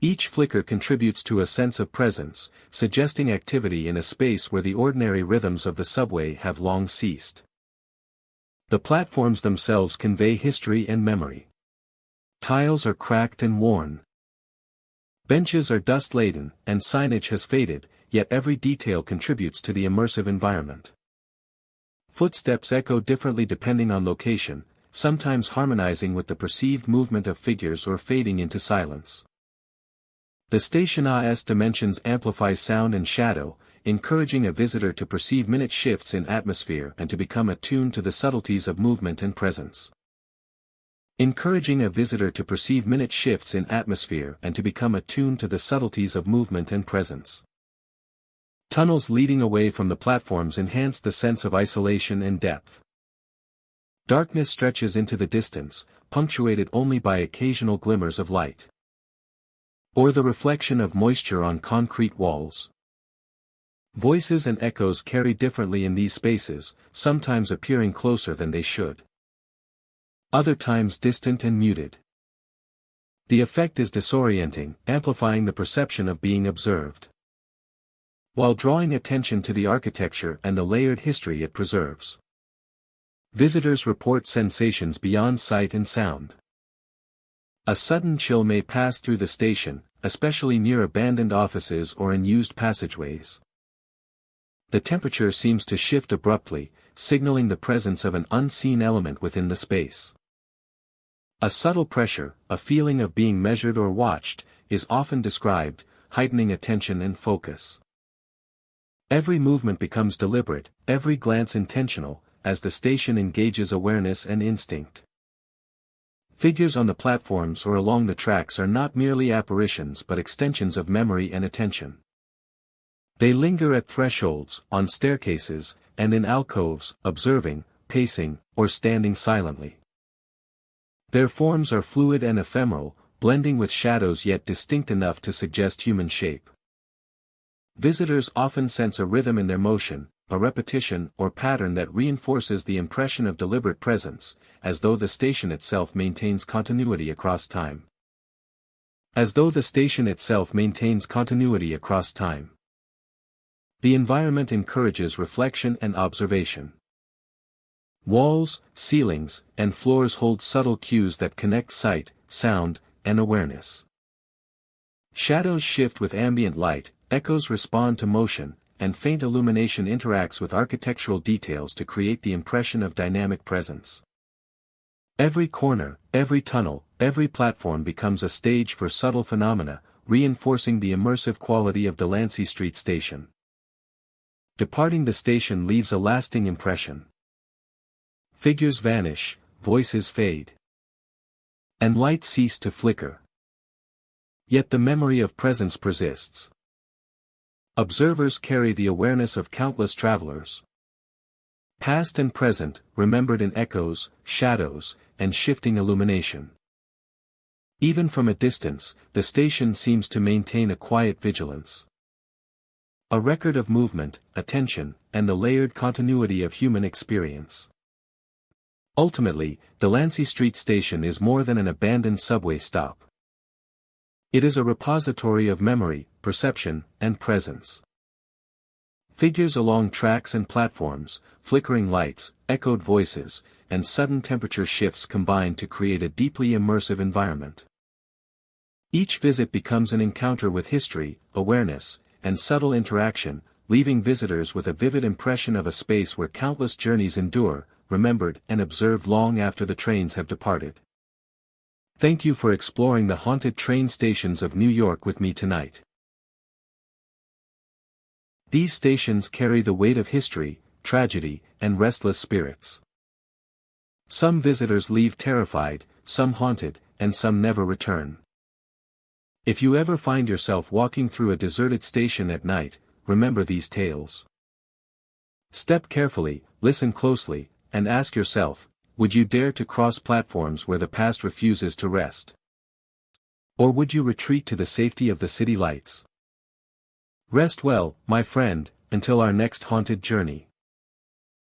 Each flicker contributes to a sense of presence, suggesting activity in a space where the ordinary rhythms of the subway have long ceased. The platforms themselves convey history and memory. Tiles are cracked and worn. Benches are dust-laden, and signage has faded, yet every detail contributes to the immersive environment. Footsteps echo differently depending on location, sometimes harmonizing with the perceived movement of figures or fading into silence. The station's dimensions amplify sound and shadow, encouraging a visitor to perceive minute shifts in atmosphere and to become attuned to the subtleties of movement and presence. Encouraging a visitor to perceive minute shifts in atmosphere and to become attuned to the subtleties of movement and presence. Tunnels leading away from the platforms enhance the sense of isolation and depth. Darkness stretches into the distance, punctuated only by occasional glimmers of light, or the reflection of moisture on concrete walls. Voices and echoes carry differently in these spaces, sometimes appearing closer than they should, other times distant and muted. The effect is disorienting, amplifying the perception of being observed, while drawing attention to the architecture and the layered history it preserves. Visitors report sensations beyond sight and sound. A sudden chill may pass through the station, especially near abandoned offices or in used passageways. The temperature seems to shift abruptly, signaling the presence of an unseen element within the space. A subtle pressure, a feeling of being measured or watched, is often described, heightening attention and focus. Every movement becomes deliberate, every glance intentional, as the station engages awareness and instinct. Figures on the platforms or along the tracks are not merely apparitions but extensions of memory and attention. They linger at thresholds, on staircases, and in alcoves, observing, pacing, or standing silently. Their forms are fluid and ephemeral, blending with shadows yet distinct enough to suggest human shape. Visitors often sense a rhythm in their motion, a repetition or pattern that reinforces the impression of deliberate presence, as though the station itself maintains continuity across time. The environment encourages reflection and observation. Walls, ceilings, and floors hold subtle cues that connect sight, sound, and awareness. Shadows shift with ambient light, echoes respond to motion, and faint illumination interacts with architectural details to create the impression of dynamic presence. Every corner, every tunnel, every platform becomes a stage for subtle phenomena, reinforcing the immersive quality of Delancey Street Station. Departing the station leaves a lasting impression. Figures vanish, voices fade, and lights cease to flicker. Yet the memory of presence persists. Observers carry the awareness of countless travelers, past and present, remembered in echoes, shadows, and shifting illumination. Even from a distance, the station seems to maintain a quiet vigilance. A record of movement, attention, and the layered continuity of human experience. Ultimately, Delancey Street Station is more than an abandoned subway stop. It is a repository of memory, perception, and presence. Figures along tracks and platforms, flickering lights, echoed voices, and sudden temperature shifts combine to create a deeply immersive environment. Each visit becomes an encounter with history, awareness, and subtle interaction, leaving visitors with a vivid impression of a space where countless journeys endure, remembered and observed long after the trains have departed. Thank you for exploring the haunted train stations of New York with me tonight. These stations carry the weight of history, tragedy, and restless spirits. Some visitors leave terrified, some haunted, and some never return. If you ever find yourself walking through a deserted station at night, remember these tales. Step carefully, listen closely, and ask yourself, would you dare to cross platforms where the past refuses to rest? Or would you retreat to the safety of the city lights? Rest well, my friend, until our next haunted journey.